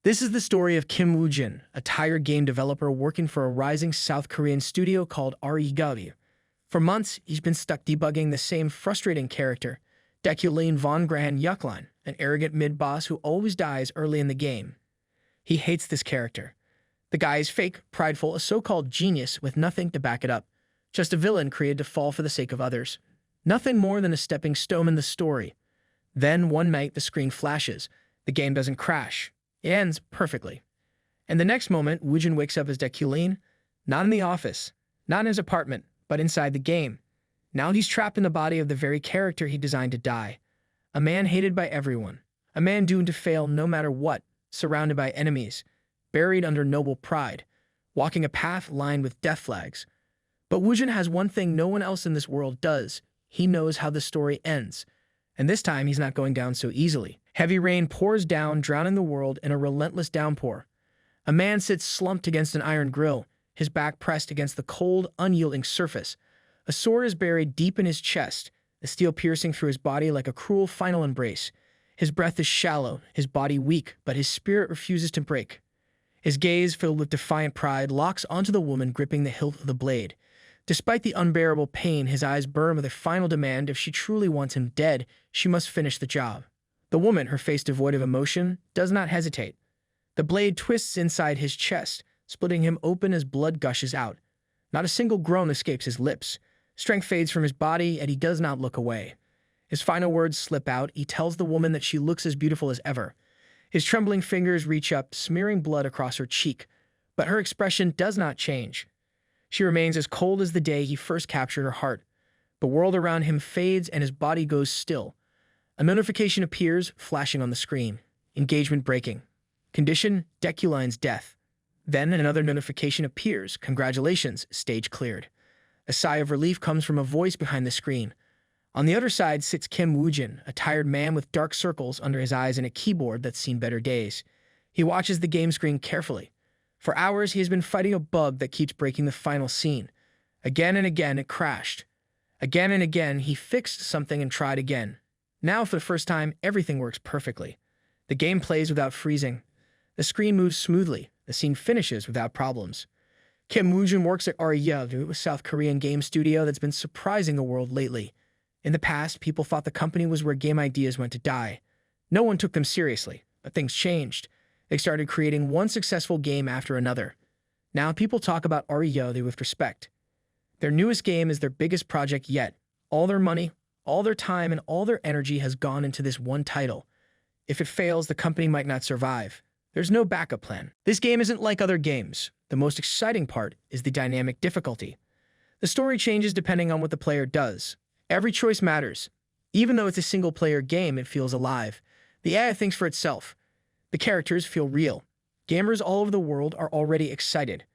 This is the story of Kim Woojin, a tired game developer working for a rising South Korean studio called AAA-grade. For months, he's been stuck debugging the same frustrating character, Deculein von Grahan-Yukline, an arrogant mid-boss who always dies early in the game. He hates this character. The guy is fake, prideful, a so-called genius with nothing to back it up. Just a villain created to fall for the sake of others. Nothing more than a stepping stone in the story. Then, one night, the screen flashes. The game doesn't crash. It ends perfectly. And the next moment, Woojin wakes up as Deculein, not in the office, not in his apartment, but inside the game. Now he's trapped in the body of the very character he designed to die. A man hated by everyone. A man doomed to fail no matter what, surrounded by enemies, buried under noble pride, walking a path lined with death flags. But Woojin has one thing no one else in this world does. He knows how the story ends. And this time, he's not going down so easily. Heavy rain pours down, drowning the world in a relentless downpour. A man sits slumped against an iron grill, his back pressed against the cold, unyielding surface. A sword is buried deep in his chest, the steel piercing through his body like a cruel final embrace. His breath is shallow, his body weak, but his spirit refuses to break. His gaze, filled with defiant pride, locks onto the woman gripping the hilt of the blade. Despite the unbearable pain, his eyes burn with a final demand. If she truly wants him dead, she must finish the job. The woman, her face devoid of emotion, does not hesitate. The blade twists inside his chest, splitting him open as blood gushes out. Not a single groan escapes his lips. Strength fades from his body, yet he does not look away. His final words slip out. He tells the woman that she looks as beautiful as ever. His trembling fingers reach up, smearing blood across her cheek. But her expression does not change. She remains as cold as the day he first captured her heart. The world around him fades and his body goes still. A notification appears, flashing on the screen. Engagement breaking. Condition: Deculein's death. Then another notification appears. Congratulations, stage cleared. A sigh of relief comes from a voice behind the screen. On the other side sits Kim Woojin, a tired man with dark circles under his eyes and a keyboard that's seen better days. He watches the game screen carefully. For hours, he has been fighting a bug that keeps breaking the final scene. Again and again, it crashed. Again and again, he fixed something and tried again. Now, for the first time, everything works perfectly. The game plays without freezing. The screen moves smoothly. The scene finishes without problems. Kim Woojin works at AAA-grade, a South Korean game studio that's been surprising the world lately. In the past, people thought the company was where game ideas went to die. No one took them seriously, but things changed. They started creating one successful game after another. Now people talk about AAA-grade with respect. Their newest game is their biggest project yet. All their money, all their time, and all their energy has gone into this one title. If it fails, the company might not survive. There's no backup plan. This game isn't like other games. The most exciting part is the dynamic difficulty. The story changes depending on what the player does. Every choice matters. Even though it's a single-player game, it feels alive. The AI thinks for itself. The characters feel real. Gamers all over the world are already excited.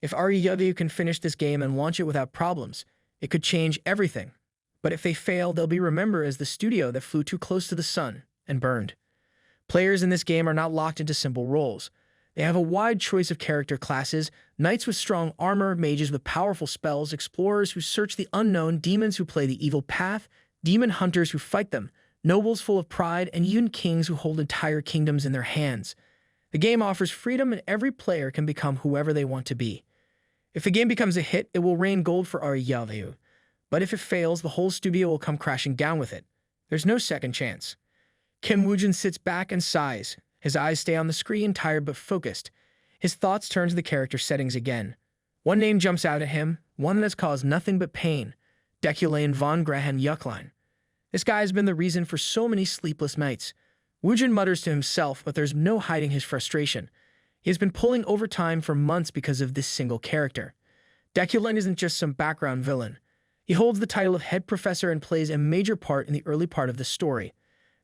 If AAA-grade can finish this game and launch it without problems, it could change everything. But if they fail, they'll be remembered as the studio that flew too close to the sun and burned. Players in this game are not locked into simple roles. They have a wide choice of character classes: knights with strong armor, mages with powerful spells, explorers who search the unknown, demons who play the evil path, demon hunters who fight them, nobles full of pride, and even kings who hold entire kingdoms in their hands. The game offers freedom, and every player can become whoever they want to be. If the game becomes a hit, it will rain gold for AAA-grade. But if it fails, the whole studio will come crashing down with it. There's no second chance. Kim Woojin sits back and sighs. His eyes stay on the screen, tired but focused. His thoughts turn to the character settings again. One name jumps out at him, one that has caused nothing but pain: Deculein von Grahan-Yukline. This guy has been the reason for so many sleepless nights. Woojin mutters to himself, but there's no hiding his frustration. He has been pulling overtime for months because of this single character. Deculein isn't just some background villain. He holds the title of head professor and plays a major part in the early part of the story.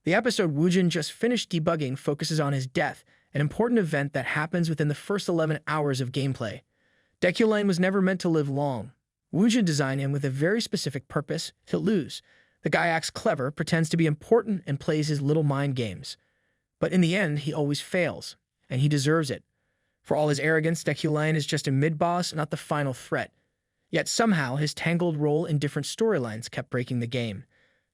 The episode Woojin just finished debugging focuses on his death, an important event that happens within the first 11 hours of gameplay. Deculein was never meant to live long. Woojin designed him with a very specific purpose: to lose. The guy acts clever, pretends to be important, and plays his little mind games. But in the end, he always fails, and he deserves it. For all his arrogance, Deculein is just a mid-boss, not the final threat. Yet somehow, his tangled role in different storylines kept breaking the game.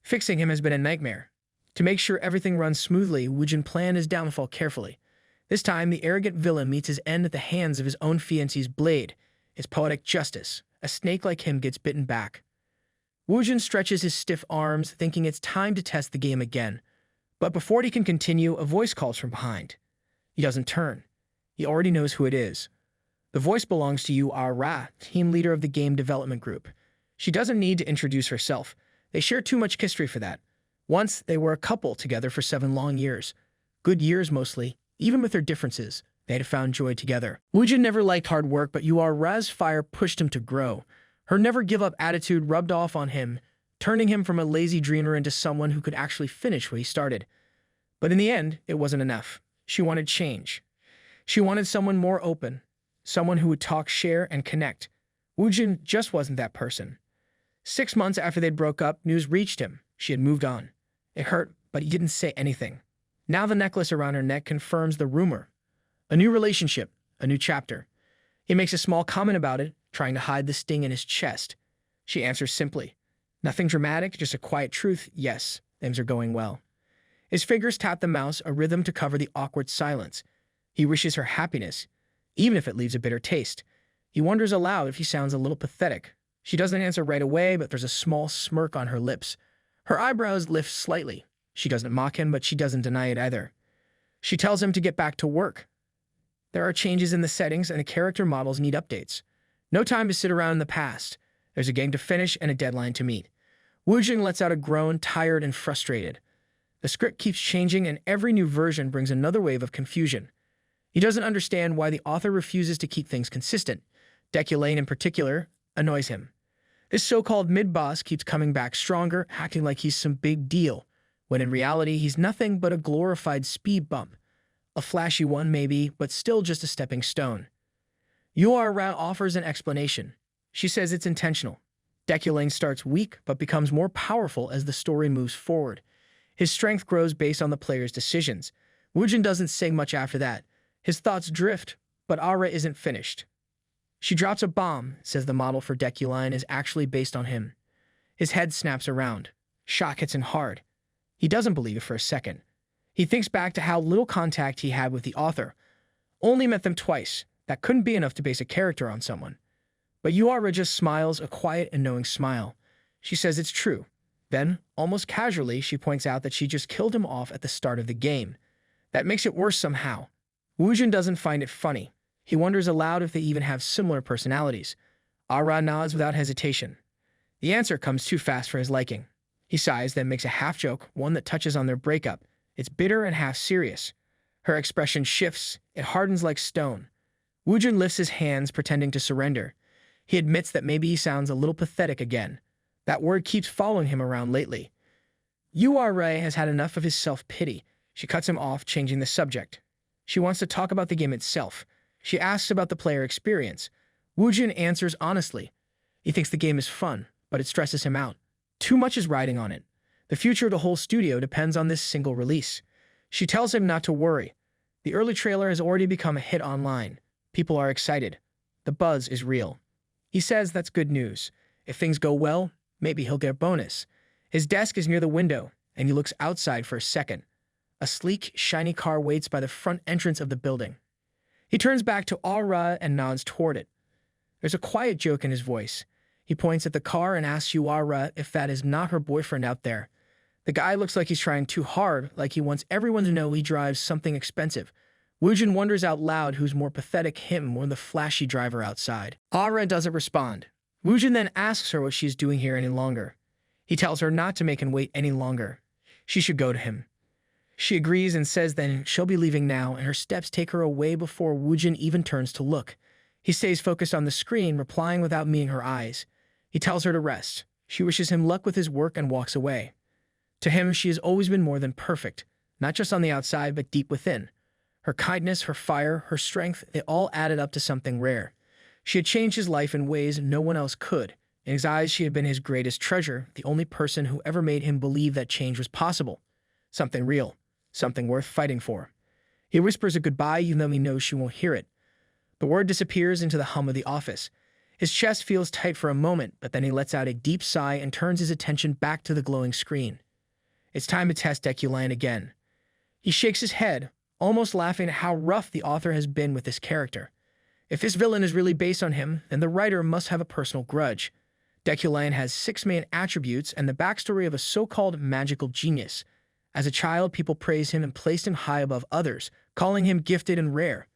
Fixing him has been a nightmare. To make sure everything runs smoothly, Woojin planned his downfall carefully. This time, the arrogant villain meets his end at the hands of his own fiancée's blade. It's poetic justice. A snake like him gets bitten back. Woojin stretches his stiff arms, thinking it's time to test the game again. But before he can continue, a voice calls from behind. He doesn't turn. He already knows who it is. The voice belongs to Yu Ra, team leader of the game development group. She doesn't need to introduce herself. They share too much history for that. Once, they were a couple together for 7 long years. Good years, mostly. Even with their differences, they had found joy together. Woojin never liked hard work, but Yu Ra's fire pushed him to grow. Her never-give-up attitude rubbed off on him, turning him from a lazy dreamer into someone who could actually finish what he started. But in the end, it wasn't enough. She wanted change. She wanted someone more open, someone who would talk, share, and connect. Woojin just wasn't that person. 6 months after they'd broke up, news reached him. She had moved on. It hurt, but he didn't say anything. Now the necklace around her neck confirms the rumor. A new relationship, a new chapter. He makes a small comment about it, trying to hide the sting in his chest. She answers simply. Nothing dramatic, just a quiet truth. Yes, things are going well. His fingers tap the mouse, a rhythm to cover the awkward silence. He wishes her happiness, even if it leaves a bitter taste. He wonders aloud if he sounds a little pathetic. She doesn't answer right away, but there's a small smirk on her lips. Her eyebrows lift slightly. She doesn't mock him, but she doesn't deny it either. She tells him to get back to work. There are changes in the settings, and the character models need updates. No time to sit around in the past. There's a game to finish and a deadline to meet. Woojin lets out a groan, tired and frustrated. The script keeps changing, and every new version brings another wave of confusion. He doesn't understand why the author refuses to keep things consistent. Deculein, in particular, annoys him. This so-called mid-boss keeps coming back stronger, acting like he's some big deal, when in reality he's nothing but a glorified speed bump. A flashy one, maybe, but still just a stepping stone. Yu Ra offers an explanation. She says it's intentional. Deculein starts weak, but becomes more powerful as the story moves forward. His strength grows based on the player's decisions. Woojin doesn't say much after that. His thoughts drift, but Ara isn't finished. She drops a bomb, says the model for Deculein is actually based on him. His head snaps around. Shock hits him hard. He doesn't believe it for a second. He thinks back to how little contact he had with the author. Only met them twice. That couldn't be enough to base a character on someone. But Yu Ra just smiles, a quiet and knowing smile. She says it's true. Then, almost casually, she points out that she just killed him off at the start of the game. That makes it worse somehow. Woojin doesn't find it funny. He wonders aloud if they even have similar personalities. Ara nods without hesitation. The answer comes too fast for his liking. He sighs, then makes a half-joke, one that touches on their breakup. It's bitter and half-serious. Her expression shifts. It hardens like stone. Woojin lifts his hands, pretending to surrender. He admits that maybe he sounds a little pathetic again. That word keeps following him around lately. Yu Ra has had enough of his self-pity. She cuts him off, changing the subject. She wants to talk about the game itself. She asks about the player experience. Woojin answers honestly. He thinks the game is fun, but it stresses him out. Too much is riding on it. The future of the whole studio depends on this single release. She tells him not to worry. The early trailer has already become a hit online. People are excited. The buzz is real. He says that's good news. If things go well, maybe he'll get a bonus. His desk is near the window, and he looks outside for a second. A sleek, shiny car waits by the front entrance of the building. He turns back to Ara and nods toward it. There's a quiet joke in his voice. He points at the car and asks Yu Ra if that is not her boyfriend out there. The guy looks like he's trying too hard, like he wants everyone to know he drives something expensive. Woojin wonders out loud who's more pathetic, him or the flashy driver outside. Ara doesn't respond. Woojin then asks her what she's doing here any longer. He tells her not to make him wait any longer. She should go to him. She agrees and says then she'll be leaving now, and her steps take her away before Woojin even turns to look. He stays focused on the screen, replying without meeting her eyes. He tells her to rest. She wishes him luck with his work and walks away. To him, she has always been more than perfect, not just on the outside, but deep within. Her kindness, her fire, her strength, they all added up to something rare. She had changed his life in ways no one else could. In his eyes, she had been his greatest treasure, the only person who ever made him believe that change was possible. Something real, something worth fighting for. He whispers a goodbye even though he knows she won't hear it. The word disappears into the hum of the office. His chest feels tight for a moment, but then he lets out a deep sigh and turns his attention back to the glowing screen. It's time to test Deculein again. He shakes his head, almost laughing at how rough the author has been with this character. If this villain is really based on him, then the writer must have a personal grudge. Deculein has 6 main attributes and the backstory of a so-called magical genius. As a child, people praised him and placed him high above others, calling him gifted and rare.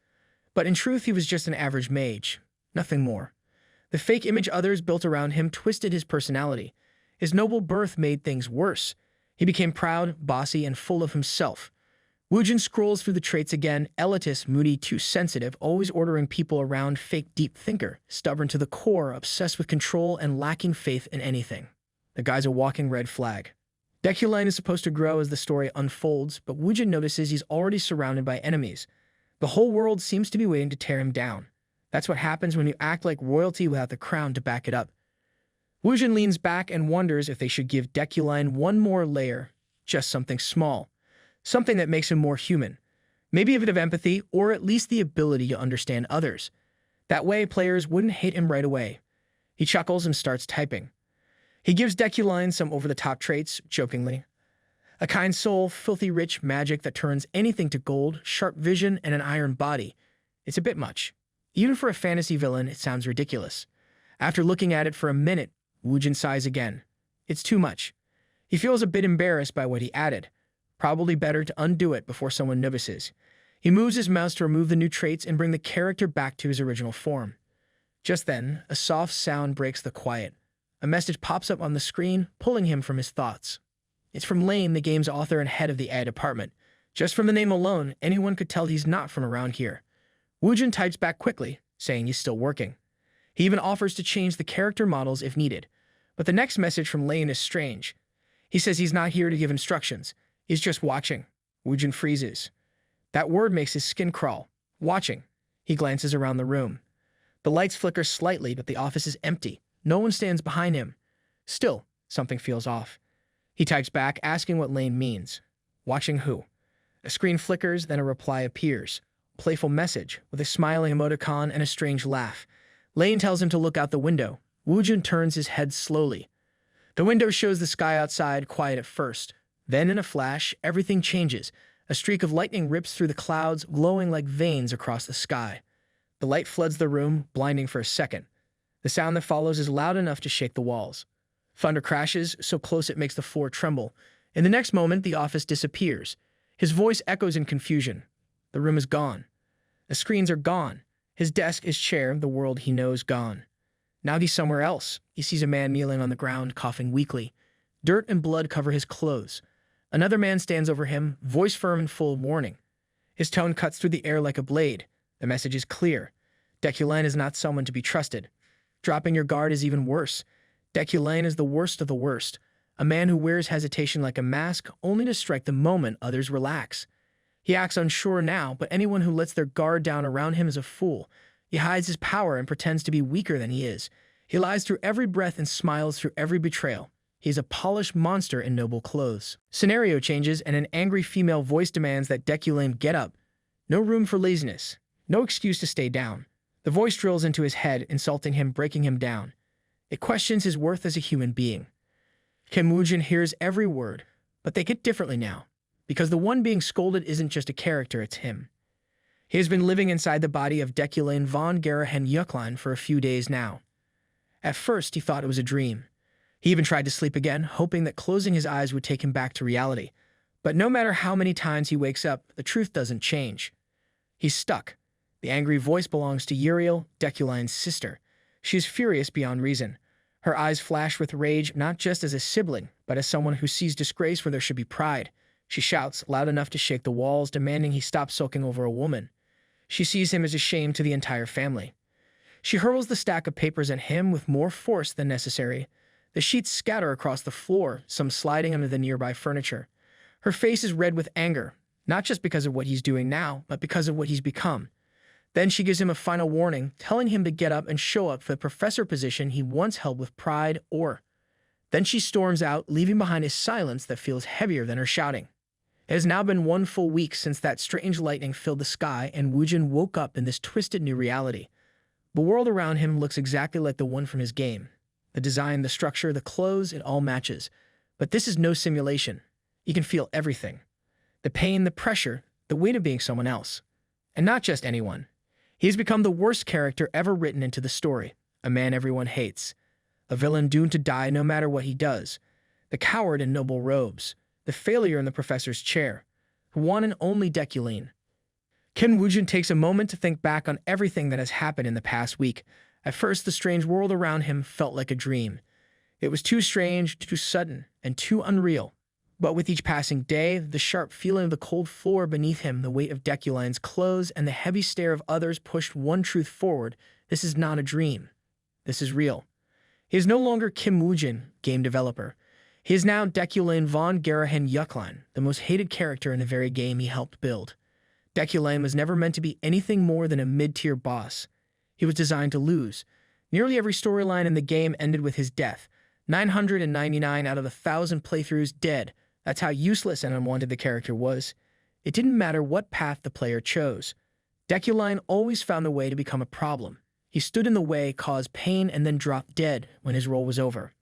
But in truth, he was just an average mage, nothing more. The fake image others built around him twisted his personality. His noble birth made things worse. He became proud, bossy, and full of himself. Woojin scrolls through the traits again: elitist, moody, too sensitive, always ordering people around, fake deep thinker, stubborn to the core, obsessed with control, and lacking faith in anything. The guy's a walking red flag. Deculein is supposed to grow as the story unfolds, but Woojin notices he's already surrounded by enemies. The whole world seems to be waiting to tear him down. That's what happens when you act like royalty without the crown to back it up. Woojin leans back and wonders if they should give Deculein one more layer, just something small. Something that makes him more human. Maybe a bit of empathy, or at least the ability to understand others. That way, players wouldn't hate him right away. He chuckles and starts typing. He gives Deculein some over-the-top traits, jokingly. A kind soul, filthy rich magic that turns anything to gold, sharp vision, and an iron body. It's a bit much. Even for a fantasy villain, it sounds ridiculous. After looking at it for a minute, Woojin sighs again. It's too much. He feels a bit embarrassed by what he added. Probably better to undo it before someone notices. He moves his mouse to remove the new traits and bring the character back to his original form. Just then, a soft sound breaks the quiet. A message pops up on the screen, pulling him from his thoughts. It's from Lane, the game's author and head of the AI department. Just from the name alone, anyone could tell he's not from around here. Woojin types back quickly, saying he's still working. He even offers to change the character models if needed. But the next message from Lane is strange. He says he's not here to give instructions. He's just watching. Woojin freezes. That word makes his skin crawl. Watching. He glances around the room. The lights flicker slightly, but the office is empty. No one stands behind him. Still, something feels off. He types back, asking what Lane means. Watching who? A screen flickers, then a reply appears. A playful message, with a smiling emoticon and a strange laugh. Lane tells him to look out the window. Woojin turns his head slowly. The window shows the sky outside, quiet at first. Then, in a flash, everything changes. A streak of lightning rips through the clouds, glowing like veins across the sky. The light floods the room, blinding for a second. The sound that follows is loud enough to shake the walls. Thunder crashes, so close it makes the floor tremble. In the next moment, the office disappears. His voice echoes in confusion. The room is gone. The screens are gone. His desk, his chair, the world he knows gone. Now he's somewhere else. He sees a man kneeling on the ground, coughing weakly. Dirt and blood cover his clothes. Another man stands over him, voice firm and full of warning. His tone cuts through the air like a blade. The message is clear. Deculein is not someone to be trusted. Dropping your guard is even worse. Deculein is the worst of the worst. A man who wears hesitation like a mask, only to strike the moment others relax. He acts unsure now, but anyone who lets their guard down around him is a fool. He hides his power and pretends to be weaker than he is. He lies through every breath and smiles through every betrayal. He is a polished monster in noble clothes. Scenario changes, and an angry female voice demands that Deculein get up. No room for laziness. No excuse to stay down. The voice drills into his head, insulting him, breaking him down. It questions his worth as a human being. Woojin hears every word, but they get differently now, because the one being scolded isn't just a character, it's him. He has been living inside the body of Deculein von Grahan-Yukline for a few days now. At first, he thought it was a dream. He even tried to sleep again, hoping that closing his eyes would take him back to reality. But no matter how many times he wakes up, the truth doesn't change. He's stuck. The angry voice belongs to Uriel, Deculein's sister. She is furious beyond reason. Her eyes flash with rage, not just as a sibling, but as someone who sees disgrace where there should be pride. She shouts, loud enough to shake the walls, demanding he stop sulking over a woman. She sees him as a shame to the entire family. She hurls the stack of papers at him with more force than necessary. The sheets scatter across the floor, some sliding under the nearby furniture. Her face is red with anger, not just because of what he's doing now, but because of what he's become. Then she gives him a final warning, telling him to get up and show up for the professor position he once held with pride, or... Then she storms out, leaving behind a silence that feels heavier than her shouting. It has now been 1 full week since that strange lightning filled the sky, and Woojin woke up in this twisted new reality. The world around him looks exactly like the one from his game. The design, the structure, the clothes, it all matches. But this is no simulation. You can feel everything. The pain, the pressure, the weight of being someone else. And not just anyone. He has become the worst character ever written into the story, a man everyone hates, a villain doomed to die no matter what he does, the coward in noble robes, the failure in the professor's chair, one and only Deculein. Woojin takes a moment to think back on everything that has happened in the past week. At first, the strange world around him felt like a dream. It was too strange, too sudden, and too unreal. But with each passing day, the sharp feeling of the cold floor beneath him, the weight of Deculein's clothes, and the heavy stare of others pushed one truth forward. This is not a dream. This is real. He is no longer Woojin, game developer. He is now Deculein von Grahan-Yukline, the most hated character in the very game he helped build. Deculein was never meant to be anything more than a mid-tier boss. He was designed to lose. Nearly every storyline in the game ended with his death. 999 out of 1,000 playthroughs dead. That's how useless and unwanted the character was. It didn't matter what path the player chose. Deculein always found a way to become a problem. He stood in the way, caused pain, and then dropped dead when his role was over.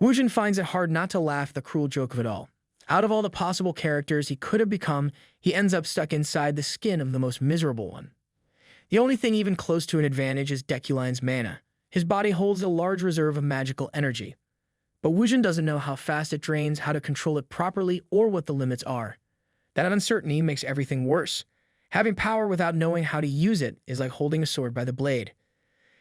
Woojin finds it hard not to laugh at the cruel joke of it all. Out of all the possible characters he could have become, he ends up stuck inside the skin of the most miserable one. The only thing even close to an advantage is Deculein's mana. His body holds a large reserve of magical energy. But Woojin doesn't know how fast it drains, how to control it properly, or what the limits are. That uncertainty makes everything worse. Having power without knowing how to use it is like holding a sword by the blade.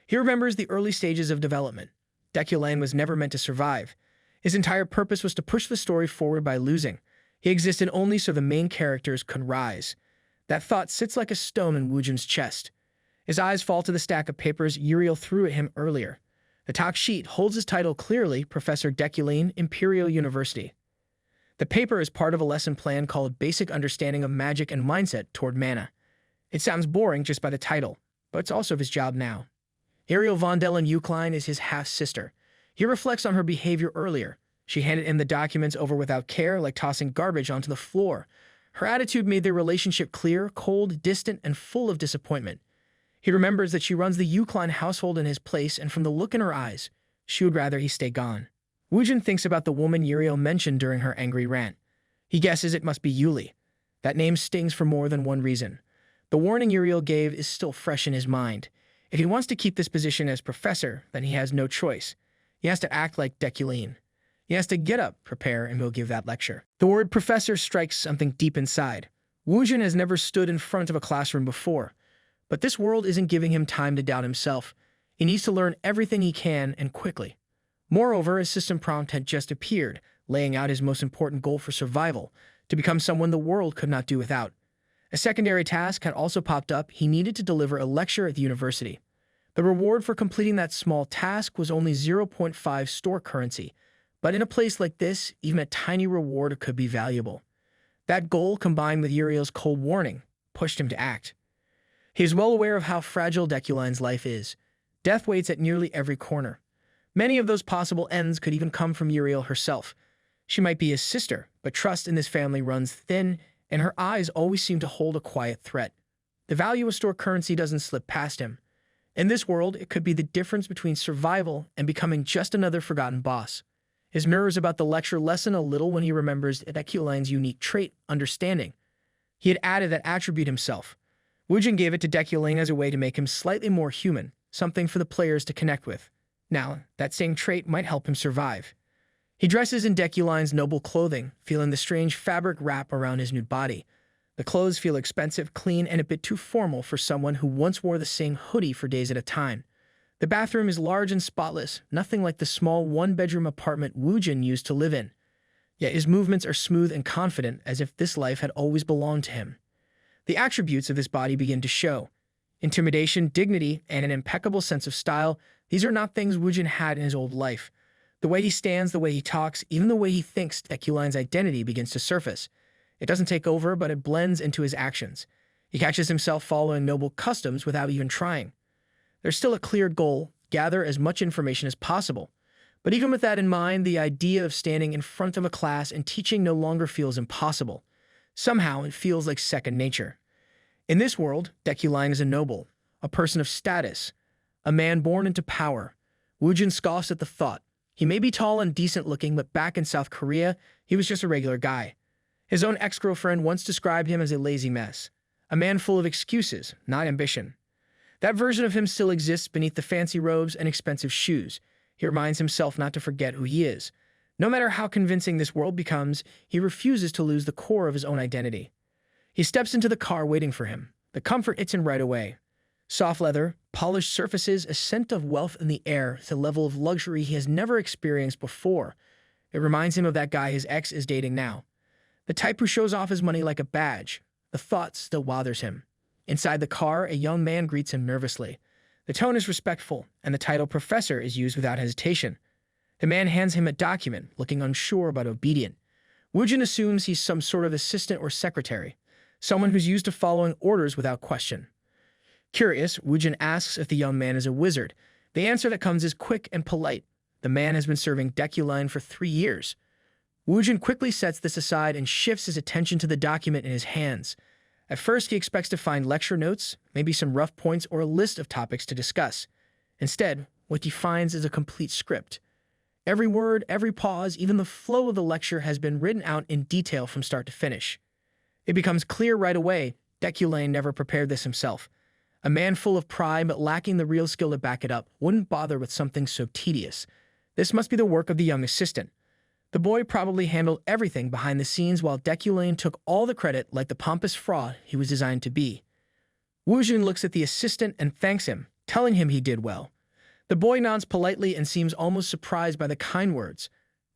He remembers the early stages of development. Deculein was never meant to survive. His entire purpose was to push the story forward by losing. He existed only so the main characters could rise. That thought sits like a stone in Woojin's chest. His eyes fall to the stack of papers Uriel threw at him earlier. The top sheet holds his title clearly, Professor Deculein, Imperial University. The paper is part of a lesson plan called Basic Understanding of Magic and Mindset Toward Mana. It sounds boring just by the title, but it's also his job now. Uriel von Grahan-Yukline is his half-sister. He reflects on her behavior earlier. She handed him the documents over without care, like tossing garbage onto the floor. Her attitude made their relationship clear, cold, distant, and full of disappointment. He remembers that she runs the Yukline household in his place, and from the look in her eyes, she would rather he stay gone. Woojin thinks about the woman Uriel mentioned during her angry rant. He guesses it must be Yuli. That name stings for more than one reason. The warning Uriel gave is still fresh in his mind. If he wants to keep this position as professor, then he has no choice. He has to act like Deculein. He has to get up, prepare, and will give that lecture. The word professor strikes something deep inside. Woojin has never stood in front of a classroom before. But this world isn't giving him time to doubt himself. He needs to learn everything he can, and quickly. Moreover, a system prompt had just appeared, laying out his most important goal for survival, to become someone the world could not do without. A secondary task had also popped up. He needed to deliver a lecture at the university. The reward for completing that small task was only 0.5 store currency, but in a place like this, even a tiny reward could be valuable. That goal, combined with Uriel's cold warning, pushed him to act. He is well aware of how fragile Deculein's life is. Death waits at nearly every corner. Many of those possible ends could even come from Uriel herself. She might be his sister, but trust in this family runs thin, and her eyes always seem to hold a quiet threat. The value of store currency doesn't slip past him. In this world, it could be the difference between survival and becoming just another forgotten boss. His mirrors about the lecture lessen a little when he remembers Deculein's unique trait, understanding. He had added that attribute himself. Woojin gave it to Deculein as a way to make him slightly more human, something for the players to connect with. Now, that same trait might help him survive. He dresses in Deculein's noble clothing, feeling the strange fabric wrap around his nude body. The clothes feel expensive, clean, and a bit too formal for someone who once wore the same hoodie for days at a time. The bathroom is large and spotless, nothing like the small one-bedroom apartment Woojin used to live in. Yet his movements are smooth and confident, as if this life had always belonged to him. The attributes of this body begin to show. Intimidation, dignity, and an impeccable sense of style, these are not things Woojin had in his old life. The way he stands, the way he talks, even the way he thinks, Deculein's identity begins to surface. It doesn't take over, but it blends into his actions. He catches himself following noble customs without even trying. There's still a clear goal: gather as much information as possible. But even with that in mind, the idea of standing in front of a class and teaching no longer feels impossible. Somehow, it feels like second nature. In this world, Deculein is a noble, a person of status, a man born into power. Woojin scoffs at the thought. He may be tall and decent looking, but back in South Korea, he was just a regular guy. His own ex-girlfriend once described him as a lazy mess, a man full of excuses, not ambition. That version of him still exists beneath the fancy robes and expensive shoes. He reminds himself not to forget who he is. No matter how convincing this world becomes, he refuses to lose the core of his own identity. He steps into the car waiting for him. The comfort hits him right away. Soft leather, polished surfaces, a scent of wealth in the air, it's a level of luxury he has never experienced before. It reminds him of that guy his ex is dating now. The type who shows off his money like a badge. The thought still bothers him. Inside the car, a young man greets him nervously. The tone is respectful, and the title professor is used without hesitation. The man hands him a document, looking unsure but obedient. Woojin assumes he's some sort of assistant or secretary, someone who's used to following orders without question. Curious, Woojin asks if the young man is a wizard. The answer that comes is quick and polite. The man has been serving Deculein for 3 years. Woojin quickly sets this aside and shifts his attention to the document in his hands. At first, he expects to find lecture notes, maybe some rough points or a list of topics to discuss. Instead, what he finds is a complete script. Every word, every pause, even the flow of the lecture has been written out in detail from start to finish. It becomes clear right away Deculein never prepared this himself. A man full of pride but lacking the real skill to back it up wouldn't bother with something so tedious. This must be the work of the young assistant. The boy probably handled everything behind the scenes while Deculein took all the credit like the pompous fraud he was designed to be. Woojin looks at the assistant and thanks him, telling him he did well. The boy nods politely and seems almost surprised by the kind words.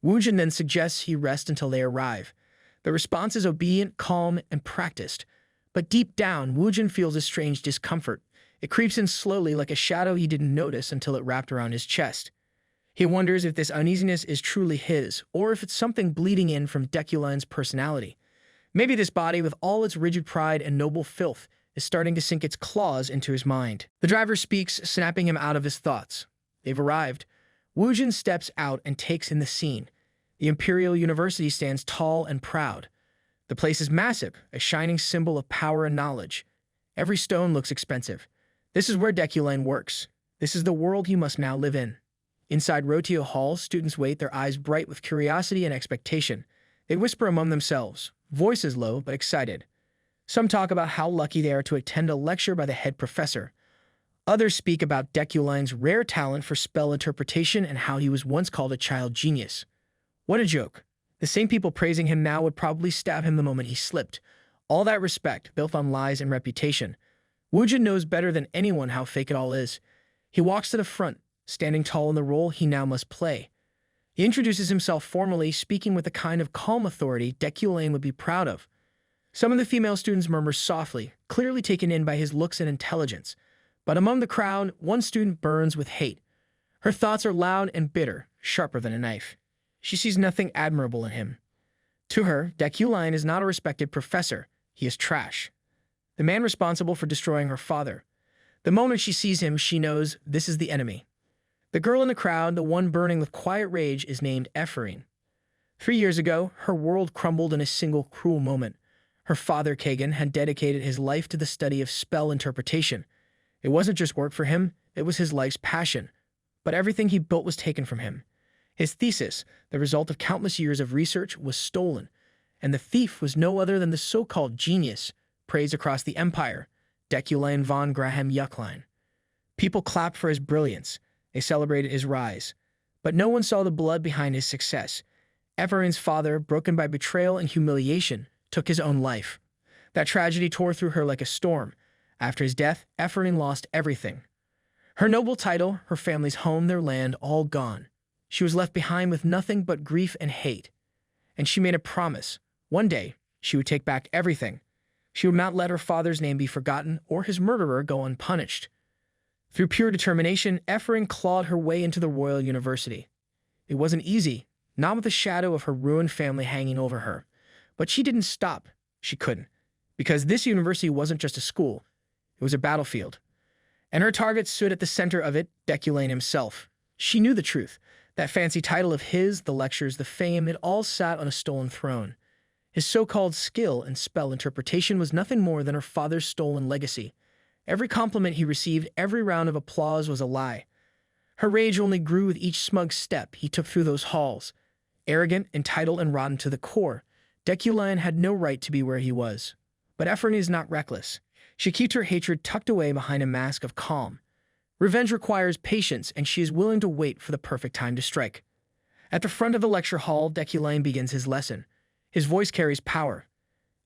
Woojin then suggests he rest until they arrive. The response is obedient, calm, and practiced. But deep down, Woojin feels a strange discomfort. It creeps in slowly like a shadow he didn't notice until it wrapped around his chest. He wonders if this uneasiness is truly his, or if it's something bleeding in from Deculein's personality. Maybe this body, with all its rigid pride and noble filth, is starting to sink its claws into his mind. The driver speaks, snapping him out of his thoughts. They've arrived. Woojin steps out and takes in the scene. The Imperial University stands tall and proud. The place is massive, a shining symbol of power and knowledge. Every stone looks expensive. This is where Deculein works. This is the world he must now live in. Inside Rotio Hall, students wait, their eyes bright with curiosity and expectation. They whisper among themselves, voices low but excited. Some talk about how lucky they are to attend a lecture by the head professor. Others speak about Deculein's rare talent for spell interpretation and how he was once called a child genius. What a joke. The same people praising him now would probably stab him the moment he slipped. All that respect, built on lies and reputation. Woojin knows better than anyone how fake it all is. He walks to the front, standing tall in the role he now must play. He introduces himself formally, speaking with the kind of calm authority Deculein would be proud of. Some of the female students murmur softly, clearly taken in by his looks and intelligence. But among the crowd, one student burns with hate. Her thoughts are loud and bitter, sharper than a knife. She sees nothing admirable in him. To her, Deculein is not a respected professor. He is trash. The man responsible for destroying her father. The moment she sees him, she knows this is the enemy. The girl in the crowd, the one burning with quiet rage, is named Ephraim. 3 years ago, her world crumbled in a single cruel moment. Her father, Kagan, had dedicated his life to the study of spell interpretation. It wasn't just work for him, it was his life's passion. But everything he built was taken from him. His thesis, the result of countless years of research, was stolen. And the thief was no other than the so-called genius, praised across the empire, Deculein von Grahan-Yukline. People clapped for his brilliance. They celebrated his rise. But no one saw the blood behind his success. Ephraim's father, broken by betrayal and humiliation, took his own life. That tragedy tore through her like a storm. After his death, Ephraim lost everything. Her noble title, her family's home, their land, all gone. She was left behind with nothing but grief and hate. And she made a promise. One day, she would take back everything. She would not let her father's name be forgotten or his murderer go unpunished. Through pure determination, Ephraim clawed her way into the Royal University. It wasn't easy, not with the shadow of her ruined family hanging over her. But she didn't stop. She couldn't. Because this university wasn't just a school. It was a battlefield. And her target stood at the center of it, Deculein himself. She knew the truth. That fancy title of his, the lectures, the fame, it all sat on a stolen throne. His so-called skill and spell interpretation was nothing more than her father's stolen legacy. Every compliment he received, every round of applause was a lie. Her rage only grew with each smug step he took through those halls. Arrogant, entitled, and rotten to the core, Deculein had no right to be where he was. But Ephraim is not reckless. She keeps her hatred tucked away behind a mask of calm. Revenge requires patience, and she is willing to wait for the perfect time to strike. At the front of the lecture hall, Deculein begins his lesson. His voice carries power.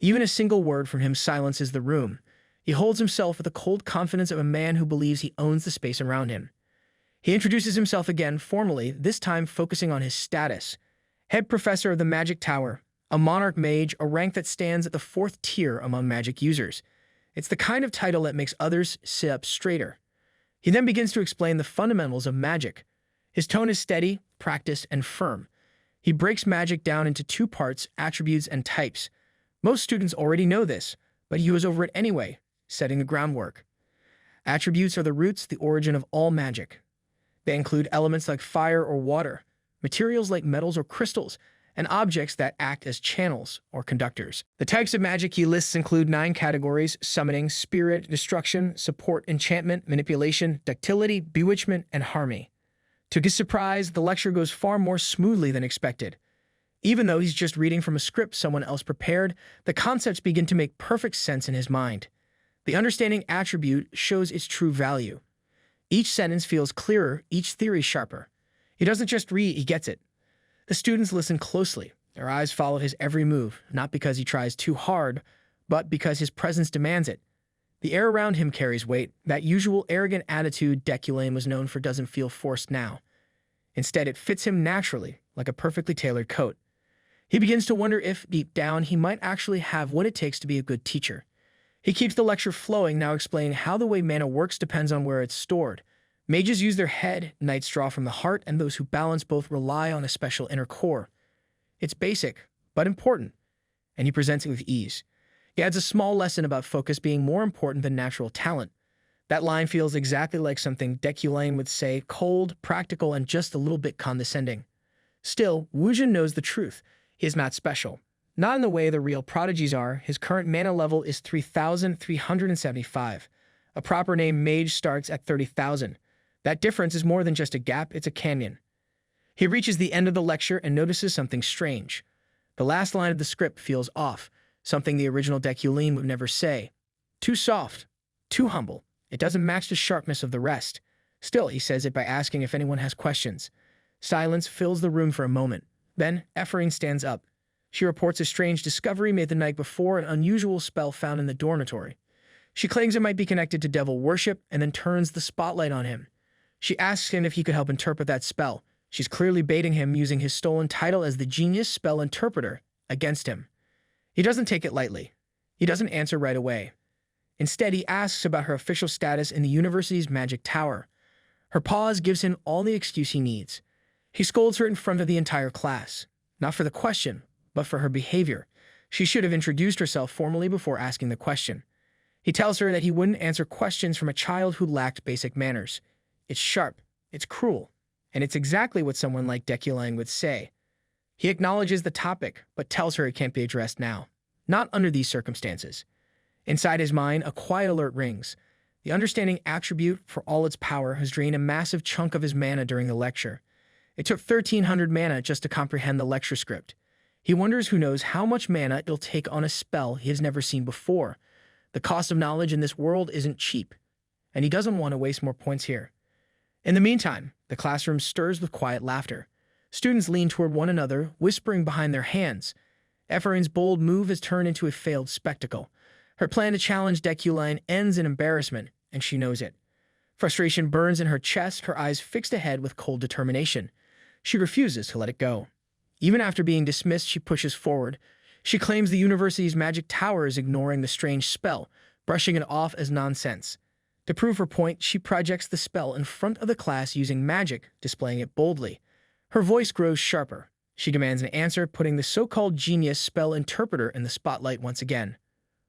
Even a single word from him silences the room. He holds himself with the cold confidence of a man who believes he owns the space around him. He introduces himself again formally, this time focusing on his status. Head professor of the Magic Tower, a monarch mage, a rank that stands at the 4th tier among magic users. It's the kind of title that makes others sit up straighter. He then begins to explain the fundamentals of magic. His tone is steady, practiced, and firm. He breaks magic down into 2 parts, attributes and types. Most students already know this, but he goes over it anyway, setting the groundwork. Attributes are the roots, the origin of all magic. They include elements like fire or water, materials like metals or crystals, and objects that act as channels or conductors. The types of magic he lists include 9 categories: summoning, spirit, destruction, support, enchantment, manipulation, ductility, bewitchment, and harmony. To his surprise, the lecture goes far more smoothly than expected. Even though he's just reading from a script someone else prepared, the concepts begin to make perfect sense in his mind. The understanding attribute shows its true value. Each sentence feels clearer, each theory sharper. He doesn't just read, he gets it. The students listen closely. Their eyes follow his every move, not because he tries too hard, but because his presence demands it. The air around him carries weight. That usual arrogant attitude Deculein was known for doesn't feel forced now. Instead, it fits him naturally, like a perfectly tailored coat. He begins to wonder if, deep down, he might actually have what it takes to be a good teacher. He keeps the lecture flowing, now explaining how the way mana works depends on where it's stored. Mages use their head, knights draw from the heart, and those who balance both rely on a special inner core. It's basic, but important, and he presents it with ease. He adds a small lesson about focus being more important than natural talent. That line feels exactly like something Deculein would say, cold, practical, and just a little bit condescending. Still, Woojin knows the truth. He is not special. Not in the way the real prodigies are. His current mana level is 3,375. A proper name mage starts at 30,000. That difference is more than just a gap, it's a canyon. He reaches the end of the lecture and notices something strange. The last line of the script feels off, something the original Deculein would never say. Too soft, too humble. It doesn't match the sharpness of the rest. Still, he says it by asking if anyone has questions. Silence fills the room for a moment. Then, Ephraim stands up. She reports a strange discovery made the night before, an unusual spell found in the dormitory. She claims it might be connected to devil worship and then turns the spotlight on him. She asks him if he could help interpret that spell. She's clearly baiting him, using his stolen title as the genius spell interpreter against him. He doesn't take it lightly. He doesn't answer right away. Instead, he asks about her official status in the university's magic tower. Her pause gives him all the excuse he needs. He scolds her in front of the entire class. Not for the question, but for her behavior. She should have introduced herself formally before asking the question. He tells her that he wouldn't answer questions from a child who lacked basic manners. It's sharp, it's cruel, and it's exactly what someone like Deculein would say. He acknowledges the topic, but tells her it can't be addressed now. Not under these circumstances. Inside his mind, a quiet alert rings. The understanding attribute, for all its power, has drained a massive chunk of his mana during the lecture. It took 1,300 mana just to comprehend the lecture script. He wonders who knows how much mana it'll take on a spell he has never seen before. The cost of knowledge in this world isn't cheap, and he doesn't want to waste more points here. In the meantime, the classroom stirs with quiet laughter. Students lean toward one another, whispering behind their hands. Ephraim's bold move has turned into a failed spectacle. Her plan to challenge Deculein ends in embarrassment, and she knows it. Frustration burns in her chest, her eyes fixed ahead with cold determination. She refuses to let it go. Even after being dismissed, she pushes forward. She claims the university's magic tower is ignoring the strange spell, brushing it off as nonsense. To prove her point, she projects the spell in front of the class using magic, displaying it boldly. Her voice grows sharper. She demands an answer, putting the so-called genius spell interpreter in the spotlight once again.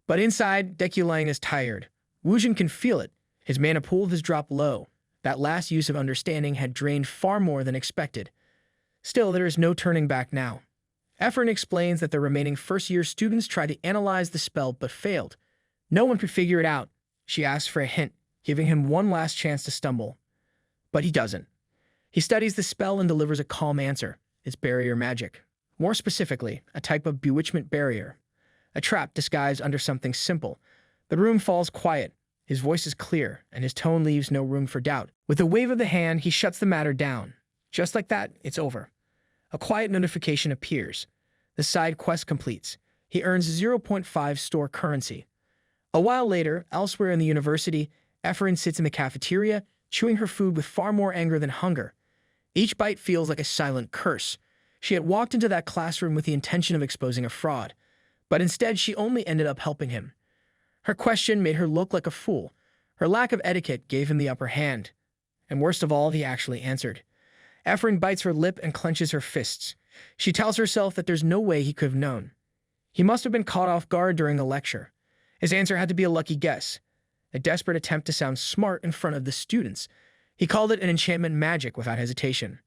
But inside, Deculein is tired. Woojin can feel it. His mana pool has dropped low. That last use of understanding had drained far more than expected. Still, there is no turning back now. Ephraim explains that the remaining first-year students tried to analyze the spell but failed. No one could figure it out. She asks for a hint, giving him one last chance to stumble. But he doesn't. He studies the spell and delivers a calm answer. It's barrier magic. More specifically, a type of bewitchment barrier. A trap disguised under something simple. The room falls quiet. His voice is clear, and his tone leaves no room for doubt. With a wave of the hand, he shuts the matter down. Just like that, it's over. A quiet notification appears. The side quest completes. He earns 0.5 store currency. A while later, elsewhere in the university, Ephraim sits in the cafeteria, chewing her food with far more anger than hunger. Each bite feels like a silent curse. She had walked into that classroom with the intention of exposing a fraud, but instead she only ended up helping him. Her question made her look like a fool. Her lack of etiquette gave him the upper hand. And worst of all, he actually answered. Ephraim bites her lip and clenches her fists. She tells herself that there's no way he could have known. He must have been caught off guard during the lecture. His answer had to be a lucky guess, a desperate attempt to sound smart in front of the students. He called it an enchantment magic without hesitation.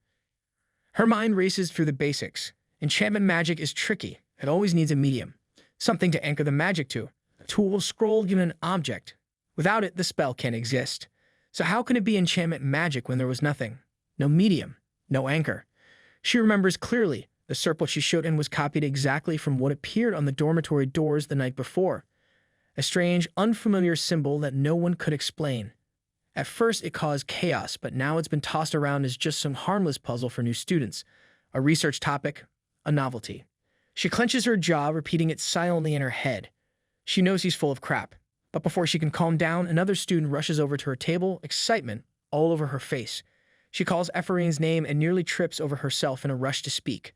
Her mind races through the basics. Enchantment magic is tricky. It always needs a medium, something to anchor the magic to. A tool, scroll, even an object. Without it, the spell can't exist. So how can it be enchantment magic when there was nothing? No medium, no anchor. She remembers clearly. The circle she showed him was copied exactly from what appeared on the dormitory doors the night before. A strange, unfamiliar symbol that no one could explain. At first, it caused chaos, but now it's been tossed around as just some harmless puzzle for new students. A research topic, a novelty. She clenches her jaw, repeating it silently in her head. She knows he's full of crap, but before she can calm down, another student rushes over to her table, excitement all over her face. She calls Ephraim's name and nearly trips over herself in a rush to speak.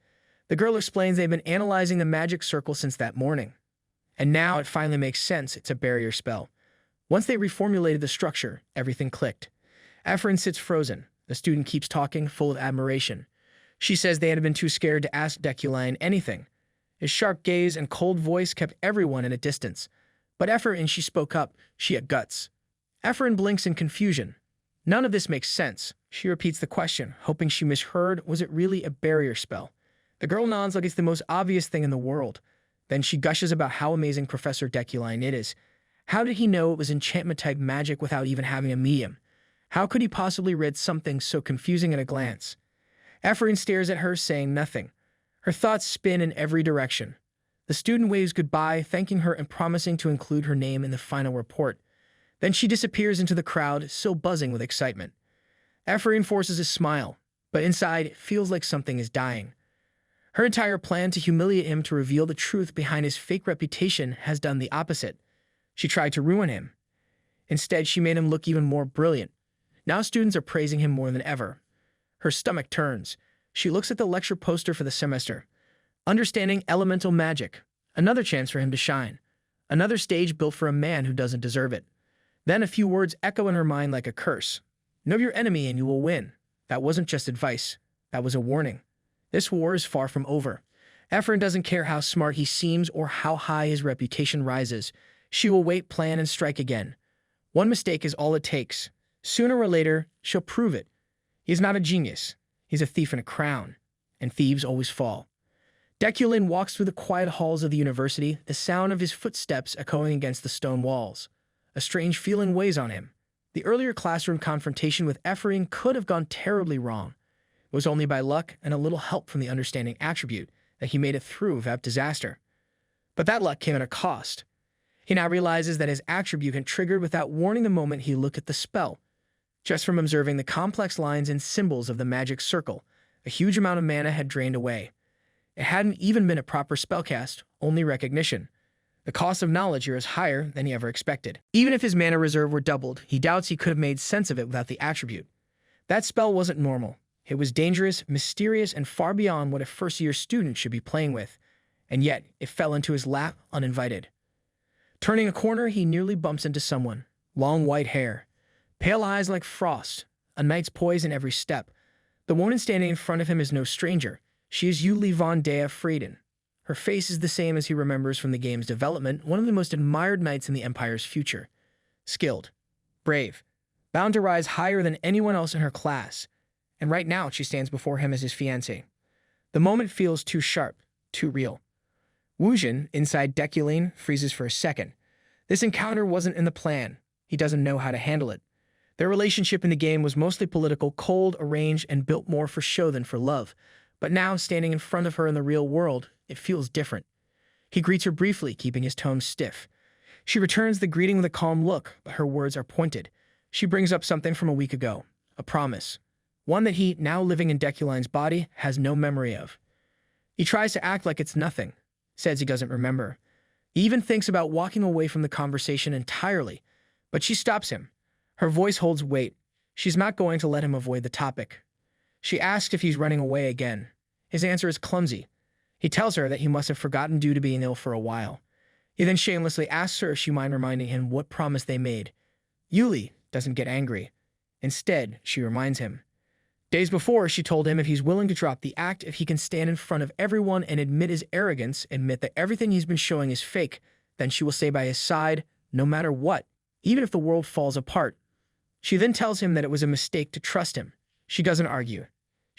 The girl explains they've been analyzing the magic circle since that morning. And now it finally makes sense. It's a barrier spell. Once they reformulated the structure, everything clicked. Ephraim sits frozen. The student keeps talking, full of admiration. She says they had been too scared to ask Deculein anything. His sharp gaze and cold voice kept everyone at a distance. But Ephraim, she spoke up. She had guts. Ephraim blinks in confusion. None of this makes sense. She repeats the question, hoping she misheard. Was it really a barrier spell? The girl nods like it's the most obvious thing in the world. Then she gushes about how amazing Professor Deculein it is. How did he know it was enchantment-type magic without even having a medium? How could he possibly read something so confusing at a glance? Ephraim stares at her, saying nothing. Her thoughts spin in every direction. The student waves goodbye, thanking her and promising to include her name in the final report. Then she disappears into the crowd, still buzzing with excitement. Ephraim forces a smile, but inside it feels like something is dying. Her entire plan to humiliate him to reveal the truth behind his fake reputation has done the opposite. She tried to ruin him. Instead, she made him look even more brilliant. Now students are praising him more than ever. Her stomach turns. She looks at the lecture poster for the semester. Understanding elemental magic. Another chance for him to shine. Another stage built for a man who doesn't deserve it. Then a few words echo in her mind like a curse. Know your enemy and you will win. That wasn't just advice. That was a warning. This war is far from over. Ephraim doesn't care how smart he seems or how high his reputation rises. She will wait, plan, and strike again. One mistake is all it takes. Sooner or later, she'll prove it. He's not a genius. He's a thief in a crown. And thieves always fall. Deculein walks through the quiet halls of the university, the sound of his footsteps echoing against the stone walls. A strange feeling weighs on him. The earlier classroom confrontation with Ephraim could have gone terribly wrong. It was only by luck and a little help from the understanding attribute that he made it through without disaster. But that luck came at a cost. He now realizes that his attribute had triggered without warning the moment he looked at the spell. Just from observing the complex lines and symbols of the magic circle, a huge amount of mana had drained away. It hadn't even been a proper spellcast, only recognition. The cost of knowledge here is higher than he ever expected. Even if his mana reserve were doubled, he doubts he could have made sense of it without the attribute. That spell wasn't normal. It was dangerous, mysterious, and far beyond what a first-year student should be playing with. And yet, it fell into his lap uninvited. Turning a corner, he nearly bumps into someone. Long white hair. Pale eyes like frost. A knight's poise in every step. The woman standing in front of him is no stranger. She is Deculein von Grahan-Yukline. Her face is the same as he remembers from the game's development, one of the most admired knights in the Empire's future. Skilled. Brave. Bound to rise higher than anyone else in her class. And right now, she stands before him as his fiancée. The moment feels too sharp, too real. Woojin, inside Deculein, freezes for a second. This encounter wasn't in the plan. He doesn't know how to handle it. Their relationship in the game was mostly political, cold, arranged, and built more for show than for love. But now, standing in front of her in the real world, it feels different. He greets her briefly, keeping his tone stiff. She returns the greeting with a calm look, but her words are pointed. She brings up something from a week ago, a promise. One that he, now living in Deculeine's body, has no memory of. He tries to act like it's nothing, says he doesn't remember. He even thinks about walking away from the conversation entirely, but she stops him. Her voice holds weight. She's not going to let him avoid the topic. She asks if he's running away again. His answer is clumsy. He tells her that he must have forgotten due to being ill for a while. He then shamelessly asks her if she mind reminding him what promise they made. Yuli doesn't get angry. Instead, she reminds him. Days before, she told him if he's willing to drop the act, if he can stand in front of everyone and admit his arrogance, admit that everything he's been showing is fake, then she will stay by his side, no matter what, even if the world falls apart. She then tells him that it was a mistake to trust him. She doesn't argue.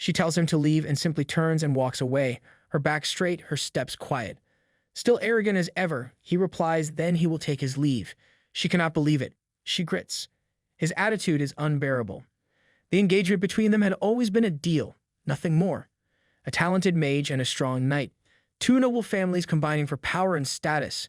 She tells him to leave and simply turns and walks away, her back straight, her steps quiet. Still arrogant as ever, he replies then he will take his leave. She cannot believe it. She grits. His attitude is unbearable. The engagement between them had always been a deal, nothing more. A talented mage and a strong knight, two noble families combining for power and status.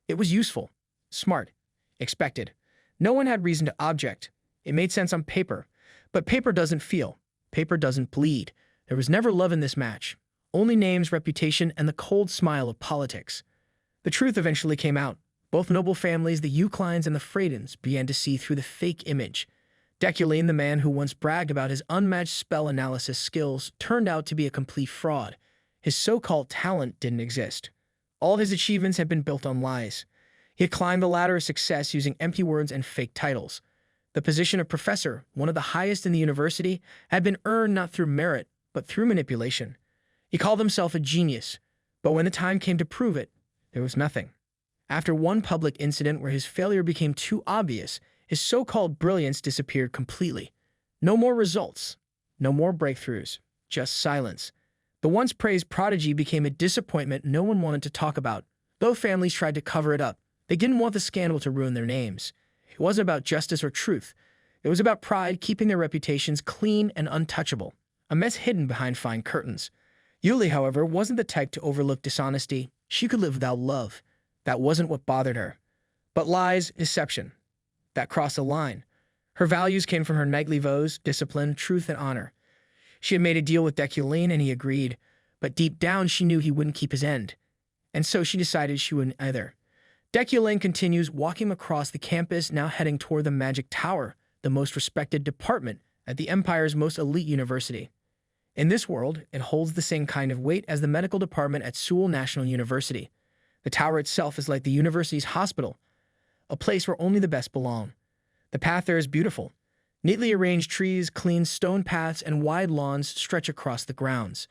It was useful, smart, expected. No one had reason to object. It made sense on paper. But paper doesn't feel. Paper doesn't bleed. There was never love in this match. Only names, reputation, and the cold smile of politics. The truth eventually came out. Both noble families, the Yuklines and the Freydens, began to see through the fake image. Deculein, the man who once bragged about his unmatched spell analysis skills, turned out to be a complete fraud. His so-called talent didn't exist. All his achievements had been built on lies. He had climbed the ladder of success using empty words and fake titles. The position of professor, one of the highest in the university, had been earned not through merit, but through manipulation. He called himself a genius, but when the time came to prove it, there was nothing. After one public incident where his failure became too obvious, his so-called brilliance disappeared completely. No more results, no more breakthroughs, just silence. The once praised prodigy became a disappointment no one wanted to talk about. Though families tried to cover it up, they didn't want the scandal to ruin their names. It wasn't about justice or truth. It was about pride, keeping their reputations clean and untouchable, a mess hidden behind fine curtains. Yuli, however, wasn't the type to overlook dishonesty. She could live without love. That wasn't what bothered her. But lies, deception, that crossed a line. Her values came from her knightly vows, discipline, truth, and honor. She had made a deal with Deculein and he agreed, but deep down she knew he wouldn't keep his end. And so she decided she wouldn't either. Deculein continues walking across the campus, now heading toward the Magic Tower, the most respected department at the Empire's most elite university. In this world, it holds the same kind of weight as the medical department at Seoul National University. The tower itself is like the university's hospital, a place where only the best belong. The path there is beautiful. Neatly arranged trees, clean stone paths, and wide lawns stretch across the grounds.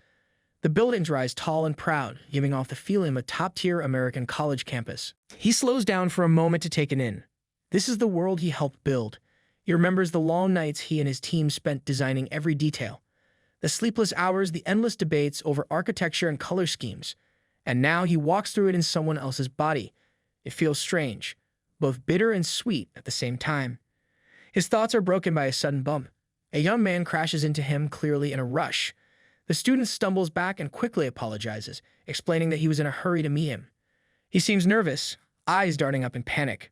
The buildings rise tall and proud, giving off the feeling of a top-tier American college campus. He slows down for a moment to take it in. This is the world he helped build. He remembers the long nights he and his team spent designing every detail. The sleepless hours, the endless debates over architecture and color schemes. And now he walks through it in someone else's body. It feels strange, both bitter and sweet at the same time. His thoughts are broken by a sudden bump. A young man crashes into him, clearly in a rush. The student stumbles back and quickly apologizes, explaining that he was in a hurry to meet him. He seems nervous, eyes darting up in panic.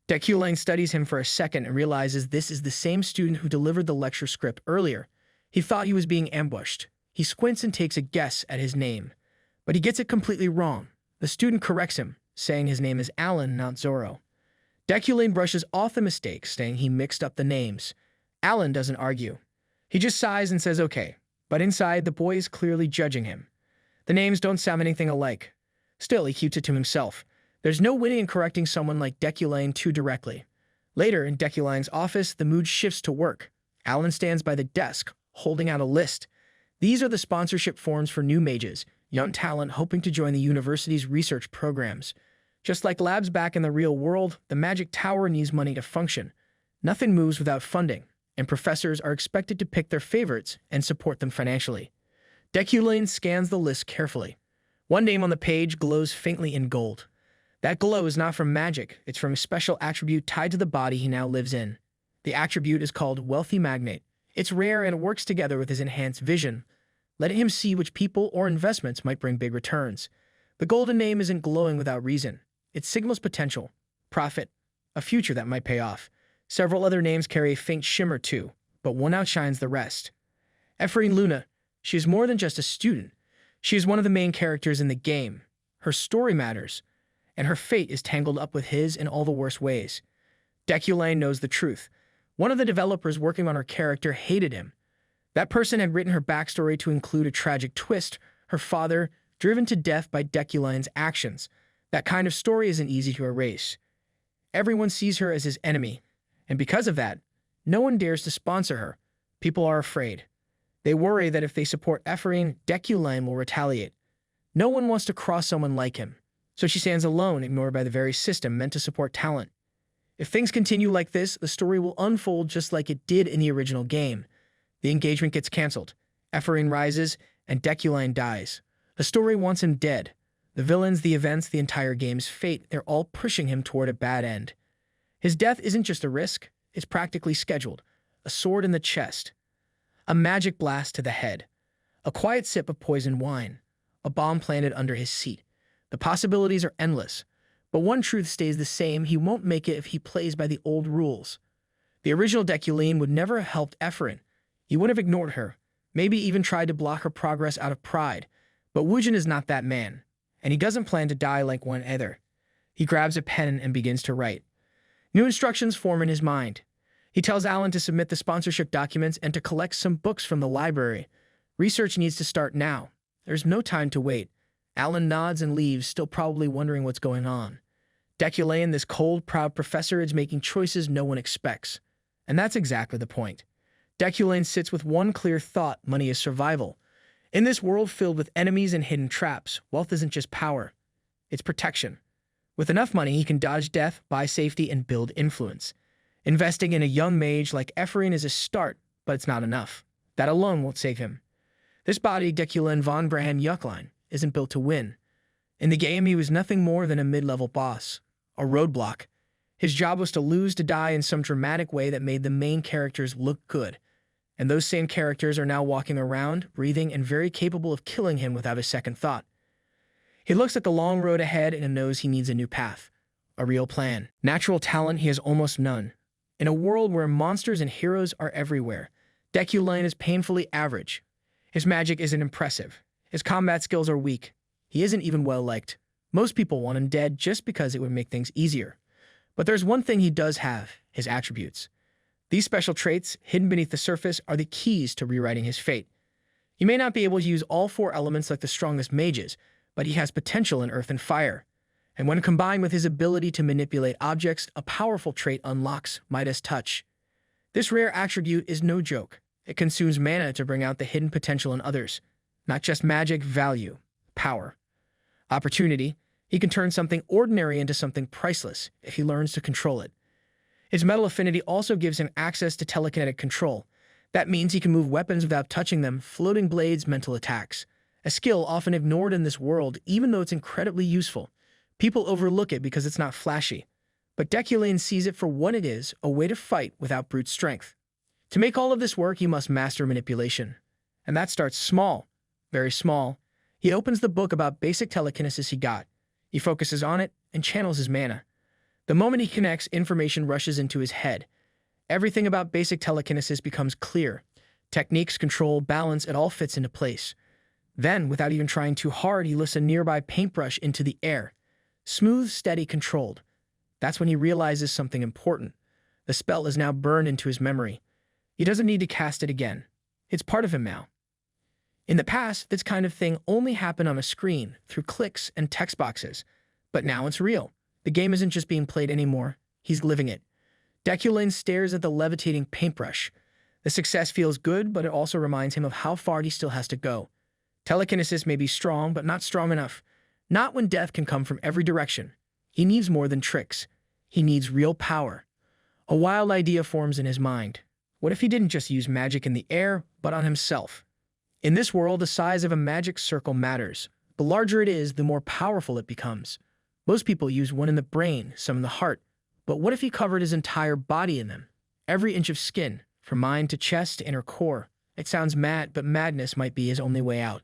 Deculein studies him for a second and realizes this is the same student who delivered the lecture script earlier. He thought he was being ambushed. He squints and takes a guess at his name. But he gets it completely wrong. The student corrects him, saying his name is Alan, not Zoro. Deculein brushes off the mistake, saying he mixed up the names. Alan doesn't argue. He just sighs and says okay. But inside, the boy is clearly judging him. The names don't sound anything alike. Still, he keeps it to himself. There's no winning in correcting someone like Deculein too directly. Later, in Deculein's office, the mood shifts to work. Alan stands by the desk, holding out a list. These are the sponsorship forms for new mages, young talent hoping to join the university's research programs. Just like labs back in the real world, the Magic Tower needs money to function. Nothing moves without funding, and professors are expected to pick their favorites and support them financially. Deculein scans the list carefully. One name on the page glows faintly in gold. That glow is not from magic, it's from a special attribute tied to the body he now lives in. The attribute is called Wealthy Magnate. It's rare and works together with his enhanced vision. letting him see which people or investments might bring big returns. The golden name isn't glowing without reason. It signals potential, profit, a future that might pay off. Several other names carry a faint shimmer too, but one outshines the rest. Efrain Luna. She is more than just a student. She is one of the main characters in the game. Her story matters, and her fate is tangled up with his in all the worst ways. Deculein knows the truth. One of the developers working on her character hated him. That person had written her backstory to include a tragic twist, her father driven to death by Deculein's actions. That kind of story isn't easy to erase. Everyone sees her as his enemy, and because of that, no one dares to sponsor her. People are afraid. They worry that if they support Efrain, Deculein will retaliate. No one wants to cross someone like him, so she stands alone, ignored by the very system meant to support talent. If things continue like this, the story will unfold just like it did in the original game. The engagement gets cancelled, Efrain rises, and Deculein dies. The story wants him dead. The villains, the events, the entire game's fate, they're all pushing him toward a bad end. His death isn't just a risk, it's practically scheduled. A sword in the chest. A magic blast to the head. A quiet sip of poisoned wine. A bomb planted under his seat. The possibilities are endless. But one truth stays the same: he won't make it if he plays by the old rules. The original Deculein would never have helped Efrain. He would have ignored her, maybe even tried to block her progress out of pride. But Woojin is not that man, and he doesn't plan to die like one either. He grabs a pen and begins to write. New instructions form in his mind. He tells Alan to submit the sponsorship documents and to collect some books from the library. Research needs to start now. There's no time to wait. Alan nods and leaves, still probably wondering what's going on. Deculein, this cold, proud professor, is making choices no one expects. And that's exactly the point. Deculein sits with one clear thought: money is survival. In this world filled with enemies and hidden traps, wealth isn't just power. It's protection. With enough money, he can dodge death, buy safety, and build influence. Investing in a young mage like Efrain is a start, but it's not enough. That alone won't save him. This body, Deculein von Grahan-Yukline, isn't built to win. In the game, he was nothing more than a mid-level boss, a roadblock. His job was to lose, to die in some dramatic way that made the main characters look good. And those same characters are now walking around, breathing, and very capable of killing him without a second thought. He looks at the long road ahead and knows he needs a new path, a real plan. Natural talent he has almost none. In a world where monsters and heroes are everywhere, Deculein is painfully average. His magic isn't impressive. His combat skills are weak. He isn't even well-liked. Most people want him dead just because it would make things easier. But there's one thing he does have: his attributes. These special traits, hidden beneath the surface, are the keys to rewriting his fate. He may not be able to use all four elements like the strongest mages, but he has potential in earth and fire. And when combined with his ability to manipulate objects, a powerful trait unlocks: Midas Touch. This rare attribute is no joke. It consumes mana to bring out the hidden potential in others. Not just magic, value, power, opportunity. He can turn something ordinary into something priceless if he learns to control it. His metal affinity also gives him access to telekinetic control. That means he can move weapons without touching them, floating blades, mental attacks. A skill often ignored in this world, even though it's incredibly useful. People overlook it because it's not flashy. But Deculein sees it for what it is: a way to fight without brute strength. To make all of this work, he must master manipulation. And that starts small, very small. He opens the book about basic telekinesis he got. He focuses on it and channels his mana. The moment he connects, information rushes into his head. Everything about basic telekinesis becomes clear. Techniques, control, balance, it all fits into place. Then, without even trying too hard, he lifts a nearby paintbrush into the air. Smooth, steady, controlled. That's when he realizes something important. The spell is now burned into his memory. He doesn't need to cast it again. It's part of him now. In the past, this kind of thing only happened on a screen, through clicks and text boxes. But now it's real. The game isn't just being played anymore. He's living it. Deculein stares at the levitating paintbrush. The success feels good, but it also reminds him of how far he still has to go. Telekinesis may be strong, but not strong enough. Not when death can come from every direction. He needs more than tricks. He needs real power. A wild idea forms in his mind. What if he didn't just use magic in the air, but on himself? In this world, the size of a magic circle matters. The larger it is, the more powerful it becomes. Most people use one in the brain, some in the heart. But what if he covered his entire body in them? Every inch of skin, from mind to chest to inner core. It sounds mad, but madness might be his only way out.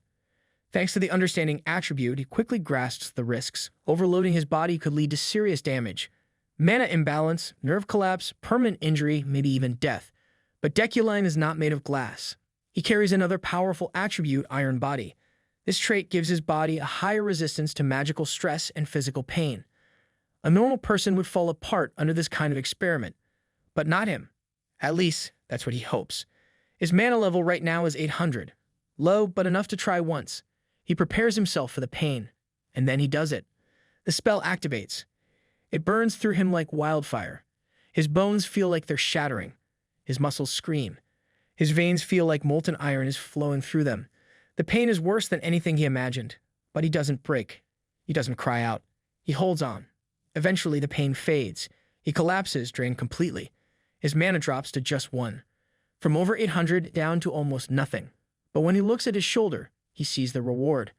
Thanks to the understanding attribute, he quickly grasps the risks. Overloading his body could lead to serious damage. Mana imbalance, nerve collapse, permanent injury, maybe even death. But Deculein is not made of glass. He carries another powerful attribute, Iron Body. This trait gives his body a higher resistance to magical stress and physical pain. A normal person would fall apart under this kind of experiment, but not him. At least, that's what he hopes. His mana level right now is 800. Low, but enough to try once. He prepares himself for the pain, and then he does it. The spell activates. It burns through him like wildfire. His bones feel like they're shattering. His muscles scream. His veins feel like molten iron is flowing through them. The pain is worse than anything he imagined, but he doesn't break. He doesn't cry out. He holds on. Eventually, the pain fades. He collapses, drained completely. His mana drops to just 1. From over 800 down to almost nothing. But when he looks at his shoulder, he sees the reward.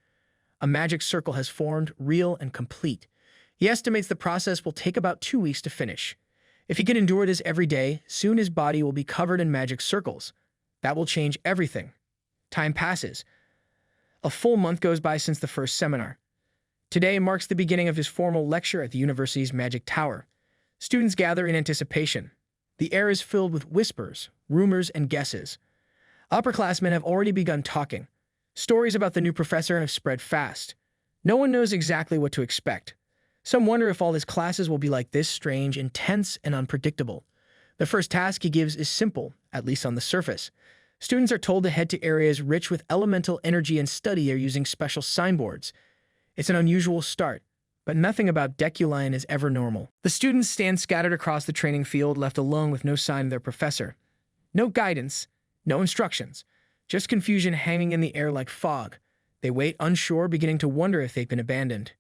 A magic circle has formed, real and complete. He estimates the process will take about 2 weeks to finish. If he can endure this every day, soon his body will be covered in magic circles. That will change everything. Time passes. A full month goes by since the first seminar. Today marks the beginning of his formal lecture at the university's Magic Tower. Students gather in anticipation. The air is filled with whispers, rumors, and guesses. Upperclassmen have already begun talking. Stories about the new professor have spread fast. No one knows exactly what to expect. Some wonder if all his classes will be like this, strange, intense, and unpredictable. The first task he gives is simple, at least on the surface. Students are told to head to areas rich with elemental energy and study there using special signboards. It's an unusual start, but nothing about Deculein is ever normal. The students stand scattered across the training field, left alone with no sign of their professor. No guidance, no instructions, just confusion hanging in the air like fog. They wait unsure, beginning to wonder if they've been abandoned.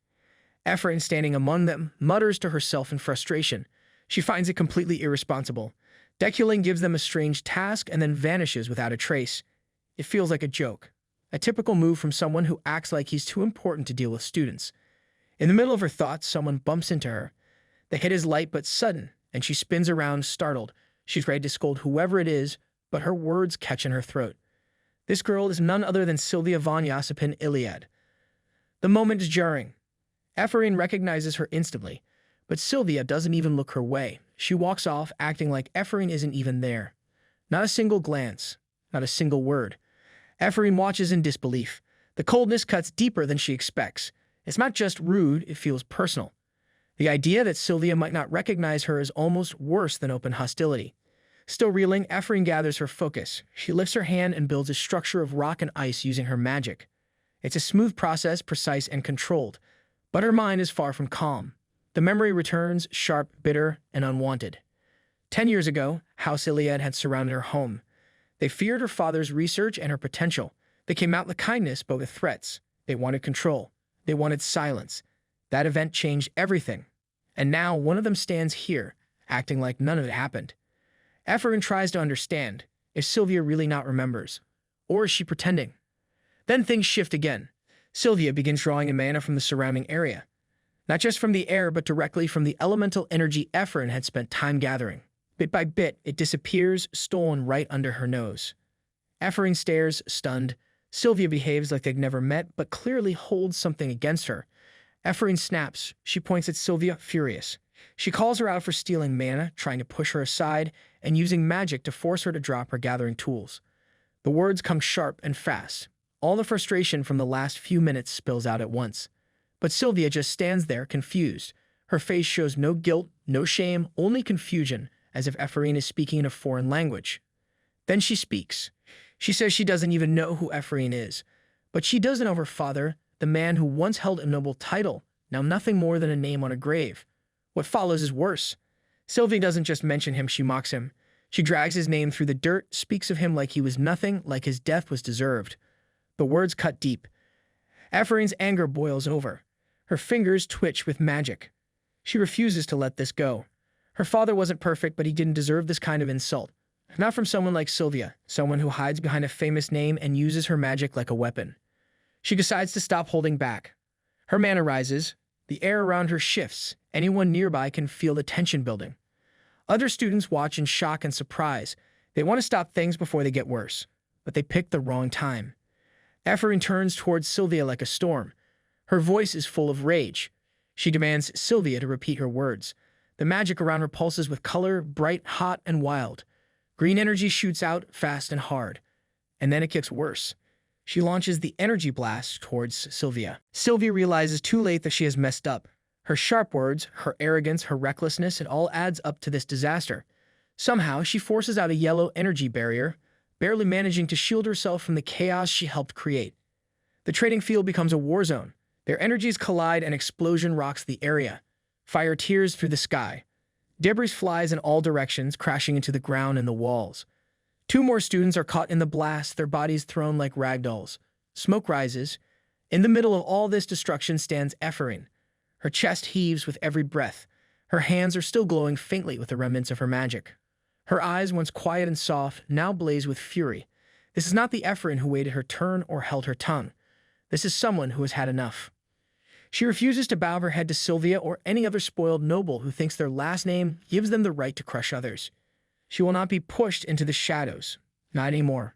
Ephraim, standing among them, mutters to herself in frustration. She finds it completely irresponsible. Deculein gives them a strange task and then vanishes without a trace. It feels like a joke. A typical move from someone who acts like he's too important to deal with students. In the middle of her thoughts, someone bumps into her. The hit is light but sudden, and she spins around, startled. She's ready to scold whoever it is, but her words catch in her throat. This girl is none other than Sylvia von Iliad. The moment is jarring. Ephraim recognizes her instantly, but Sylvia doesn't even look her way. She walks off, acting like Ephraim isn't even there. Not a single glance, not a single word. Ephraim watches in disbelief. The coldness cuts deeper than she expects. It's not just rude, it feels personal. The idea that Sylvia might not recognize her is almost worse than open hostility. Still reeling, Ephraim gathers her focus. She lifts her hand and builds a structure of rock and ice using her magic. It's a smooth process, precise and controlled. But her mind is far from calm. The memory returns, sharp, bitter, and unwanted. 10 years ago, House Iliad had surrounded her home. They feared her father's research and her potential. They came out with kindness, but with threats. They wanted control. They wanted silence. That event changed everything. And now one of them stands here, acting like none of it happened. Ephraim tries to understand. Is Sylvia really not remembers? Or is she pretending? Then things shift again. Sylvia begins drawing in mana from the surrounding area. Not just from the air, but directly from the elemental energy Ephraim had spent time gathering. Bit by bit, it disappears, stolen right under her nose. Ephraim stares, stunned. Sylvia behaves like they've never met, but clearly holds something against her. Ephraim snaps. She points at Sylvia, furious. She calls her out for stealing mana, trying to push her aside, and using magic to force her to drop her gathering tools. The words come sharp and fast. All the frustration from the last few minutes spills out at once. But Sylvia just stands there, confused. Her face shows no guilt, no shame, only confusion, as if Ephraim is speaking in a foreign language. Then she speaks. She says she doesn't even know who Ephraim is. But she does know her father, the man who once held a noble title, now nothing more than a name on a grave. What follows is worse. Sylvia doesn't just mention him, she mocks him. She drags his name through the dirt, speaks of him like he was nothing, like his death was deserved. The words cut deep. Ephraim's anger boils over. Her fingers twitch with magic. She refuses to let this go. Her father wasn't perfect, but he didn't deserve this kind of insult. Not from someone like Sylvia, someone who hides behind a famous name and uses her magic like a weapon. She decides to stop holding back. Her mana rises. The air around her shifts. Anyone nearby can feel the tension building. Other students watch in shock and surprise. They want to stop things before they get worse. but they picked the wrong time. Ephraim turns towards Sylvia like a storm. Her voice is full of rage. She demands Sylvia to repeat her words. The magic around her pulses with color, bright, hot, and wild. Green energy shoots out fast and hard. And then it gets worse. She launches the energy blast towards Sylvia. Sylvia realizes too late that she has messed up. Her sharp words, her arrogance, her recklessness, it all adds up to this disaster. Somehow, she forces out a yellow energy barrier, barely managing to shield herself from the chaos she helped create. The trading field becomes a war zone. Their energies collide and explosion rocks the area. Fire tears through the sky. Debris flies in all directions, crashing into the ground and the walls. 2 more students are caught in the blast, their bodies thrown like ragdolls. Smoke rises. In the middle of all this destruction stands Ephraim. Her chest heaves with every breath. Her hands are still glowing faintly with the remnants of her magic. Her eyes, once quiet and soft, now blaze with fury. This is not the Ephraim who waited her turn or held her tongue. This is someone who has had enough. She refuses to bow her head to Sylvia or any other spoiled noble who thinks their last name gives them the right to crush others. She will not be pushed into the shadows. Not anymore.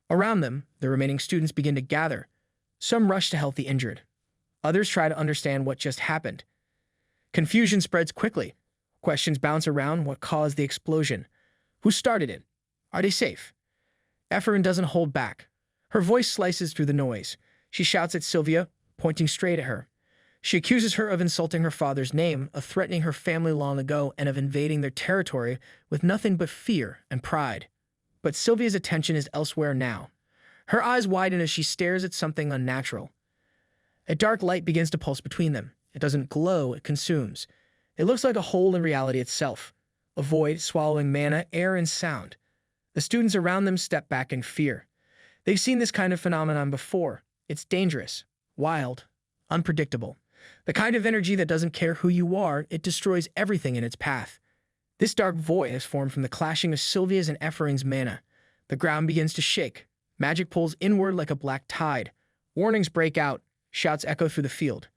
Around them, the remaining students begin to gather. Some rush to help the injured. Others try to understand what just happened. Confusion spreads quickly. Questions bounce around what caused the explosion. Who started it? Are they safe? Ephraim doesn't hold back. Her voice slices through the noise. She shouts at Sylvia, pointing straight at her. She accuses her of insulting her father's name, of threatening her family long ago, and of invading their territory with nothing but fear and pride. But Sylvia's attention is elsewhere now. Her eyes widen as she stares at something unnatural. A dark light begins to pulse between them. It doesn't glow, it consumes. It looks like a hole in reality itself, a void swallowing mana, air, and sound. The students around them step back in fear. They've seen this kind of phenomenon before. It's dangerous, wild, unpredictable. The kind of energy that doesn't care who you are, it destroys everything in its path. This dark void is formed from the clashing of Sylvia's and Ephraim's mana. The ground begins to shake. Magic pulls inward like a black tide. Warnings break out. Shouts echo through the field.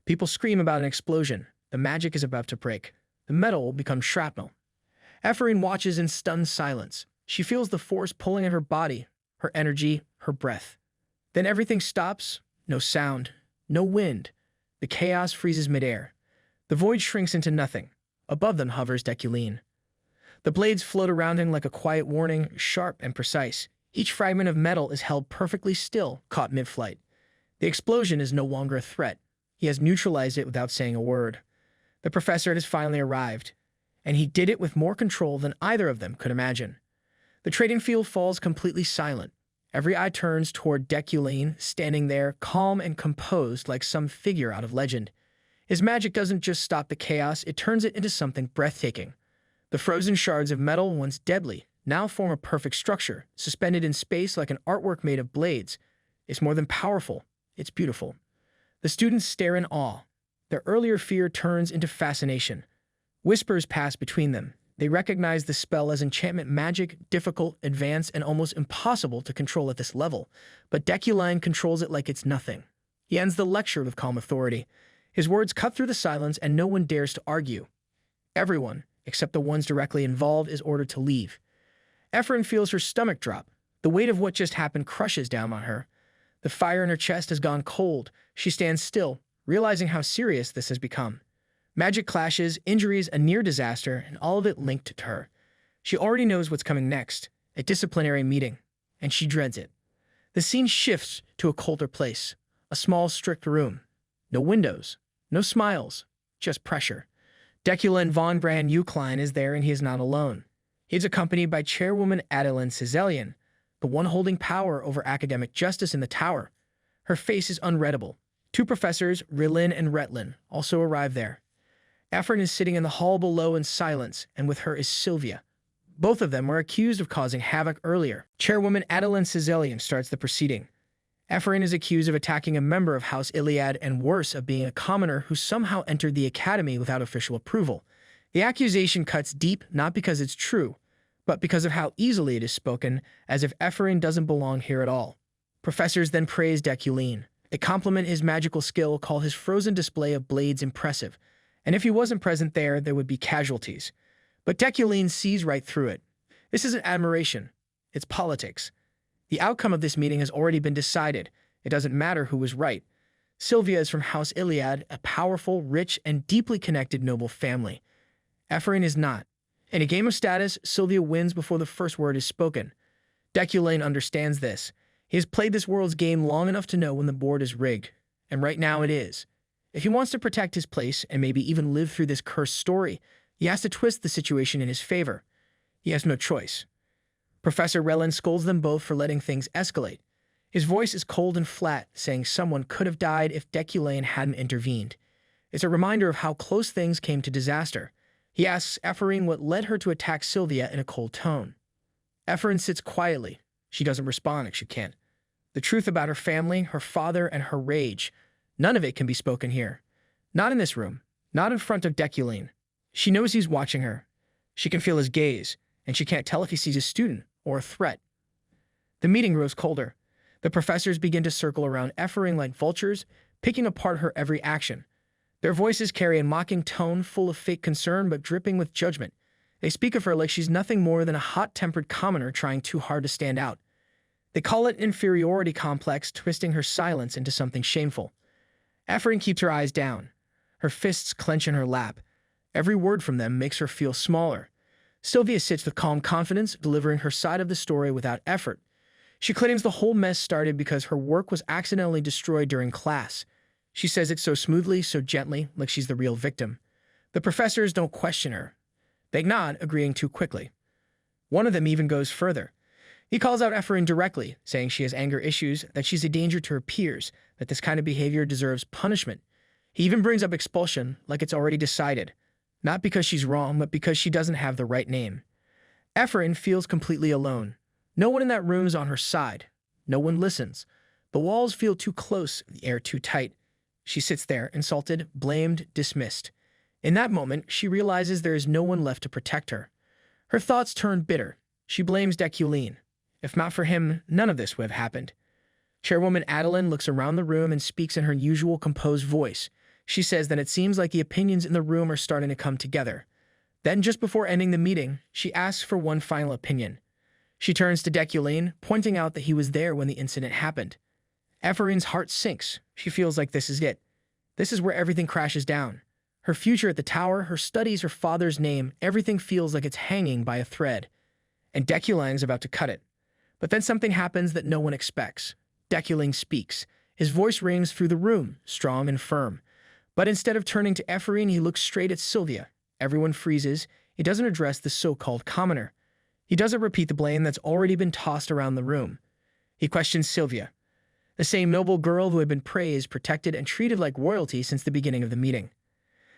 People scream about an explosion. The magic is about to break. The metal will become shrapnel. Ephraim watches in stunned silence. She feels the force pulling at her body, her energy, her breath. Then everything stops. No sound. No wind. The chaos freezes midair. The void shrinks into nothing. Above them hovers Deculein. The blades float around him like a quiet warning, sharp and precise. Each fragment of metal is held perfectly still, caught mid-flight. The explosion is no longer a threat. He has neutralized it without saying a word. The professor has finally arrived, and he did it with more control than either of them could imagine. The trading field falls completely silent. Every eye turns toward Deculein, standing there, calm and composed like some figure out of legend. His magic doesn't just stop the chaos, it turns it into something breathtaking. The frozen shards of metal, once deadly, now form a perfect structure, suspended in space like an artwork made of blades. It's more than powerful, it's beautiful. The students stare in awe. Their earlier fear turns into fascination. Whispers pass between them. They recognize the spell as enchantment magic, difficult, advanced, and almost impossible to control at this level, but Deculein controls it like it's nothing. He ends the lecture with calm authority. His words cut through the silence, and no one dares to argue. Everyone, except the ones directly involved, is ordered to leave. Ephraim feels her stomach drop. The weight of what just happened crushes down on her. The fire in her chest has gone cold. She stands still, realizing how serious this has become. Magic clashes, injuries, a near disaster, and all of it linked to her. She already knows what's coming next, a disciplinary meeting, and she dreads it. The scene shifts to a colder place, a small, strict room. No windows, no smiles, just pressure. Deculein von Grahan-Yukline is there, and he is not alone. He is accompanied by Chairwoman Adeline Cizelian, the one holding power over academic justice in the tower. Her face is unreadable. 2 professors, Rilin and Retlin, also arrive there. Ephraim is sitting in the hall below in silence, and with her is Sylvia. Both of them were accused of causing havoc earlier. Chairwoman Adeline Cizelian starts the proceeding. Ephraim is accused of attacking a member of House Iliad and worse, of being a commoner who somehow entered the academy without official approval. The accusation cuts deep, not because it's true, but because of how easily it is spoken, as if Ephraim doesn't belong here at all. Professors then praise Deculein. They compliment his magical skill, call his frozen display of blades impressive, and if he wasn't present there would be casualties. But Deculein sees right through it. This isn't admiration, it's politics. The outcome of this meeting has already been decided. It doesn't matter who was right. Sylvia is from House Iliad, a powerful, rich, and deeply connected noble family. Ephraim is not. In a game of status, Sylvia wins before the first word is spoken. Deculein understands this. He has played this world's game long enough to know when the board is rigged, and right now it is. If he wants to protect his place and maybe even live through this cursed story, he has to twist the situation in his favor. He has no choice. Professor Relin scolds them both for letting things escalate. His voice is cold and flat, saying someone could have died if Deculein hadn't intervened. It's a reminder of how close things came to disaster. He asks Ephraim what led her to attack Sylvia in a cold tone. Ephraim sits quietly. She doesn't respond, she can't. The truth about her family, her father, and her rage, none of it can be spoken here. Not in this room. Not in front of Deculein. She knows he's watching her. She can feel his gaze, and she can't tell if he sees a student or a threat. The meeting grows colder. The professors begin to circle around Ephraim like vultures, picking apart her every action. Their voices carry a mocking tone full of fake concern but dripping with judgment. They speak of her like she's nothing more than a hot-tempered commoner trying too hard to stand out. They call it inferiority complex, twisting her silence into something shameful. Ephraim keeps her eyes down. Her fists clench in her lap. Every word from them makes her feel smaller. Sylvia sits with calm confidence, delivering her side of the story without effort. She claims the whole mess started because her work was accidentally destroyed during class. She says it so smoothly, so gently, like she's the real victim. The professors don't question her. They nod, agreeing too quickly. One of them even goes further. He calls out Ephraim directly, saying she has anger issues, that she's a danger to her peers, that this kind of behavior deserves punishment. He even brings up expulsion, like it's already decided. Not because she's wrong, but because she doesn't have the right name. Ephraim feels completely alone. No one in that room is on her side. No one listens. The walls feel too close, the air too tight. She sits there, insulted, blamed, dismissed. In that moment, she realizes there is no one left to protect her. Her thoughts turn bitter. She blames Deculein. If not for him, none of this would have happened. Chairwoman Adeline looks around the room and speaks in her usual composed voice. She says that it seems like the opinions in the room are starting to come together. Then, just before ending the meeting, she asks for one final opinion. She turns to Deculein, pointing out that he was there when the incident happened. Ephraim's heart sinks. She feels like this is it. This is where everything crashes down. Her future at the tower, her studies, her father's name, everything feels like it's hanging by a thread. And Deculein is about to cut it. But then something happens that no one expects. Deculein speaks. His voice rings through the room, strong and firm. But instead of turning to Ephraim, he looks straight at Sylvia. Everyone freezes. He doesn't address the so-called commoner. He doesn't repeat the blame that's already been tossed around the room. He questions Sylvia, the same noble girl who had been praised, protected, and treated like royalty since the beginning of the meeting.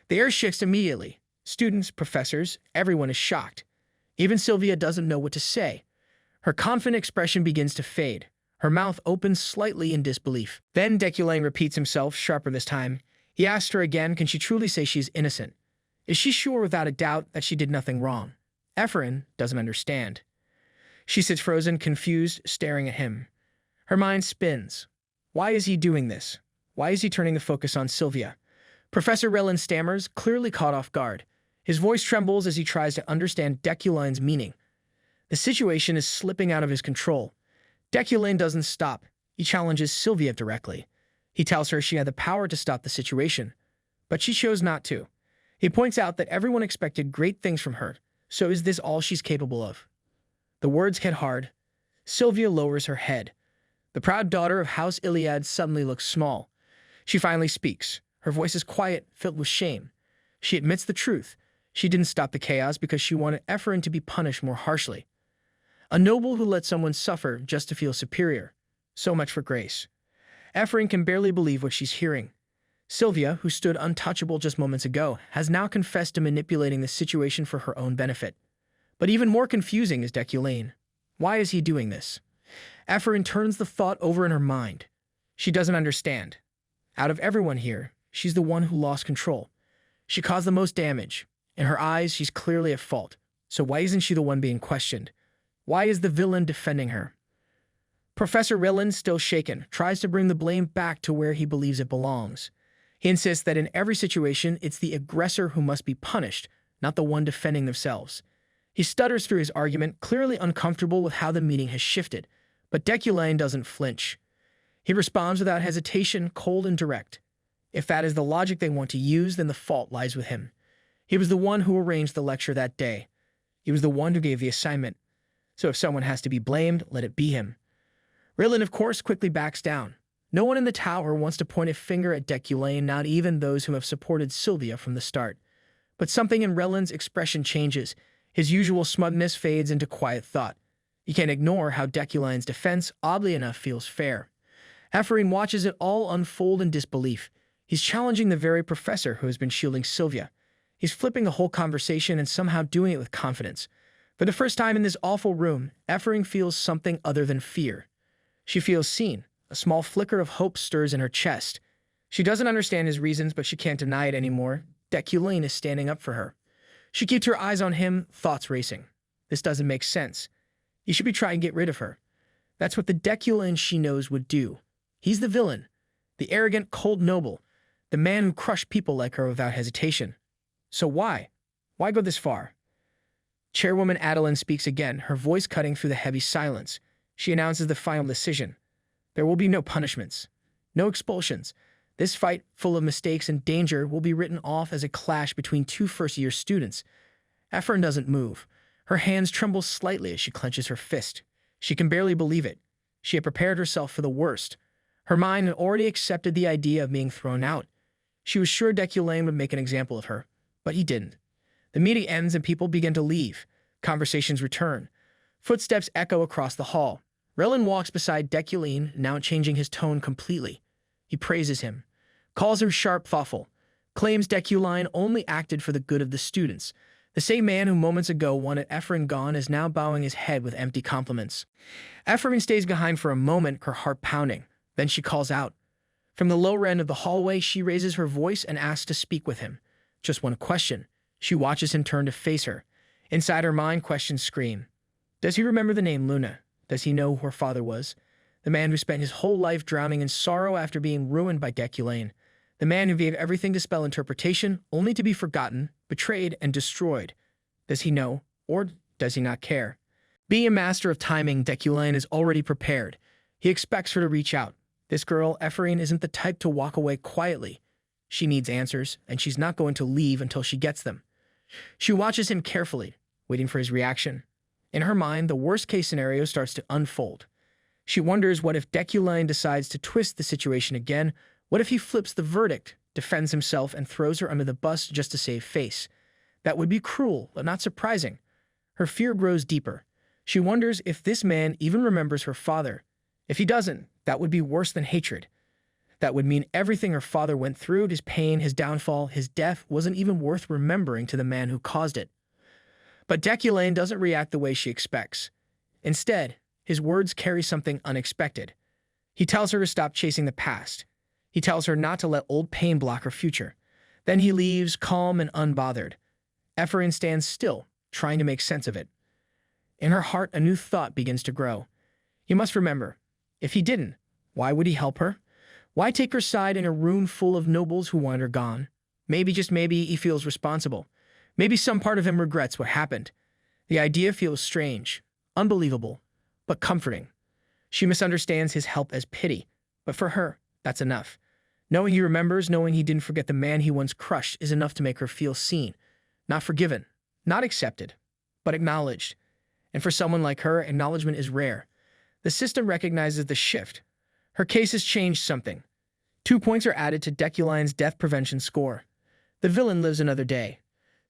The air shifts immediately. Students, professors, everyone is shocked. Even Sylvia doesn't know what to say. Her confident expression begins to fade. Her mouth opens slightly in disbelief. Then Deculein repeats himself, sharper this time. He asks her again, can she truly say she's innocent? Is she sure without a doubt that she did nothing wrong? Ephraim doesn't understand. She sits frozen, confused, staring at him. Her mind spins. Why is he doing this? Why is he turning the focus on Sylvia? Professor Relin stammers, clearly caught off guard. His voice trembles as he tries to understand Deculein's meaning. The situation is slipping out of his control. Deculein doesn't stop. He challenges Sylvia directly. He tells her she had the power to stop the situation, but she chose not to. He points out that everyone expected great things from her, so is this all she's capable of? The words hit hard. Sylvia lowers her head. The proud daughter of House Iliad suddenly looks small. She finally speaks. Her voice is quiet, filled with shame. She admits the truth. She didn't stop the chaos because she wanted Ephraim to be punished more harshly. A noble who let someone suffer just to feel superior. So much for grace. Ephraim can barely believe what she's hearing. Sylvia, who stood untouchable just moments ago, has now confessed to manipulating the situation for her own benefit. But even more confusing is Deculein. Why is he doing this? Ephraim turns the thought over in her mind. She doesn't understand. Out of everyone here, she's the one who lost control. She caused the most damage. In her eyes, she's clearly at fault. So why isn't she the one being questioned? Why is the villain defending her? Professor Relin, still shaken, tries to bring the blame back to where he believes it belongs. He insists that in every situation, it's the aggressor who must be punished, not the one defending themselves. He stutters through his argument, clearly uncomfortable with how the meeting has shifted. But Deculein doesn't flinch. He responds without hesitation, cold and direct. If that is the logic they want to use, then the fault lies with him. He was the one who arranged the lecture that day. He was the one who gave the assignment. So if someone has to be blamed, let it be him. Rillin, of course, quickly backs down. No one in the tower wants to point a finger at Deculein, not even those who have supported Sylvia from the start. But something in Rellin's expression changes. His usual smugness fades into quiet thought. He can't ignore how Deculein's defense, oddly enough, feels fair. Ephraim watches it all unfold in disbelief. He's challenging the very professor who has been shielding Sylvia. He's flipping the whole conversation and somehow doing it with confidence. For the first time in this awful room, Ephraim feels something other than fear. She feels seen. A small flicker of hope stirs in her chest. She doesn't understand his reasons, but she can't deny it anymore. Deculein is standing up for her. She keeps her eyes on him, thoughts racing. This doesn't make sense. He should be trying to get rid of her. That's what the Deculein she knows would do. He's the villain, the arrogant, cold noble, the man who crushed people like her without hesitation. So why? Why go this far? Chairwoman Adeline speaks again, her voice cutting through the heavy silence. She announces the final decision. There will be no punishments, no expulsions. This fight, full of mistakes and danger, will be written off as a clash between two first-year students. Ephraim doesn't move. Her hands tremble slightly as she clenches her fist. She can barely believe it. She had prepared herself for the worst. Her mind had already accepted the idea of being thrown out. She was sure Deculein would make an example of her, but he didn't. The meeting ends and people begin to leave. Conversations return. Footsteps echo across the hall. Rillin walks beside Deculein, now changing his tone completely. He praises him, calls him sharp, thoughtful, claims Deculein only acted for the good of the students. The same man who moments ago wanted Ephraim gone is now bowing his head with empty compliments. Ephraim stays behind for a moment, her heart pounding. Then she calls out. From the lower end of the hallway, she raises her voice and asks to speak with him. Just one question. She watches him turn to face her. Inside her mind, questions scream. Does he remember the name Luna? Does he know who her father was? The man who spent his whole life drowning in sorrow after being ruined by Deculein. The man who gave everything to spell interpretation, only to be forgotten, betrayed, and destroyed. Does he know, or does he not care? Being a master of timing, Deculein is already prepared. He expects her to reach out. This girl, Ephraim, isn't the type to walk away quietly. She needs answers, and she's not going to leave until she gets them. She watches him carefully, waiting for his reaction. In her mind, the worst-case scenario starts to unfold. She wonders what if Deculein decides to twist the situation again. What if he flips the verdict, defends himself, and throws her under the bus just to save face? That would be cruel, but not surprising. Her fear grows deeper. She wonders if this man even remembers her father. If he doesn't, that would be worse than hatred. That would mean everything her father went through, his pain, his downfall, his death, wasn't even worth remembering to the man who caused it. But Deculein doesn't react the way she expects. Instead, his words carry something unexpected. He tells her to stop chasing the past. He tells her not to let old pain block her future. Then he leaves, calm and unbothered. Ephraim stands still, trying to make sense of it. In her heart, a new thought begins to grow. He must remember. If he didn't, why would he help her? Why take her side in a room full of nobles who want her gone? Maybe, just maybe, he feels responsible. Maybe some part of him regrets what happened. The idea feels strange, unbelievable, but comforting. She misunderstands his help as pity, but for her, that's enough. Knowing he remembers, knowing he didn't forget the man he once crushed is enough to make her feel seen. Not forgiven, not accepted, but acknowledged. And for someone like her, acknowledgement is rare. The system recognizes the shift. Her case has changed something. 2 points are added to Deculein's death prevention score. The villain lives another day.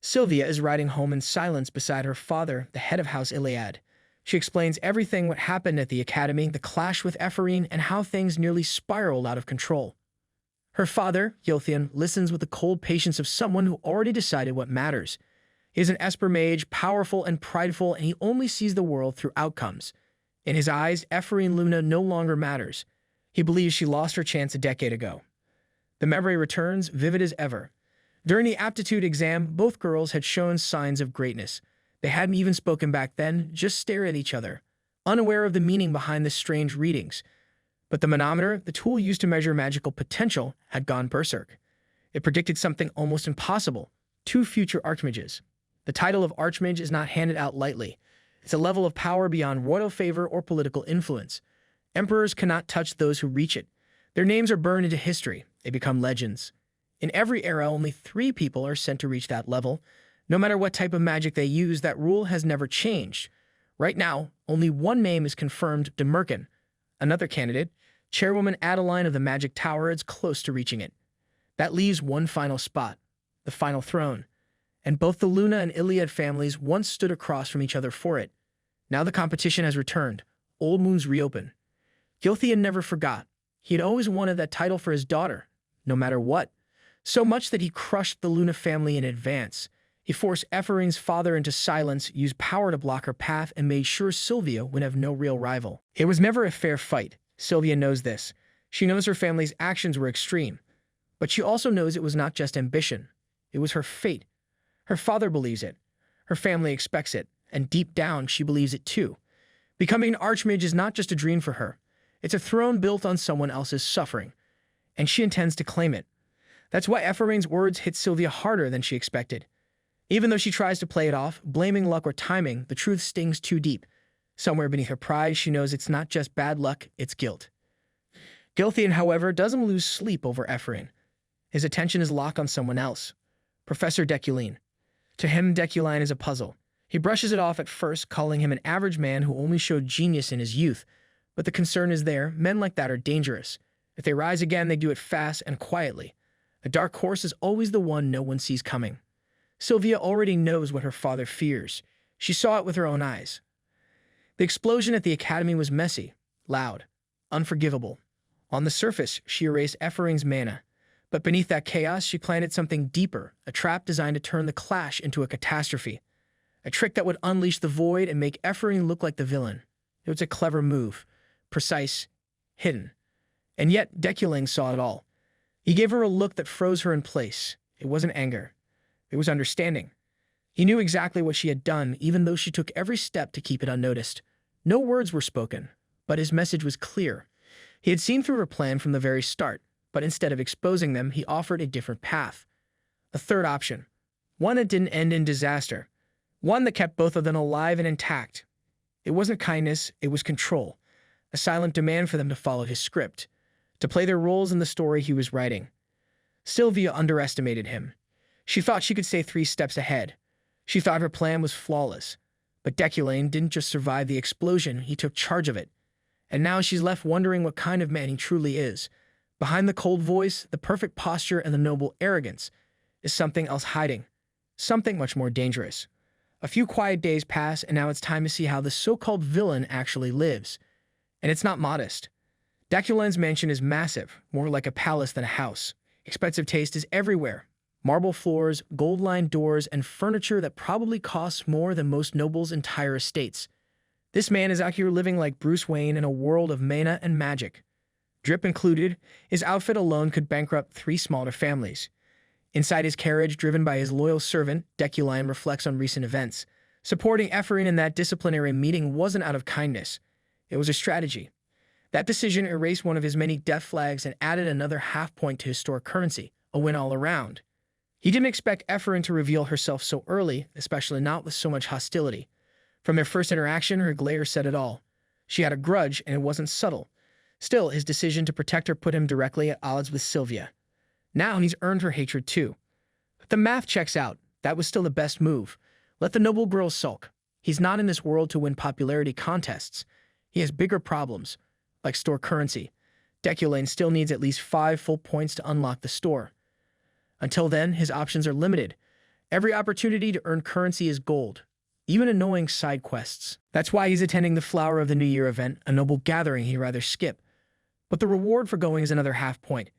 Sylvia is riding home in silence beside her father, the head of House Iliad. She explains everything what happened at the academy, the clash with Ephraim, and how things nearly spiraled out of control. Her father, Yothian, listens with the cold patience of someone who already decided what matters. He is an Esper mage, powerful and prideful, and he only sees the world through outcomes. In his eyes, Ephraim Luna no longer matters. He believes she lost her chance a decade ago. The memory returns, vivid as ever. During the aptitude exam, both girls had shown signs of greatness. They hadn't even spoken back then, just stare at each other, unaware of the meaning behind the strange readings. But the manometer, the tool used to measure magical potential, had gone berserk. It predicted something almost impossible: 2 future archmages. The title of archmage is not handed out lightly. It's a level of power beyond royal favor or political influence. Emperors cannot touch those who reach it. Their names are burned into history. They become legends. In every era, only 3 people are sent to reach that level. No matter what type of magic they use, that rule has never changed. Right now, only one name is confirmed, Demerkin. Another candidate, Chairwoman Adeline of the Magic Tower, is close to reaching it. That leaves one final spot, the final throne. And both the Luna and Iliad families once stood across from each other for it. Now the competition has returned. Old wounds reopen. Gilthian never forgot. He had always wanted that title for his daughter, no matter what. So much that he crushed the Luna family in advance. He forced Ephraim's father into silence, used power to block her path, and made sure Sylvia would have no real rival. It was never a fair fight. Sylvia knows this. She knows her family's actions were extreme. But she also knows it was not just ambition. It was her fate. Her father believes it. Her family expects it. And deep down, she believes it too. Becoming an archmage is not just a dream for her. It's a throne built on someone else's suffering. And she intends to claim it. That's why Ephraim's words hit Sylvia harder than she expected. Even though she tries to play it off, blaming luck or timing, the truth stings too deep. Somewhere beneath her pride, she knows it's not just bad luck, it's guilt. Gilthian, however, doesn't lose sleep over Ephraim. His attention is locked on someone else, Professor Deculein. To him, Deculein is a puzzle. He brushes it off at first, calling him an average man who only showed genius in his youth. But the concern is there, men like that are dangerous. If they rise again, they do it fast and quietly. A dark horse is always the one no one sees coming. Sylvia already knows what her father fears. She saw it with her own eyes. The explosion at the academy was messy, loud, unforgivable. On the surface, she erased Ephraim's mana. But beneath that chaos, she planted something deeper, a trap designed to turn the clash into a catastrophe. A trick that would unleash the void and make Ephraim look like the villain. It was a clever move, precise, hidden. And yet, Deculein saw it all. He gave her a look that froze her in place. It wasn't anger. It was understanding. He knew exactly what she had done, even though she took every step to keep it unnoticed. No words were spoken, but his message was clear. He had seen through her plan from the very start, but instead of exposing them, he offered a different path. A third option. One that didn't end in disaster. One that kept both of them alive and intact. It wasn't kindness, it was control. A silent demand for them to follow his script, to play their roles in the story he was writing. Sylvia underestimated him. She thought she could stay 3 steps ahead. She thought her plan was flawless. But Deculein didn't just survive the explosion, he took charge of it. And now she's left wondering what kind of man he truly is. Behind the cold voice, the perfect posture, and the noble arrogance is something else hiding. Something much more dangerous. A few quiet days pass, and now it's time to see how the so-called villain actually lives. And it's not modest. Deculein's mansion is massive, more like a palace than a house. Expensive taste is everywhere. Marble floors, gold-lined doors, and furniture that probably costs more than most nobles' entire estates. This man is out here living like Bruce Wayne in a world of mana and magic. Drip included, his outfit alone could bankrupt 3 smaller families. Inside his carriage, driven by his loyal servant, Deculein reflects on recent events. Supporting Ephraim in that disciplinary meeting wasn't out of kindness. It was a strategy. That decision erased one of his many death flags and added another half-point to his store currency, a win all around. He didn't expect Ephraim to reveal herself so early, especially not with so much hostility. From their first interaction, her glare said it all. She had a grudge, and it wasn't subtle. Still, his decision to protect her put him directly at odds with Sylvia. Now he's earned her hatred too. The math checks out. That was still the best move. Let the noble girl sulk. He's not in this world to win popularity contests. He has bigger problems, like store currency. Deculein still needs at least 5 full points to unlock the store. Until then, his options are limited. Every opportunity to earn currency is gold, even annoying side quests. That's why he's attending the Flower of the New Year event, a noble gathering he'd rather skip. But the reward for going is another half point,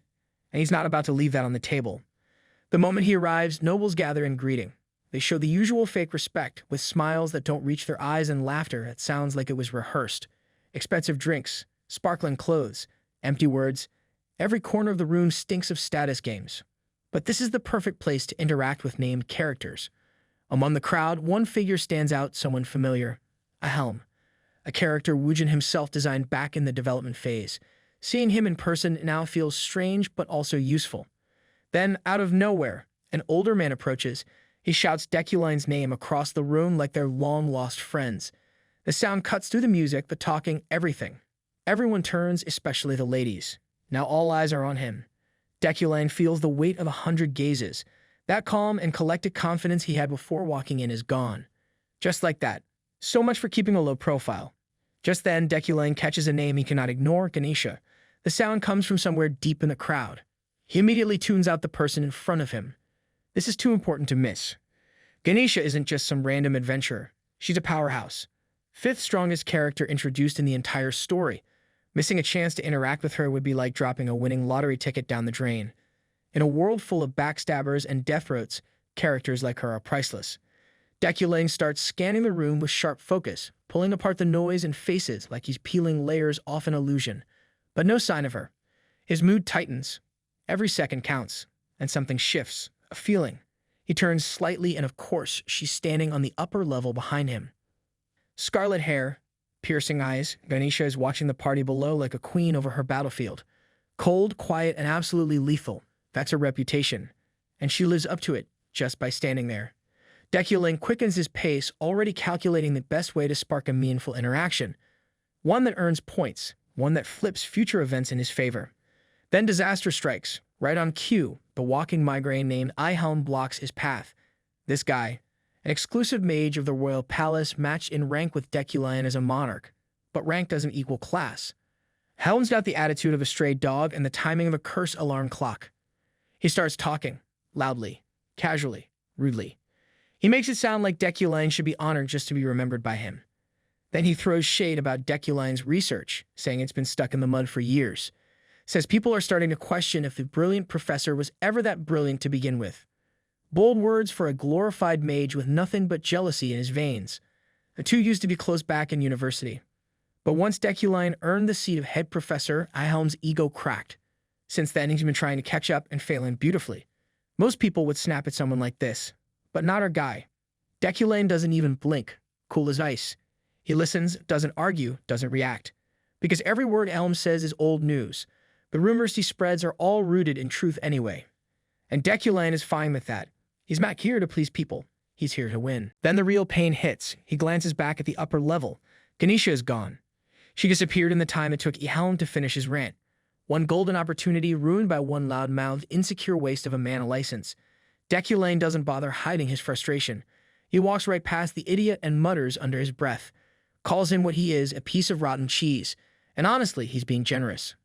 and he's not about to leave that on the table. The moment he arrives, nobles gather in greeting. They show the usual fake respect, with smiles that don't reach their eyes and laughter that sounds like it was rehearsed. Expensive drinks, sparkling clothes, empty words. Every corner of the room stinks of status games. But this is the perfect place to interact with named characters. Among the crowd, one figure stands out, someone familiar. A helm. A character Woojin himself designed back in the development phase. Seeing him in person now feels strange but also useful. Then, out of nowhere, an older man approaches. He shouts Deculein's name across the room like they're long-lost friends. The sound cuts through the music, the talking, everything. Everyone turns, especially the ladies. Now all eyes are on him. Deculein feels the weight of 100 gazes. That calm and collected confidence he had before walking in is gone. Just like that. So much for keeping a low profile. Just then, Deculein catches a name he cannot ignore, Ganesha. The sound comes from somewhere deep in the crowd. He immediately tunes out the person in front of him. This is too important to miss. Ganesha isn't just some random adventurer. She's a powerhouse. Fifth strongest character introduced in the entire story. Missing a chance to interact with her would be like dropping a winning lottery ticket down the drain. In a world full of backstabbers and death throats, characters like her are priceless. Deculein starts scanning the room with sharp focus, pulling apart the noise and faces like he's peeling layers off an illusion. But no sign of her. His mood tightens. Every second counts, and something shifts, a feeling. He turns slightly, and of course, she's standing on the upper level behind him. Scarlet hair, piercing eyes, Ganesha is watching the party below like a queen over her battlefield. Cold, quiet, and absolutely lethal. That's her reputation. And she lives up to it, just by standing there. Deculein quickens his pace, already calculating the best way to spark a meaningful interaction. One that earns points, one that flips future events in his favor. Then disaster strikes. Right on cue, the walking migraine named Ihelm blocks his path. This guy, an exclusive mage of the royal palace, matched in rank with Deculein as a monarch. But rank doesn't equal class. Helm's got the attitude of a stray dog and the timing of a curse alarm clock. He starts talking, loudly, casually, rudely. He makes it sound like Deculein should be honored just to be remembered by him. Then he throws shade about Deculein's research, saying it's been stuck in the mud for years. Says people are starting to question if the brilliant professor was ever that brilliant to begin with. Bold words for a glorified mage with nothing but jealousy in his veins. The two used to be close back in university. But once Deculein earned the seat of head professor, Ihelm's ego cracked. Since then, he's been trying to catch up and failing beautifully. Most people would snap at someone like this, but not our guy. Deculein doesn't even blink, cool as ice. He listens, doesn't argue, doesn't react. Because every word Elm says is old news. The rumors he spreads are all rooted in truth anyway. And Deculein is fine with that. He's not here to please people. He's here to win. Then the real pain hits. He glances back at the upper level. Ganesha is gone. She disappeared in the time it took Ihelm to finish his rant. One golden opportunity ruined by one loud-mouthed, insecure waste of a mana license. Deculein doesn't bother hiding his frustration. He walks right past the idiot and mutters under his breath. Calls him what he is, a piece of rotten cheese. And honestly, he's being generous.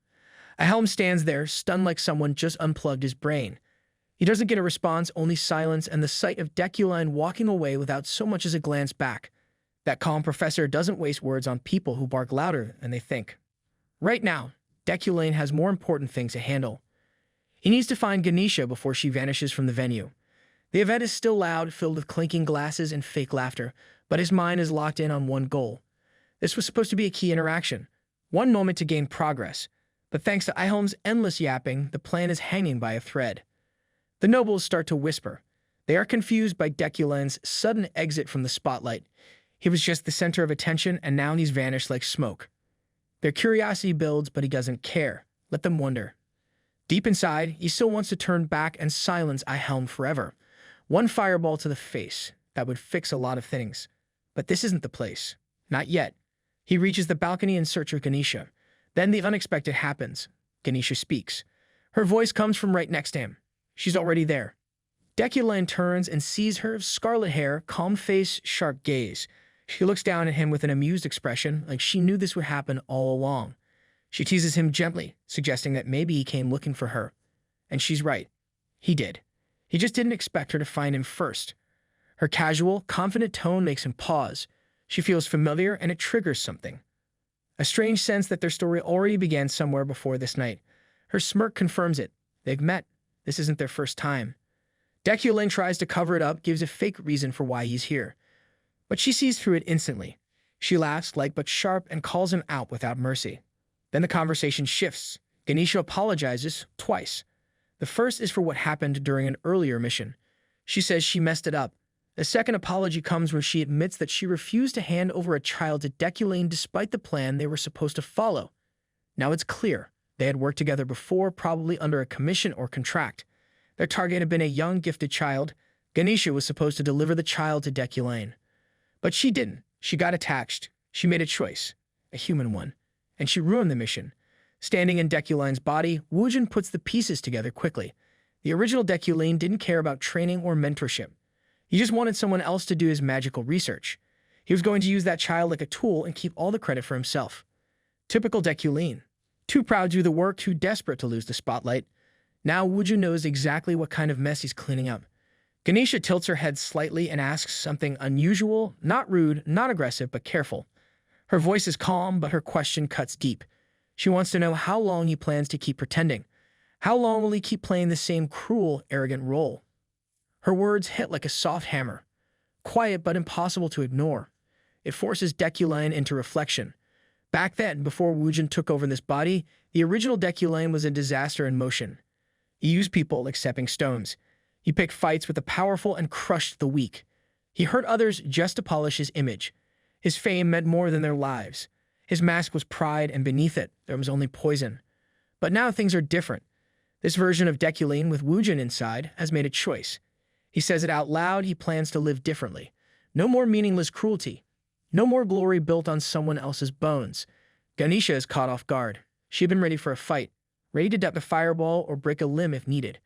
Ihelm stands there, stunned like someone just unplugged his brain. He doesn't get a response, only silence and the sight of Deculein walking away without so much as a glance back. That calm professor doesn't waste words on people who bark louder than they think. Right now, Deculein has more important things to handle. He needs to find Ganesha before she vanishes from the venue. The event is still loud, filled with clinking glasses and fake laughter, but his mind is locked in on one goal. This was supposed to be a key interaction, one moment to gain progress, but thanks to Ihelm's endless yapping, the plan is hanging by a thread. The nobles start to whisper. They are confused by Deculein's sudden exit from the spotlight. He was just the center of attention, and now he's vanished like smoke. Their curiosity builds, but he doesn't care. Let them wonder. Deep inside, he still wants to turn back and silence Ihelm forever. One fireball to the face. That would fix a lot of things. But this isn't the place. Not yet. He reaches the balcony in search of Ganesha. Then the unexpected happens. Ganesha speaks. Her voice comes from right next to him. She's already there. Deculein turns and sees her, scarlet hair, calm face, sharp gaze. She looks down at him with an amused expression, like she knew this would happen all along. She teases him gently, suggesting that maybe he came looking for her. And she's right. He did. He just didn't expect her to find him first. Her casual, confident tone makes him pause. She feels familiar, and it triggers something. A strange sense that their story already began somewhere before this night. Her smirk confirms it. They've met. This isn't their first time. Deculein tries to cover it up, gives a fake reason for why he's here. But she sees through it instantly. She laughs, light but sharp, and calls him out without mercy. Then the conversation shifts. Ganesha apologizes twice. The first is for what happened during an earlier mission. She says she messed it up. The second apology comes when she admits that she refused to hand over a child to Deculein despite the plan they were supposed to follow. Now it's clear. They had worked together before, probably under a commission or contract. Their target had been a young, gifted child. Ganesha was supposed to deliver the child to Deculein. But she didn't. She got attached. She made a choice. A human one. and she ruined the mission. Standing in Deculeine's body, Woojin puts the pieces together quickly. The original Deculein didn't care about training or mentorship. He just wanted someone else to do his magical research. He was going to use that child like a tool and keep all the credit for himself. Typical Deculein. Too proud to do the work, too desperate to lose the spotlight. Now Woojin knows exactly what kind of mess he's cleaning up. Ganesha tilts her head slightly and asks something unusual, not rude, not aggressive, but careful. Her voice is calm, but her question cuts deep. She wants to know how long he plans to keep pretending. How long will he keep playing the same cruel, arrogant role? Her words hit like a soft hammer. Quiet but impossible to ignore. It forces Deculein into reflection. Back then, before Woojin took over this body, the original Deculein was a disaster in motion. He used people like stepping stones. He picked fights with the powerful and crushed the weak. He hurt others just to polish his image. His fame meant more than their lives. His mask was pride, and beneath it, there was only poison. But now things are different. This version of Deculein with Woojin inside has made a choice. He says it out loud. He plans to live differently. No more meaningless cruelty. No more glory built on someone else's bones. Ganesha is caught off guard. She had been ready for a fight, ready to duck a fireball or break a limb if needed.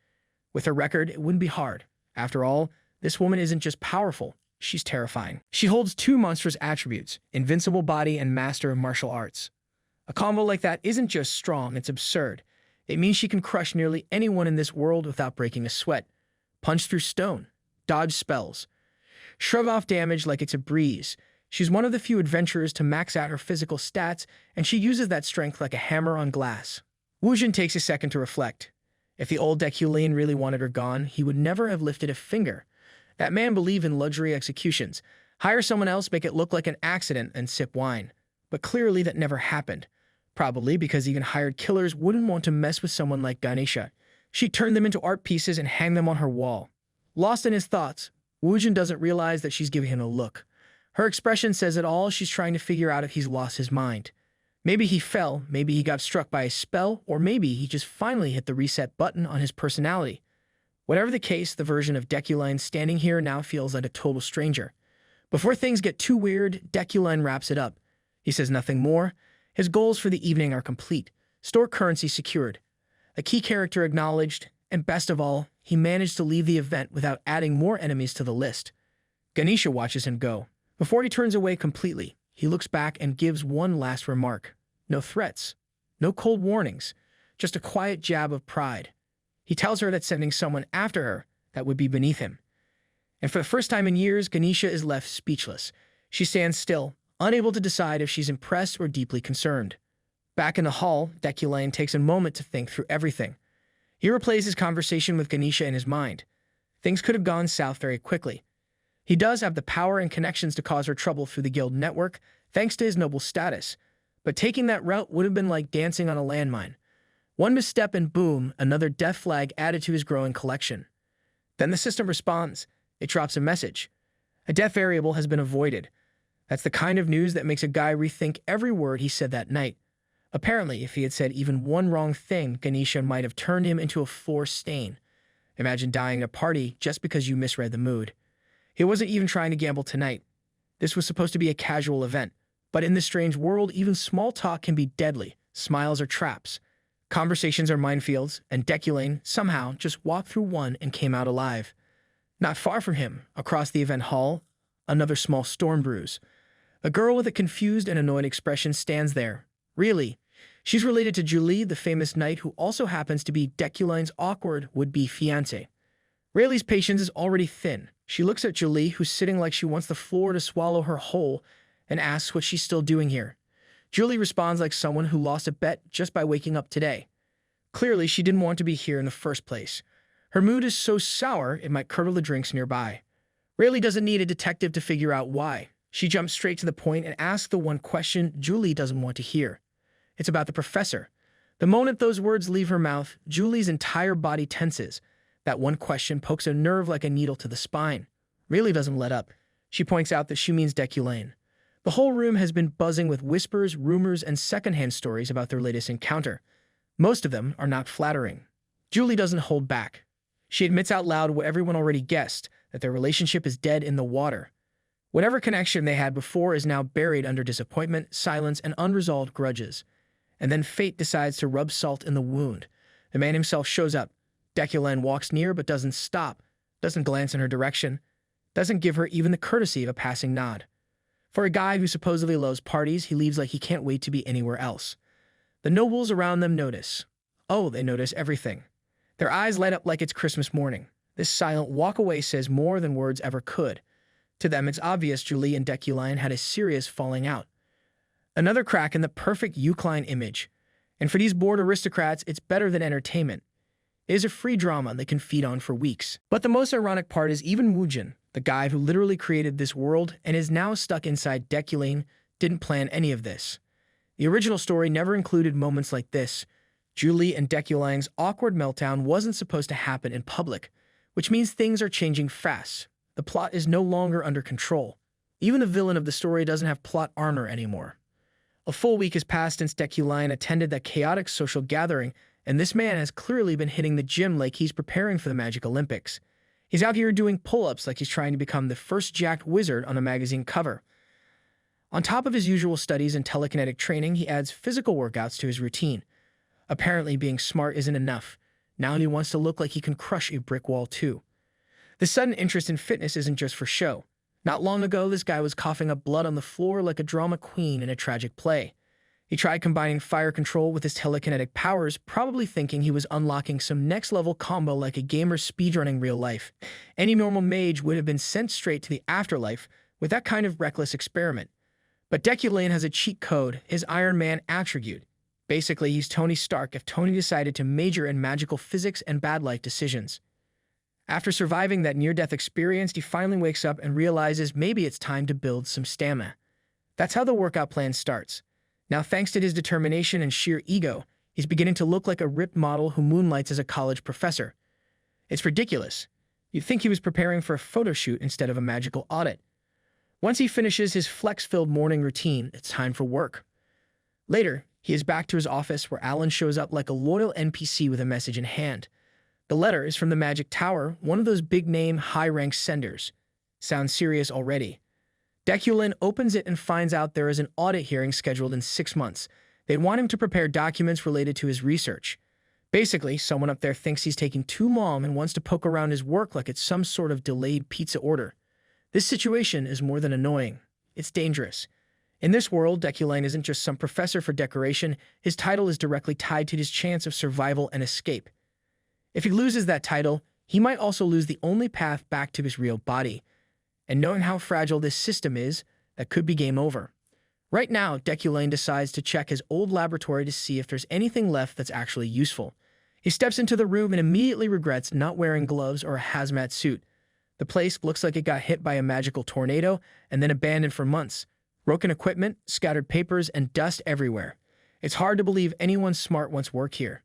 With her record, it wouldn't be hard. After all, this woman isn't just powerful, she's terrifying. She holds two monstrous attributes, invincible body and master of martial arts. A combo like that isn't just strong, it's absurd. It means she can crush nearly anyone in this world without breaking a sweat. Punch through stone, dodge spells, shrug off damage like it's a breeze. She's one of the few adventurers to max out her physical stats, and she uses that strength like a hammer on glass. Woojin takes a second to reflect. If the old Deculein really wanted her gone, he would never have lifted a finger. That man believed in luxury executions. Hire someone else, make it look like an accident, and sip wine. But clearly that never happened. Probably because even hired killers wouldn't want to mess with someone like Ganesha. She turned them into art pieces and hanged them on her wall. Lost in his thoughts, Woojin doesn't realize that she's giving him a look. Her expression says it all. She's trying to figure out if he's lost his mind. Maybe he fell, maybe he got struck by a spell, or maybe he just finally hit the reset button on his personality. Whatever the case, the version of Deculein standing here now feels like a total stranger. Before things get too weird, Deculein wraps it up. He says nothing more. His goals for the evening are complete. Store currency secured. A key character acknowledged, and best of all, he managed to leave the event without adding more enemies to the list. Ganesha watches him go. Before he turns away completely, he looks back and gives one last remark. No threats, no cold warnings, just a quiet jab of pride. He tells her that sending someone after her, that would be beneath him. And for the first time in years, Ganesha is left speechless. She stands still, unable to decide if she's impressed or deeply concerned. Back in the hall, Deculein takes a moment to think through everything. He replays his conversation with Ganesha in his mind. Things could have gone south very quickly. He does have the power and connections to cause her trouble through the guild network, thanks to his noble status. But taking that route would have been like dancing on a landmine. One misstep and boom, another death flag added to his growing collection. Then the system responds. It drops a message. A death variable has been avoided. That's the kind of news that makes a guy rethink every word he said that night. Apparently, if he had said even one wrong thing, Ganesha might have turned him into a floor stain. Imagine dying at a party just because you misread the mood. He wasn't even trying to gamble tonight. This was supposed to be a casual event. But in this strange world, even small talk can be deadly. Smiles are traps. Conversations are minefields, and Deculein somehow just walked through one and came out alive. Not far from him, across the event hall, another small storm brews. A girl with a confused and annoyed expression stands there. Really, she's related to Julie, the famous knight who also happens to be Deculein's awkward would-be fiancé. Rayleigh's patience is already thin. She looks at Julie, who's sitting like she wants the floor to swallow her whole, and asks what she's still doing here. Julie responds like someone who lost a bet just by waking up today. Clearly, she didn't want to be here in the first place. Her mood is so sour, it might curdle the drinks nearby. Rayleigh doesn't need a detective to figure out why. She jumps straight to the point and asks the one question Julie doesn't want to hear. It's about the professor. The moment those words leave her mouth, Julie's entire body tenses. That one question pokes a nerve like a needle to the spine. Rayleigh doesn't let up. She points out that she means Deculein. The whole room has been buzzing with whispers, rumors, and secondhand stories about their latest encounter. Most of them are not flattering. Julie doesn't hold back. She admits out loud what everyone already guessed, that their relationship is dead in the water. Whatever connection they had before is now buried under disappointment, silence, and unresolved grudges. and then fate decides to rub salt in the wound. The man himself shows up. Deculein walks near but doesn't stop, doesn't glance in her direction, doesn't give her even the courtesy of a passing nod. For a guy who supposedly loves parties, he leaves like he can't wait to be anywhere else. The nobles around them notice. Oh, they notice everything. Their eyes light up like it's Christmas morning. This silent walk-away says more than words ever could. To them, it's obvious Julie and Deculein had a serious falling out. Another crack in the perfect Yukline image. And for these bored aristocrats, it's better than entertainment. It is a free drama they can feed on for weeks. But the most ironic part is even Woojin, the guy who literally created this world and is now stuck inside Deculein, didn't plan any of this. The original story never included moments like this. Julie and Deculein's awkward meltdown wasn't supposed to happen in public, which means things are changing fast. The plot is no longer under control. Even the villain of the story doesn't have plot armor anymore. A full week has passed since Deculein attended that chaotic social gathering, and this man has clearly been hitting the gym like he's preparing for the Magic Olympics. He's out here doing pull-ups like he's trying to become the first jacked wizard on a magazine cover. On top of his usual studies and telekinetic training, he adds physical workouts to his routine. Apparently, being smart isn't enough. Now he wants to look like he can crush a brick wall too. The sudden interest in fitness isn't just for show. Not long ago, this guy was coughing up blood on the floor like a drama queen in a tragic play. He tried combining fire control with his telekinetic powers, probably thinking he was unlocking some next-level combo like a gamer speedrunning real life. Any normal mage would have been sent straight to the afterlife with that kind of reckless experiment. But Deculein has a cheat code, his Iron Man attribute. Basically, he's Tony Stark if Tony decided to major in magical physics and bad life decisions. After surviving that near-death experience, he finally wakes up and realizes maybe it's time to build some stamina. That's how the workout plan starts. Now, thanks to his determination and sheer ego, he's beginning to look like a ripped model who moonlights as a college professor. It's ridiculous. You'd think he was preparing for a photo shoot instead of a magical audit. Once he finishes his flex-filled morning routine, it's time for work. Later, he is back to his office where Alan shows up like a loyal NPC with a message in hand. The letter is from the Magic Tower, one of those big-name, high-rank senders. Sounds serious already. Deculein opens it and finds out there is an audit hearing scheduled in 6 months. They want him to prepare documents related to his research. Basically, someone up there thinks he's taking too long and wants to poke around his work like it's some sort of delayed pizza order. This situation is more than annoying. It's dangerous. In this world, Deculein isn't just some professor for decoration. His title is directly tied to his chance of survival and escape. If he loses that title, he might also lose the only path back to his real body. And knowing how fragile this system is, that could be game over. Right now, Deculein decides to check his old laboratory to see if there's anything left that's actually useful. He steps into the room and immediately regrets not wearing gloves or a hazmat suit. The place looks like it got hit by a magical tornado and then abandoned for months. Broken equipment, scattered papers, and dust everywhere. It's hard to believe anyone smart wants work here.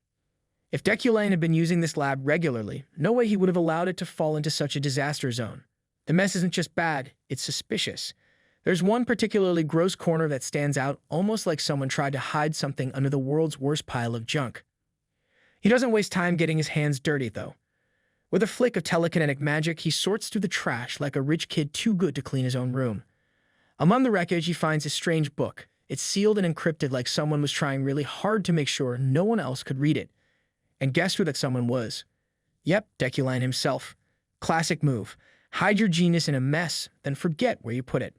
If Deculein had been using this lab regularly, no way he would have allowed it to fall into such a disaster zone. The mess isn't just bad, it's suspicious. There's one particularly gross corner that stands out, almost like someone tried to hide something under the world's worst pile of junk. He doesn't waste time getting his hands dirty, though. With a flick of telekinetic magic, he sorts through the trash like a rich kid too good to clean his own room. Among the wreckage, he finds a strange book. It's sealed and encrypted like someone was trying really hard to make sure no one else could read it. And guess who that someone was? Yep, Deculein himself. Classic move. Hide your genius in a mess, then forget where you put it.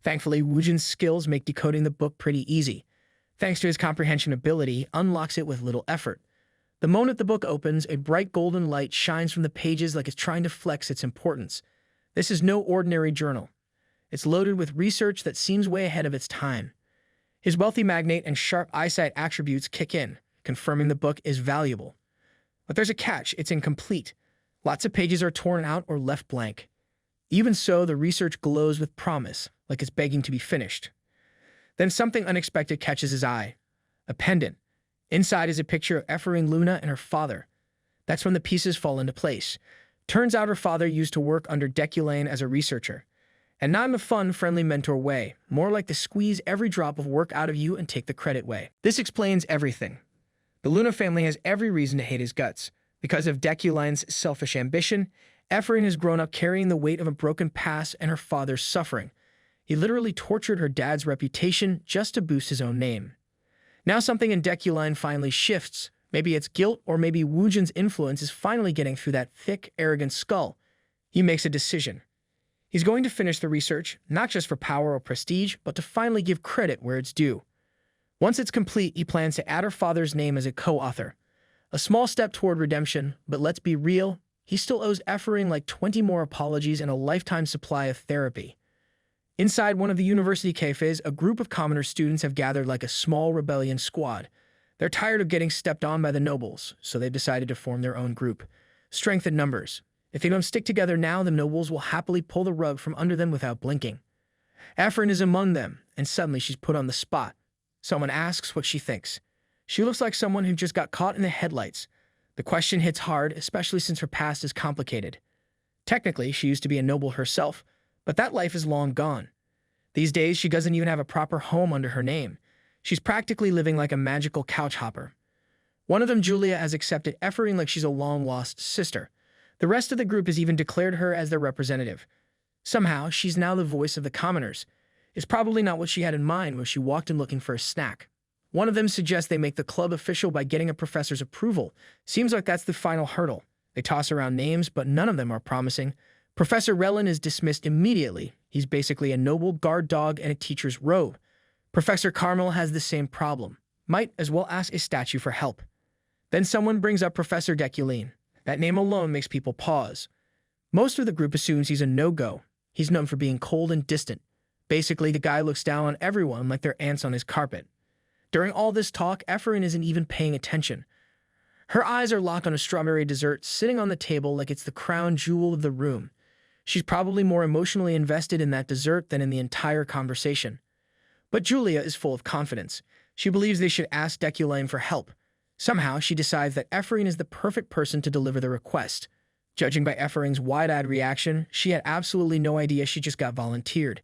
Thankfully, Woojin's skills make decoding the book pretty easy. Thanks to his comprehension ability, he unlocks it with little effort. The moment the book opens, a bright golden light shines from the pages like it's trying to flex its importance. This is no ordinary journal. It's loaded with research that seems way ahead of its time. His wealthy magnate and sharp eyesight attributes kick in, confirming the book is valuable. But there's a catch, it's incomplete. Lots of pages are torn out or left blank. Even so, the research glows with promise, like it's begging to be finished. Then something unexpected catches his eye. A pendant. Inside is a picture of Ephraim Luna and her father. That's when the pieces fall into place. Turns out her father used to work under Deculein as a researcher. And not in a fun, friendly mentor way, more like to squeeze every drop of work out of you and take the credit way. This explains everything. The Luna family has every reason to hate his guts. Because of Deculein's selfish ambition, Ephraim has grown up carrying the weight of a broken past and her father's suffering. He literally tortured her dad's reputation just to boost his own name. Now something in Deculein finally shifts. Maybe it's guilt, or maybe Woojin's influence is finally getting through that thick, arrogant skull. He makes a decision. He's going to finish the research, not just for power or prestige, but to finally give credit where it's due. Once it's complete, he plans to add her father's name as a co-author. A small step toward redemption, but let's be real, he still owes Ephraim like 20 more apologies and a lifetime supply of therapy. Inside one of the university cafes, a group of commoner students have gathered like a small rebellion squad. They're tired of getting stepped on by the nobles, so they've decided to form their own group. Strength in numbers. If they don't stick together now, the nobles will happily pull the rug from under them without blinking. Ephraim is among them, and suddenly she's put on the spot. Someone asks what she thinks. She looks like someone who just got caught in the headlights. The question hits hard, especially since her past is complicated. Technically, she used to be a noble herself, but that life is long gone. These days, she doesn't even have a proper home under her name. She's practically living like a magical couch hopper. One of them, Julia, has accepted Ephraim like she's a long-lost sister. The rest of the group has even declared her as their representative. Somehow, she's now the voice of the commoners. It's probably not what she had in mind when she walked in looking for a snack. One of them suggests they make the club official by getting a professor's approval. Seems like that's the final hurdle. They toss around names, but none of them are promising. Professor Relin is dismissed immediately. He's basically a noble guard dog in a teacher's robe. Professor Carmel has the same problem. Might as well ask a statue for help. Then someone brings up Professor Deculein. That name alone makes people pause. Most of the group assumes he's a no-go. He's known for being cold and distant. Basically, the guy looks down on everyone like they're ants on his carpet. During all this talk, Ephraim isn't even paying attention. Her eyes are locked on a strawberry dessert sitting on the table like it's the crown jewel of the room. She's probably more emotionally invested in that dessert than in the entire conversation. But Julia is full of confidence. She believes they should ask Deculein for help. Somehow, she decides that Ephraim is the perfect person to deliver the request. Judging by Ephraim's wide-eyed reaction, she had absolutely no idea she just got volunteered.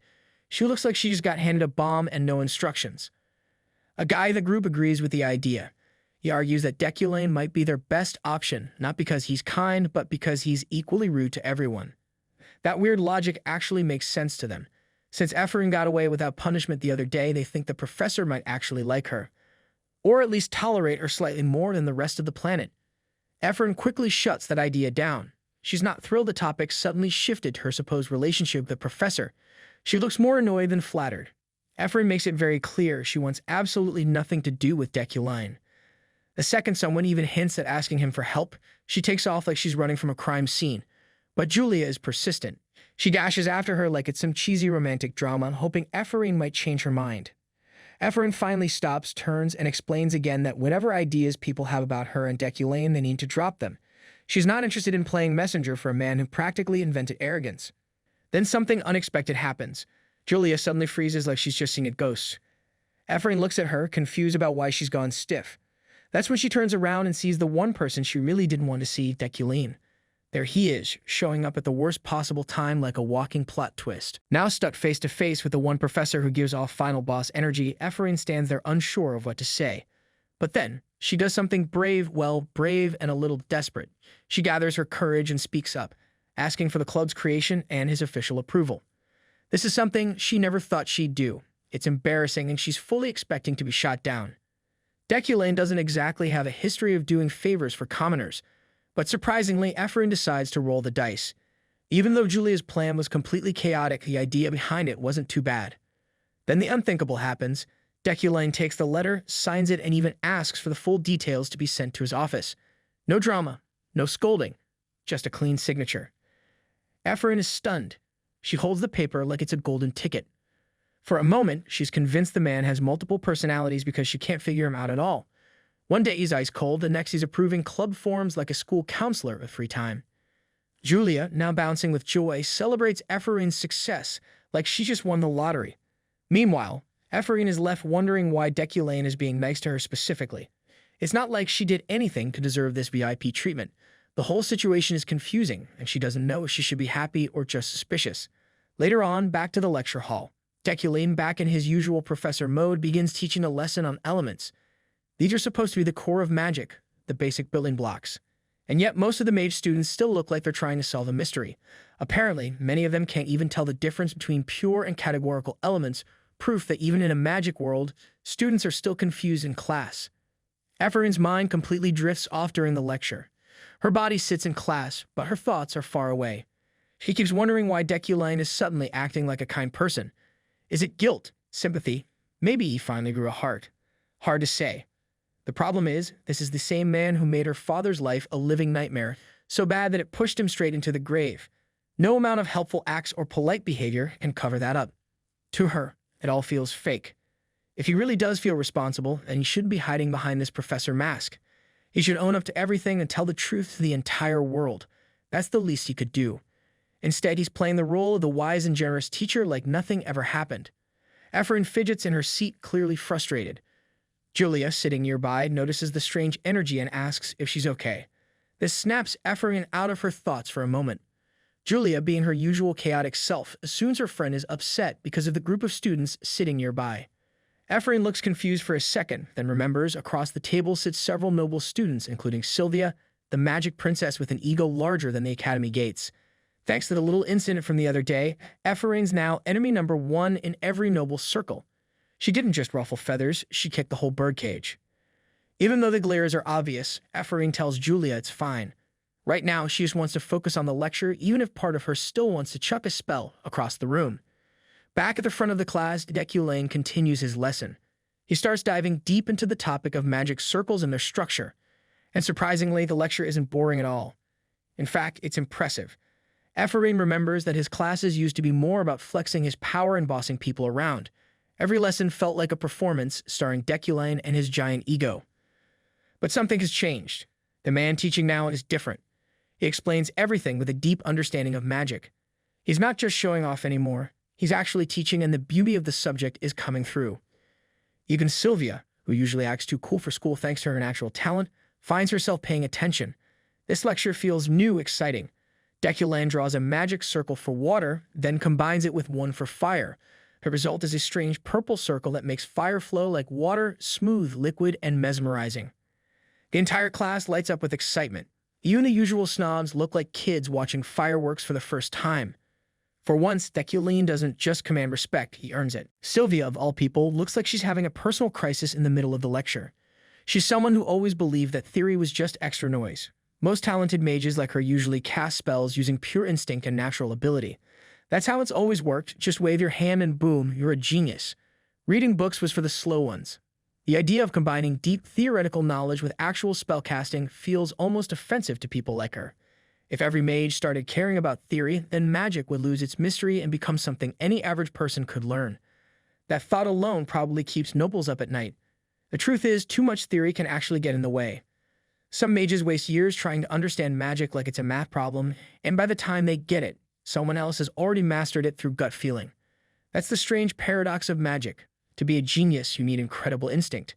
She looks like she just got handed a bomb and no instructions. A guy in the group agrees with the idea. He argues that Deculein might be their best option, not because he's kind, but because he's equally rude to everyone. That weird logic actually makes sense to them. Since Ephraim got away without punishment the other day, they think the professor might actually like her. Or at least tolerate her slightly more than the rest of the planet. Ephraim quickly shuts that idea down. She's not thrilled the topic suddenly shifted to her supposed relationship with the professor. She looks more annoyed than flattered. Ephraim makes it very clear she wants absolutely nothing to do with Deculein. The second someone even hints at asking him for help, she takes off like she's running from a crime scene. But Julia is persistent. She dashes after her like it's some cheesy romantic drama, hoping Ephraim might change her mind. Ephraim finally stops, turns, and explains again that whatever ideas people have about her and Deculein, they need to drop them. She's not interested in playing messenger for a man who practically invented arrogance. Then something unexpected happens. Julia suddenly freezes like she's just seen a ghost. Ephraim looks at her, confused about why she's gone stiff. That's when she turns around and sees the one person she really didn't want to see, Deculein. There he is, showing up at the worst possible time like a walking plot twist. Now stuck face to face with the one professor who gives off final boss energy, Ephraim stands there unsure of what to say. But then, she does something brave and a little desperate. She gathers her courage and speaks up, asking for the club's creation and his official approval. This is something she never thought she'd do. It's embarrassing, and she's fully expecting to be shot down. Deculein doesn't exactly have a history of doing favors for commoners, but surprisingly, Ephraim decides to roll the dice. Even though Julia's plan was completely chaotic, the idea behind it wasn't too bad. Then the unthinkable happens. Deculein takes the letter, signs it, and even asks for the full details to be sent to his office. No drama, no scolding, just a clean signature. Ephraim is stunned. She holds the paper like it's a golden ticket. For a moment, she's convinced the man has multiple personalities because she can't figure him out at all. One day he's ice cold, the next he's approving club forms like a school counselor with free time. Julia, now bouncing with joy, celebrates Ephraim's success like she just won the lottery. Meanwhile, Ephraim is left wondering why Deculein is being nice to her specifically. It's not like she did anything to deserve this VIP treatment. The whole situation is confusing, and she doesn't know if she should be happy or just suspicious. Later on, back to the lecture hall. Deculein, back in his usual professor mode, begins teaching a lesson on elements. These are supposed to be the core of magic, the basic building blocks. And yet most of the mage students still look like they're trying to solve a mystery. Apparently, many of them can't even tell the difference between pure and categorical elements, proof that even in a magic world, students are still confused in class. Ephraim's mind completely drifts off during the lecture. Her body sits in class, but her thoughts are far away. She keeps wondering why Deculein is suddenly acting like a kind person. Is it guilt? Sympathy? Maybe he finally grew a heart. Hard to say. The problem is, this is the same man who made her father's life a living nightmare, so bad that it pushed him straight into the grave. No amount of helpful acts or polite behavior can cover that up. To her, it all feels fake. If he really does feel responsible, then he shouldn't be hiding behind this professor mask. He should own up to everything and tell the truth to the entire world. That's the least he could do. Instead, he's playing the role of the wise and generous teacher like nothing ever happened. Ephraim fidgets in her seat, clearly frustrated. Julia, sitting nearby, notices the strange energy and asks if she's okay. This snaps Ephraim out of her thoughts for a moment. Julia, being her usual chaotic self, assumes her friend is upset because of the group of students sitting nearby. Ephraim looks confused for a second, then remembers across the table sit several noble students, including Sylvia, the magic princess with an ego larger than the academy gates. Thanks to the little incident from the other day, Ephraim's now enemy number one in every noble circle. She didn't just ruffle feathers, she kicked the whole birdcage. Even though the glares are obvious, Ephraim tells Julia it's fine. Right now, she just wants to focus on the lecture, even if part of her still wants to chuck a spell across the room. Back at the front of the class, Deculein continues his lesson. He starts diving deep into the topic of magic circles and their structure. And surprisingly, the lecture isn't boring at all. In fact, it's impressive. Ephraim remembers that his classes used to be more about flexing his power and bossing people around. Every lesson felt like a performance starring Deculein and his giant ego. But something has changed. The man teaching now is different. He explains everything with a deep understanding of magic. He's not just showing off anymore. He's actually teaching, and the beauty of the subject is coming through. Even Sylvia, who usually acts too cool for school thanks to her natural talent, finds herself paying attention. This lecture feels new, exciting. Deculein draws a magic circle for water, then combines it with one for fire. The result is a strange purple circle that makes fire flow like water, smooth, liquid, and mesmerizing. The entire class lights up with excitement. Even the usual snobs look like kids watching fireworks for the first time. For once, Deculein doesn't just command respect, he earns it. Sylvia, of all people, looks like she's having a personal crisis in the middle of the lecture. She's someone who always believed that theory was just extra noise. Most talented mages like her usually cast spells using pure instinct and natural ability. That's how it's always worked, just wave your hand and boom, you're a genius. Reading books was for the slow ones. The idea of combining deep theoretical knowledge with actual spellcasting feels almost offensive to people like her. If every mage started caring about theory, then magic would lose its mystery and become something any average person could learn. That thought alone probably keeps nobles up at night. The truth is, too much theory can actually get in the way. Some mages waste years trying to understand magic like it's a math problem, and by the time they get it, someone else has already mastered it through gut feeling. That's the strange paradox of magic. To be a genius, you need incredible instinct.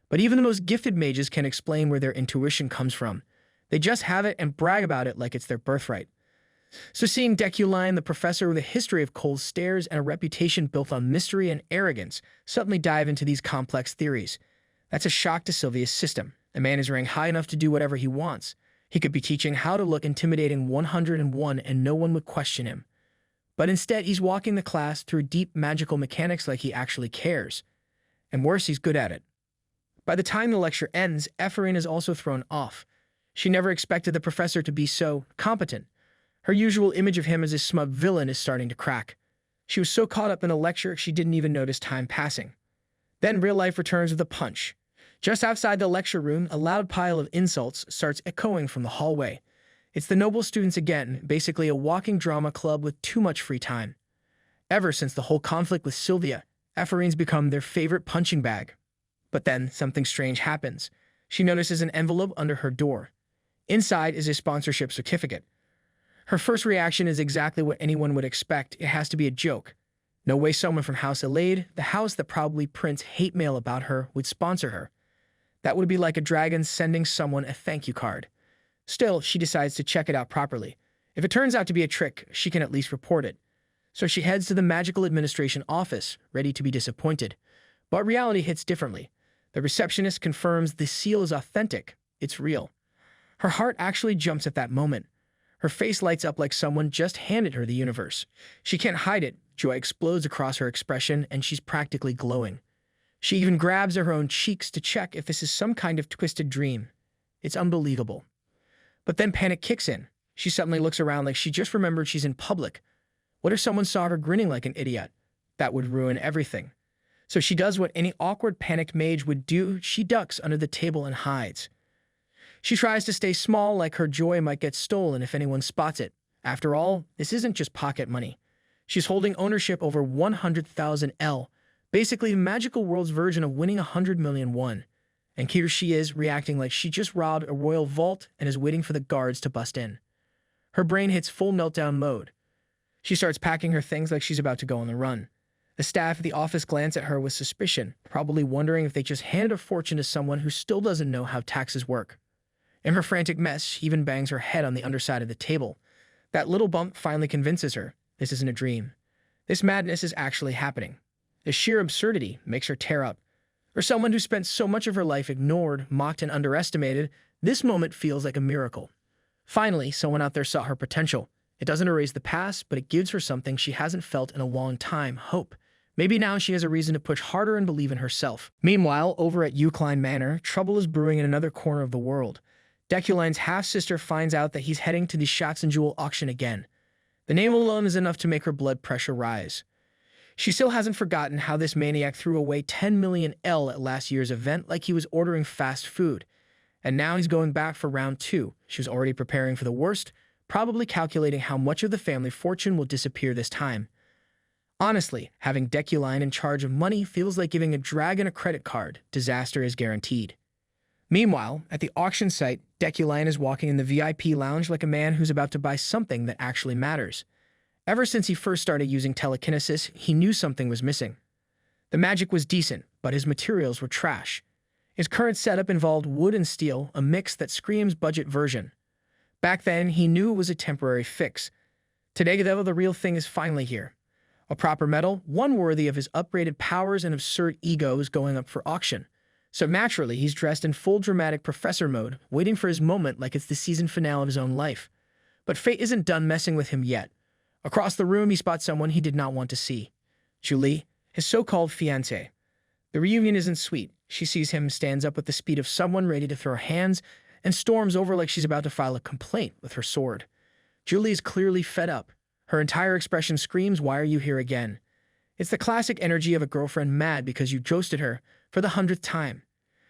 But even the most gifted mages can explain where their intuition comes from. They just have it and brag about it like it's their birthright. So seeing Deculein, the professor with a history of cold stares and a reputation built on mystery and arrogance, suddenly dive into these complex theories. That's a shock to Sylvia's system. The man is ranking high enough to do whatever he wants. He could be teaching how to look intimidating 101 and no one would question him. But instead, he's walking the class through deep magical mechanics like he actually cares. And worse, he's good at it. By the time the lecture ends, Ephraim is also thrown off. She never expected the professor to be so competent. Her usual image of him as a smug villain is starting to crack. She was so caught up in the lecture, she didn't even notice time passing. Then real life returns with a punch. Just outside the lecture room, a loud pile of insults starts echoing from the hallway. It's the noble students again, basically a walking drama club with too much free time. Ever since the whole conflict with Sylvia, Ephraim's become their favorite punching bag. But then, something strange happens. She notices an envelope under her door. Inside is a sponsorship certificate. Her first reaction is exactly what anyone would expect. It has to be a joke. No way someone from House AAA, the house that probably prints hate mail about her, would sponsor her. That would be like a dragon sending someone a thank you card. Still, she decides to check it out properly. If it turns out to be a trick, she can at least report it. So she heads to the Magical Administration office, ready to be disappointed. But reality hits differently. The receptionist confirms the seal is authentic. It's real. Her heart actually jumps at that moment. Her face lights up like someone just handed her the universe. She can't hide it. Joy explodes across her expression, and she's practically glowing. She even grabs at her own cheeks to check if this is some kind of twisted dream. It's unbelievable. But then panic kicks in. She suddenly looks around like she just remembered she's in public. What if someone saw her grinning like an idiot? That would ruin everything. So she does what any awkward panicked mage would do. She ducks under the table and hides. She tries to stay small, like her joy might get stolen if anyone spots it. After all, this isn't just pocket money. She's holding ownership over 100,000 L, basically the magical world's version of winning 100 million won. And here she is, reacting like she just robbed a royal vault and is waiting for the guards to bust in. Her brain hits full meltdown mode. She starts packing her things like she's about to go on the run. The staff at the office glance at her with suspicion, probably wondering if they just handed a fortune to someone who still doesn't know how taxes work. In her frantic mess, she even bangs her head on the underside of the table. That little bump finally convinces her this isn't a dream. This madness is actually happening. The sheer absurdity makes her tear up. For someone who spent so much of her life ignored, mocked, and underestimated, this moment feels like a miracle. Finally, someone out there saw her potential. It doesn't erase the past, but it gives her something she hasn't felt in a long time: hope. Maybe now she has a reason to push harder and believe in herself. Meanwhile, over at Yukline Manor, trouble is brewing in another corner of the world. Deculeine's half-sister finds out that he's heading to the Schatz and Jewel auction again. The name alone is enough to make her blood pressure rise. She still hasn't forgotten how this maniac threw away 10 million L at last year's event like he was ordering fast food. And now he's going back for round 2. She was already preparing for the worst, probably calculating how much of the family fortune will disappear this time. Honestly, having Deculein in charge of money feels like giving a dragon a credit card. Disaster is guaranteed. Meanwhile, at the auction site, Deculein is walking in the VIP lounge like a man who's about to buy something that actually matters. Ever since he first started using telekinesis, he knew something was missing. The magic was decent, but his materials were trash. His current setup involved wood and steel, a mix that screams budget version. Back then, he knew it was a temporary fix. Today, though, the real thing is finally here. A proper metal, one worthy of his upgraded powers and absurd ego, is going up for auction. So naturally, he's dressed in full dramatic professor mode, waiting for his moment like it's the season finale of his own life. But fate isn't done messing with him yet. Across the room, he spots someone he did not want to see. Julie, his so-called fiancée. The reunion isn't sweet. She sees him, stands up with the speed of someone ready to throw her hands, and storms over like she's about to file a complaint with her sword. Julie is clearly fed up. Her entire expression screams, "Why are you here again?" It's the classic energy of a girlfriend mad because you ghosted her for the 100th time.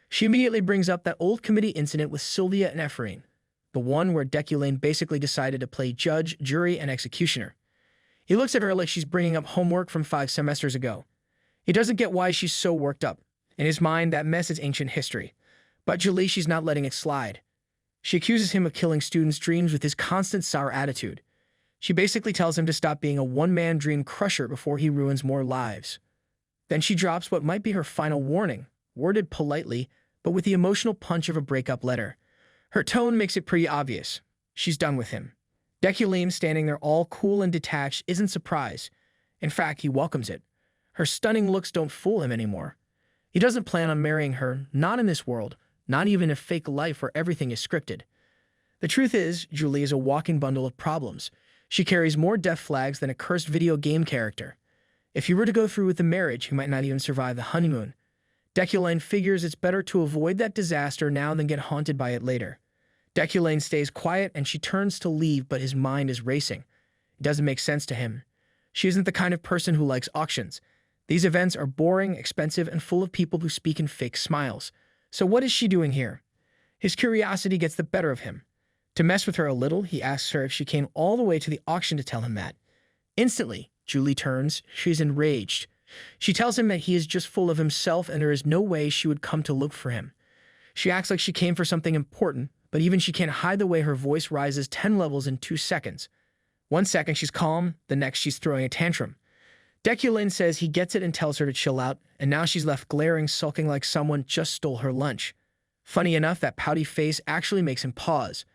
She immediately brings up that old committee incident with Sylvia and Ephraim, the one where Deculein basically decided to play judge, jury, and executioner. He looks at her like she's bringing up homework from 5 semesters ago. He doesn't get why she's so worked up. In his mind, that mess is ancient history. But Julie, she's not letting it slide. She accuses him of killing students' dreams with his constant sour attitude. She basically tells him to stop being a one-man dream crusher before he ruins more lives. Then she drops what might be her final warning, worded politely, but with the emotional punch of a breakup letter. Her tone makes it pretty obvious. She's done with him. Deculein, standing there all cool and detached, isn't surprised. In fact, he welcomes it. Her stunning looks don't fool him anymore. He doesn't plan on marrying her, not in this world, not even a fake life where everything is scripted. The truth is, Julie is a walking bundle of problems. She carries more death flags than a cursed video game character. If he were to go through with the marriage, he might not even survive the honeymoon. Deculein figures it's better to avoid that disaster now than get haunted by it later. Deculein stays quiet and she turns to leave, but his mind is racing. It doesn't make sense to him. She isn't the kind of person who likes auctions. These events are boring, expensive, and full of people who speak in fake smiles. So what is she doing here? His curiosity gets the better of him. To mess with her a little, he asks her if she came all the way to the auction to tell him that. Instantly, Julie turns. She's enraged. She tells him that he is just full of himself and there is no way she would come to look for him. She acts like she came for something important, but even she can't hide the way her voice rises 10 levels in 2 seconds. 1 second she's calm, the next she's throwing a tantrum. Deculein says he gets it and tells her to chill out, and now she's left glaring, sulking like someone just stole her lunch. Funny enough, that pouty face actually makes him pause.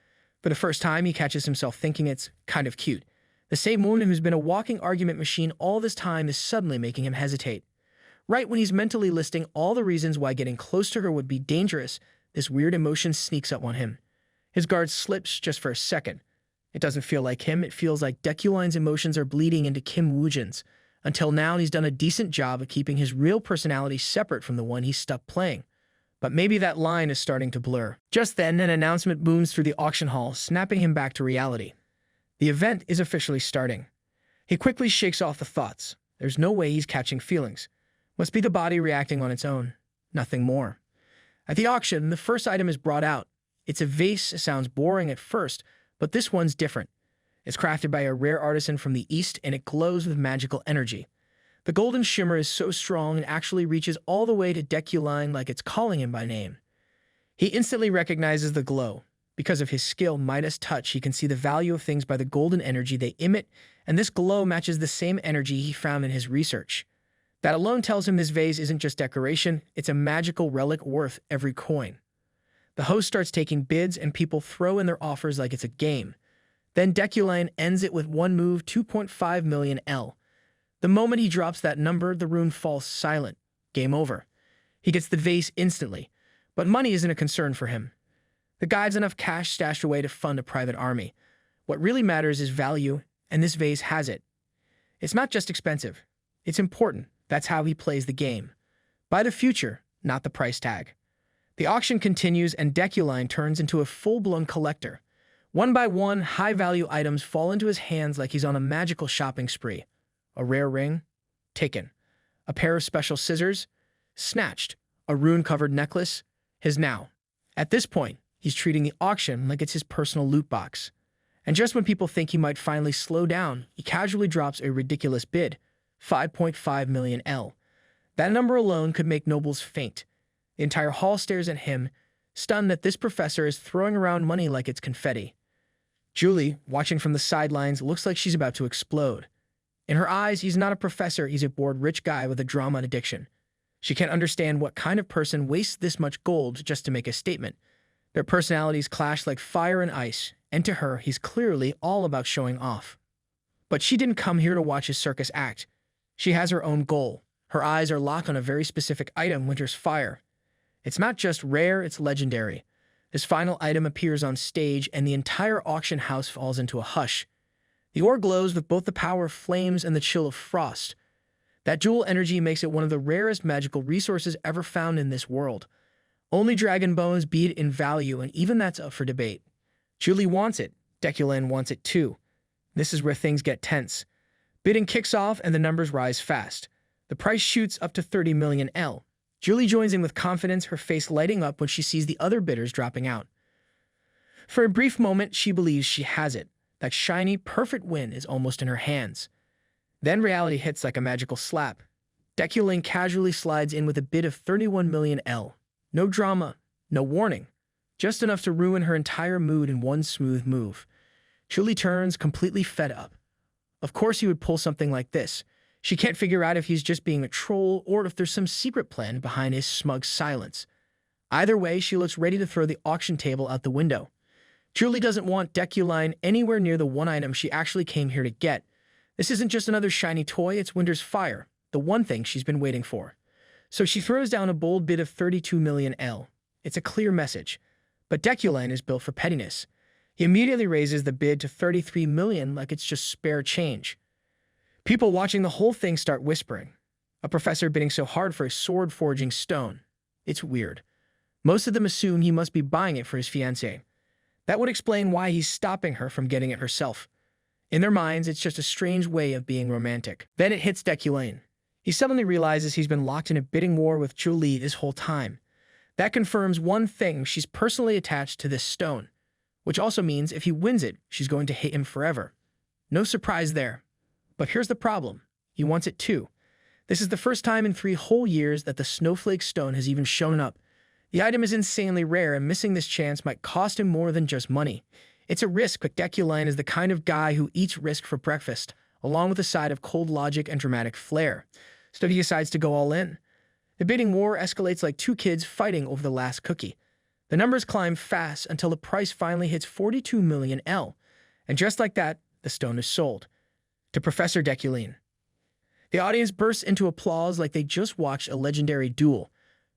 For the first time, he catches himself thinking it's kind of cute. The same woman who's been a walking argument machine all this time is suddenly making him hesitate. Right when he's mentally listing all the reasons why getting close to her would be dangerous, this weird emotion sneaks up on him. His guard slips just for a second. It doesn't feel like him, it feels like Deculein's emotions are bleeding into Kim Woojin's. Until now, he's done a decent job of keeping his real personality separate from the one he's stuck playing. But maybe that line is starting to blur. Just then, an announcement booms through the auction hall, snapping him back to reality. The event is officially starting. He quickly shakes off the thoughts. There's no way he's catching feelings. Must be the body reacting on its own. Nothing more. At the auction, the first item is brought out. It's a vase. It sounds boring at first, but this one's different. It's crafted by a rare artisan from the East, and it glows with magical energy. The golden shimmer is so strong it actually reaches all the way to Deculein like it's calling him by name. He instantly recognizes the glow. Because of his skill, Midas Touch, he can see the value of things by the golden energy they emit, and this glow matches the same energy he found in his research. That alone tells him this vase isn't just decoration, it's a magical relic worth every coin. The host starts taking bids, and people throw in their offers like it's a game. Then Deculein ends it with one move, 2.5 million L. The moment he drops that number, the rune falls silent. Game over. He gets the vase instantly, but money isn't a concern for him. The guy's enough cash stashed away to fund a private army. What really matters is value, and this vase has it. It's not just expensive. It's important. That's how he plays the game. Buy the future, not the price tag. The auction continues, and Deculein turns into a full-blown collector. One by one, high-value items fall into his hands like he's on a magical shopping spree. A rare ring? Taken. A pair of special scissors? Snatched. A rune-covered necklace? His now. At this point, he's treating the auction like it's his personal loot box. And just when people think he might finally slow down, he casually drops a ridiculous bid, 5.5 million L. That number alone could make nobles faint. The entire hall stares at him, stunned that this professor is throwing around money like it's confetti. Julie, watching from the sidelines, looks like she's about to explode. In her eyes, he's not a professor, he's a bored rich guy with a drama addiction. She can't understand what kind of person wastes this much gold just to make a statement. Their personalities clash like fire and ice, and to her, he's clearly all about showing off. But she didn't come here to watch his circus act. She has her own goal. Her eyes are locked on a very specific item, Winter's Fire. It's not just rare, it's legendary. This final item appears on stage, and the entire auction house falls into a hush. The ore glows with both the power of flames and the chill of frost. That jewel energy makes it one of the rarest magical resources ever found in this world. Only dragon bones beat in value, and even that's up for debate. Julie wants it. Deculein wants it too. This is where things get tense. Bidding kicks off, and the numbers rise fast. The price shoots up to 30 million L. Julie joins in with confidence, her face lighting up when she sees the other bidders dropping out. For a brief moment, she believes she has it. That shiny, perfect win is almost in her hands. Then reality hits like a magical slap. Deculein casually slides in with a bid of 31 million L. No drama, no warning. Just enough to ruin her entire mood in one smooth move. Julie turns, completely fed up. Of course he would pull something like this. She can't figure out if he's just being a troll or if there's some secret plan behind his smug silence. Either way, she looks ready to throw the auction table out the window. Julie doesn't want Deculein anywhere near the one item she actually came here to get. This isn't just another shiny toy, it's Winter's Fire, the one thing she's been waiting for. So she throws down a bold bid of 32 million L. It's a clear message. But Deculein is built for pettiness. He immediately raises the bid to 33 million like it's just spare change. People watching the whole thing start whispering. A professor bidding so hard for a sword-forging stone. It's weird. Most of them assume he must be buying it for his fiancée. That would explain why he's stopping her from getting it herself. In their minds, it's just a strange way of being romantic. Then it hits Deculein. He suddenly realizes he's been locked in a bidding war with Julie this whole time. That confirms one thing, she's personally attached to this stone. Which also means if he wins it, she's going to hate him forever. No surprise there. But here's the problem. He wants it too. This is the first time in 3 whole years that the snowflake stone has even shown up. The item is insanely rare, and missing this chance might cost him more than just money. It's a risk, but Deculein is the kind of guy who eats risk for breakfast, along with a side of cold logic and dramatic flair. So he decides to go all in. The bidding war escalates like 2 kids fighting over the last cookie. The numbers climb fast until the price finally hits 42 million L. And just like that, the stone is sold. To Professor Deculein. The audience bursts into applause like they just watched a legendary duel.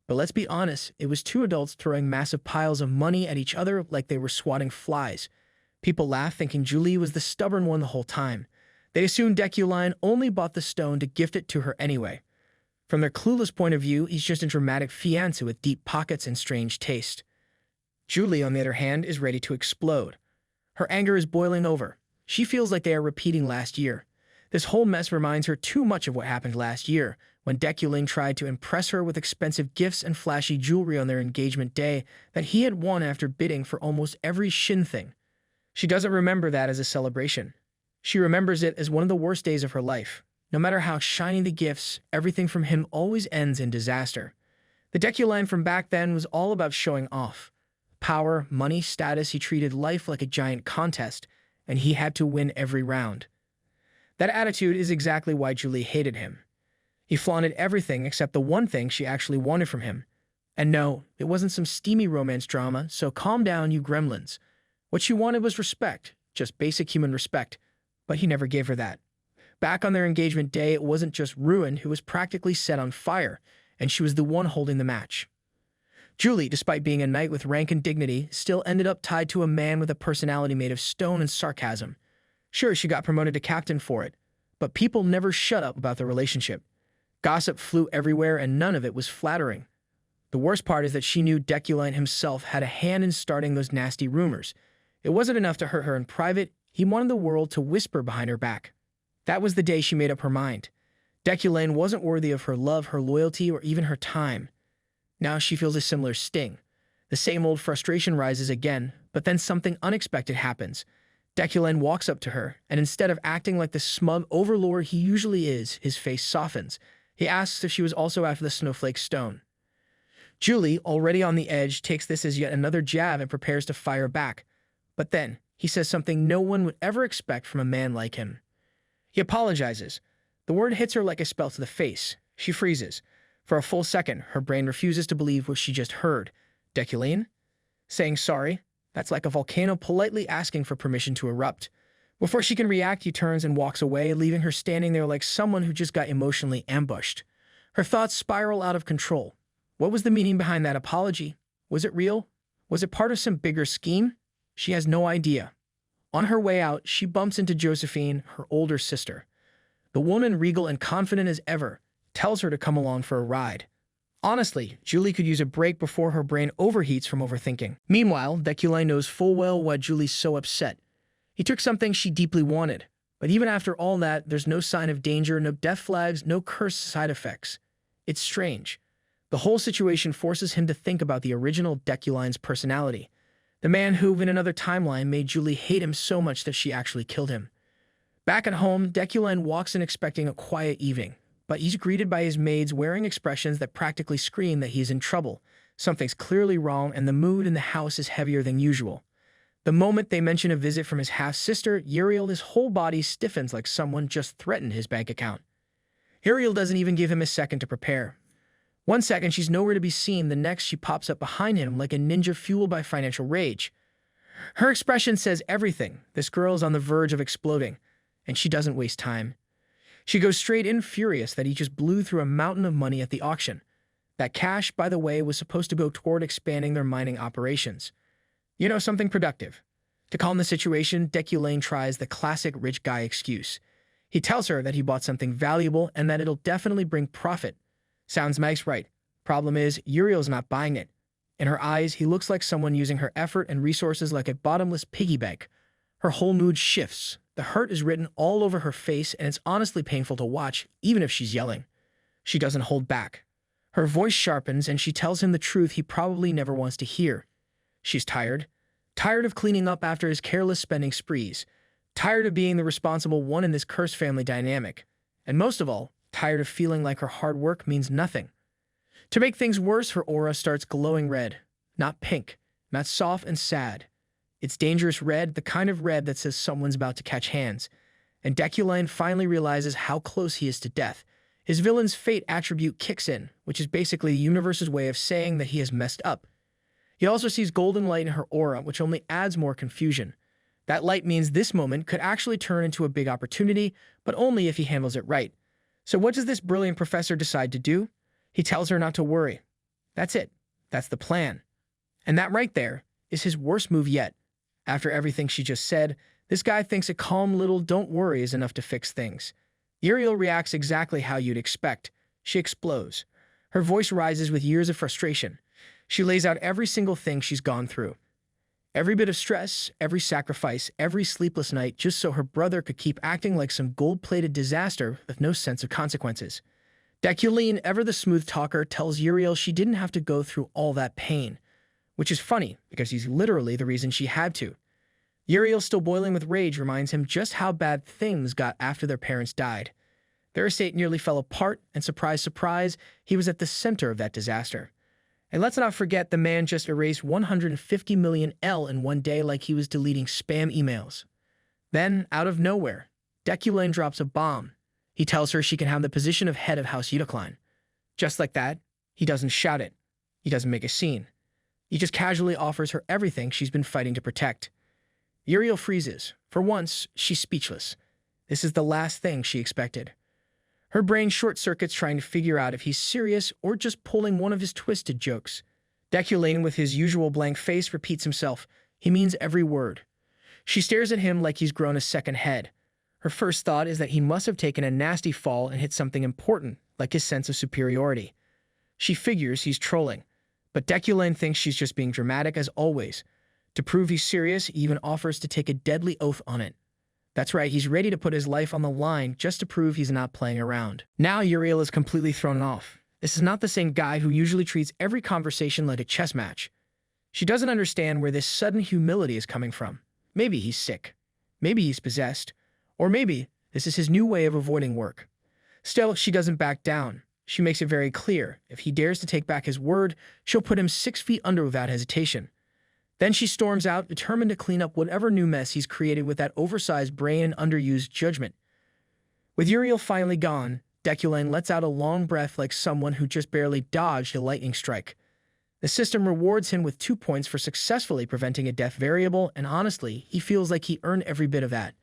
But let's be honest, it was 2 adults throwing massive piles of money at each other like they were swatting flies. People laugh, thinking Julie was the stubborn one the whole time. They assume Deculein only bought the stone to gift it to her anyway. From their clueless point of view, he's just a dramatic fiancé with deep pockets and strange taste. Julie, on the other hand, is ready to explode. Her anger is boiling over. She feels like they are repeating last year. This whole mess reminds her too much of what happened last year, when Deculein tried to impress her with expensive gifts and flashy jewelry on their engagement day that he had won after bidding for almost every Shin thing. She doesn't remember that as a celebration. She remembers it as one of the worst days of her life. No matter how shiny the gifts, everything from him always ends in disaster. The Deculein from back then was all about showing off. Power, money, status, he treated life like a giant contest, and he had to win every round. That attitude is exactly why Julie hated him. He flaunted everything except the one thing she actually wanted from him. And no, it wasn't some steamy romance drama, so calm down, you gremlins. What she wanted was respect, just basic human respect, but he never gave her that. Back on their engagement day, it wasn't just ruined, it was practically set on fire, and she was the one holding the match. Julie, despite being a knight with rank and dignity, still ended up tied to a man with a personality made of stone and sarcasm. Sure, she got promoted to captain for it, but people never shut up about the relationship. Gossip flew everywhere, and none of it was flattering. The worst part is that she knew Deculein himself had a hand in starting those nasty rumors. It wasn't enough to hurt her in private, he wanted the world to whisper behind her back. That was the day she made up her mind. Deculein wasn't worthy of her love, her loyalty, or even her time. Now she feels a similar sting. The same old frustration rises again, but then something unexpected happens. Deculein walks up to her, and instead of acting like the smug overlord he usually is, his face softens. He asks if she was also after the snowflake stone. Julie, already on the edge, takes this as yet another jab and prepares to fire back. But then, he says something no one would ever expect from a man like him. He apologizes. The word hits her like a spell to the face. She freezes. For a full second, her brain refuses to believe what she just heard. Deculein? Saying sorry? That's like a volcano politely asking for permission to erupt. Before she can react, he turns and walks away, leaving her standing there like someone who just got emotionally ambushed. Her thoughts spiral out of control. What was the meaning behind that apology? Was it real? Was it part of some bigger scheme? She has no idea. On her way out, she bumps into Josephine, her older sister. The woman, regal and confident as ever, tells her to come along for a ride. Honestly, Julie could use a break before her brain overheats from overthinking. Meanwhile, Deculein knows full well why Julie's so upset. He took something she deeply wanted, but even after all that, there's no sign of danger, no death flags, no cursed side effects. It's strange. The whole situation forces him to think about the original Deculein's personality. The man who, in another timeline, made Julie hate him so much that she actually killed him. Back at home, Deculein walks in expecting a quiet evening, but he's greeted by his maids wearing expressions that practically scream that he's in trouble. Something's clearly wrong, and the mood in the house is heavier than usual. The moment they mention a visit from his half-sister, Uriel, his whole body stiffens like someone just threatened his bank account. Uriel doesn't even give him a second to prepare. 1 second, she's nowhere to be seen. The next, she pops up behind him like a ninja fueled by financial rage. Her expression says everything. This girl is on the verge of exploding, and she doesn't waste time. She goes straight in, furious that he just blew through a mountain of money at the auction. That cash, by the way, was supposed to go toward expanding their mining operations. You know, something productive. To calm the situation, Deculein tries the classic rich guy excuse. He tells her that he bought something valuable and that it'll definitely bring profit. Sounds Mike's right. Problem is, Uriel's not buying it. In her eyes, he looks like someone using her effort and resources like a bottomless piggy bank. Her whole mood shifts. The hurt is written all over her face, and it's honestly painful to watch, even if she's yelling. She doesn't hold back. Her voice sharpens, and she tells him the truth he probably never wants to hear. She's tired. Tired of cleaning up after his careless spending sprees. Tired of being the responsible one in this cursed family dynamic. And most of all, tired of feeling like her hard work means nothing. To make things worse, her aura starts glowing red. Not pink. Not soft and sad. It's dangerous red, the kind of red that says someone's about to catch hands. And Deculein finally realizes how close he is to death. His villain's fate attribute kicks in, which is basically the universe's way of saying that he has messed up. He also sees golden light in her aura, which only adds more confusion. That light means this moment could actually turn into a big opportunity, but only if he handles it right. So what does this brilliant professor decide to do? He tells her not to worry. That's it. That's the plan. And that right there is his worst move yet. After everything she just said, this guy thinks a calm little "don't worry" is enough to fix things. Uriel reacts exactly how you'd expect. She explodes. Her voice rises with years of frustration. She lays out every single thing she's gone through. Every bit of stress, every sacrifice, every sleepless night, just so her brother could keep acting like some gold-plated disaster with no sense of consequences. Deculein, ever the smooth talker, tells Uriel she didn't have to go through all that pain, which is funny because he's literally the reason she had to. Uriel, still boiling with rage, reminds him just how bad things got after their parents died. Their estate nearly fell apart, and surprise, surprise, he was at the center of that disaster. And let's not forget the man just erased 150 million L in one day like he was deleting spam emails. Then, out of nowhere, Deculein drops a bomb. He tells her she can have the position of head of House Yukline. Just like that, he doesn't shout it. He doesn't make a scene. He just casually offers her everything she's been fighting to protect. Uriel freezes. For once, she's speechless. This is the last thing she expected. Her brain short-circuits trying to figure out if he's serious or just pulling one of his twisted jokes. Deculein, with his usual blank face, repeats himself. He means every word. She stares at him like he's grown a second head. Her first thought is that he must have taken a nasty fall and hit something important, like his sense of superiority. She figures he's trolling, but Deculein thinks she's just being dramatic as always. To prove he's serious, he even offers to take a deadly oath on it. That's right, he's ready to put his life on the line just to prove he's not playing around. Now Uriel is completely thrown off. This is not the same guy who usually treats every conversation like a chess match. She doesn't understand where this sudden humility is coming from. Maybe he's sick. Maybe he's possessed. Or maybe this is his new way of avoiding work. Still, she doesn't back down. She makes it very clear, if he dares to take back his word, she'll put him 6 feet under without hesitation. Then she storms out, determined to clean up whatever new mess he's created with that oversized brain and underused judgment. With Uriel finally gone, Deculein lets out a long breath like someone who just barely dodged a lightning strike. The system rewards him with 2 points for successfully preventing a death variable, and honestly, he feels like he earned every bit of that.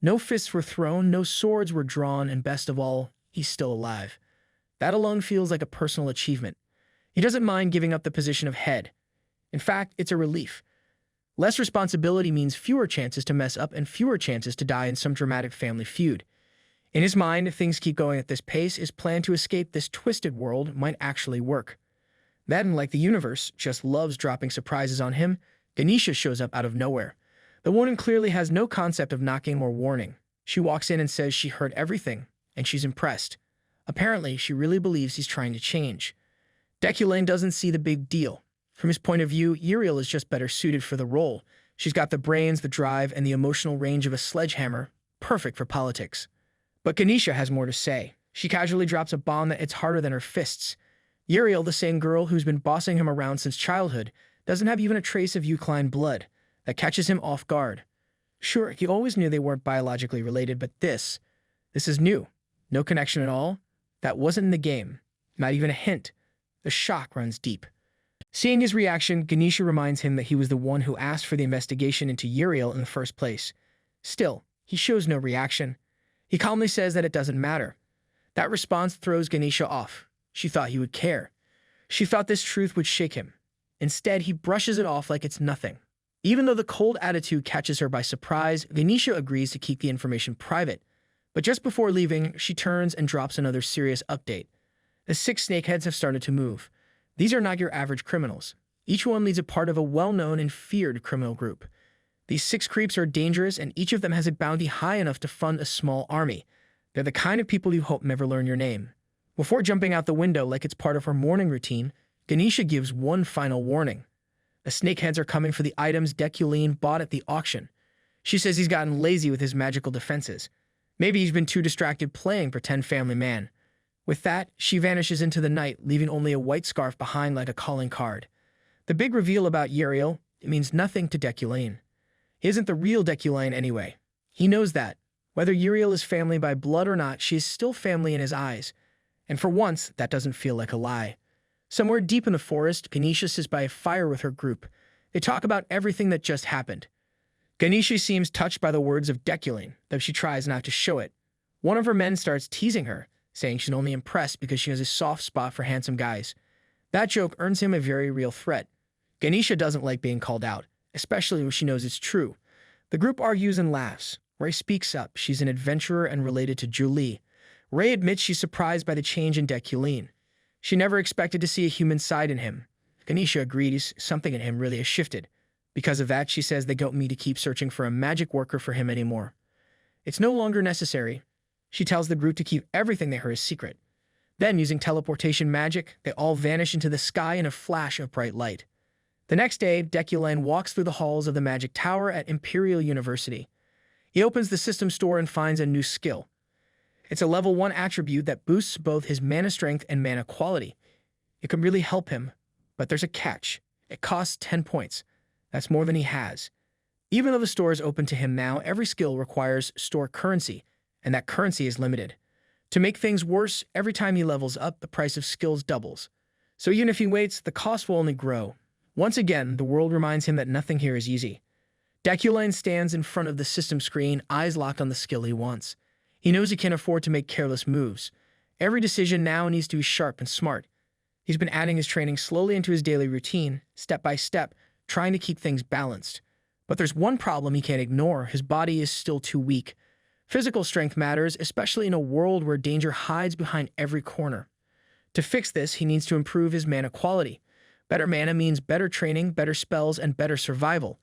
No fists were thrown, no swords were drawn, and best of all, he's still alive. That alone feels like a personal achievement. He doesn't mind giving up the position of head. In fact, it's a relief. Less responsibility means fewer chances to mess up and fewer chances to die in some dramatic family feud. In his mind, if things keep going at this pace, his plan to escape this twisted world might actually work. Then, like the universe just loves dropping surprises on him, Ganesha shows up out of nowhere. The woman clearly has no concept of knocking or warning. She walks in and says she heard everything, and she's impressed. Apparently, she really believes he's trying to change. Deculein doesn't see the big deal. From his point of view, Uriel is just better suited for the role. She's got the brains, the drive, and the emotional range of a sledgehammer, perfect for politics. But Ganesha has more to say. She casually drops a bomb that hits harder than her fists. Uriel, the same girl who's been bossing him around since childhood, doesn't have even a trace of Yukline blood. That catches him off guard. Sure, he always knew they weren't biologically related, but this is new. No connection at all. That wasn't in the game. Not even a hint. The shock runs deep. Seeing his reaction, Ganesha reminds him that he was the one who asked for the investigation into Uriel in the first place. Still, he shows no reaction. He calmly says that it doesn't matter. That response throws Ganesha off. She thought he would care. She thought this truth would shake him. Instead, he brushes it off like it's nothing. Even though the cold attitude catches her by surprise, Ganesha agrees to keep the information private. But just before leaving, she turns and drops another serious update. The 6 snakeheads have started to move. These are not your average criminals. Each one leads a part of a well-known and feared criminal group. These 6 creeps are dangerous, and each of them has a bounty high enough to fund a small army. They're the kind of people you hope never learn your name. Before jumping out the window like it's part of her morning routine, Ganesha gives one final warning. The snakeheads are coming for the items Deculein bought at the auction. She says he's gotten lazy with his magical defenses. Maybe he's been too distracted playing pretend family man. With that, she vanishes into the night, leaving only a white scarf behind like a calling card. The big reveal about Uriel, it means nothing to Deculein. He isn't the real Deculein anyway. He knows that. Whether Uriel is family by blood or not, she is still family in his eyes. And for once, that doesn't feel like a lie. Somewhere deep in the forest, Ganesha sits by a fire with her group. They talk about everything that just happened. Ganesha seems touched by the words of Deculein, though she tries not to show it. One of her men starts teasing her, saying she's only impressed because she has a soft spot for handsome guys. That joke earns him a very real threat. Ganesha doesn't like being called out, especially when she knows it's true. The group argues and laughs. Ray speaks up. She's an adventurer and related to Julie. Ray admits she's surprised by the change in Deculein. She never expected to see a human side in him. Ganesha agrees something in him really has shifted. Because of that, she says they don't need to keep searching for a magic worker for him anymore. It's no longer necessary. She tells the group to keep everything they heard a secret. Then, using teleportation magic, they all vanish into the sky in a flash of bright light. The next day, Deculein walks through the halls of the Magic Tower at Imperial University. He opens the system store and finds a new skill. It's a level 1 attribute that boosts both his mana strength and mana quality. It can really help him, but there's a catch. It costs 10 points. That's more than he has. Even though the store is open to him now, every skill requires store currency, and that currency is limited. To make things worse, every time he levels up, the price of skills doubles. So even if he waits, the cost will only grow. Once again, the world reminds him that nothing here is easy. Deculein stands in front of the system screen, eyes locked on the skill he wants. He knows he can't afford to make careless moves. Every decision now needs to be sharp and smart. He's been adding his training slowly into his daily routine, step by step, trying to keep things balanced. But there's one problem he can't ignore. His body is still too weak. Physical strength matters, especially in a world where danger hides behind every corner. To fix this, he needs to improve his mana quality. Better mana means better training, better spells, and better survival.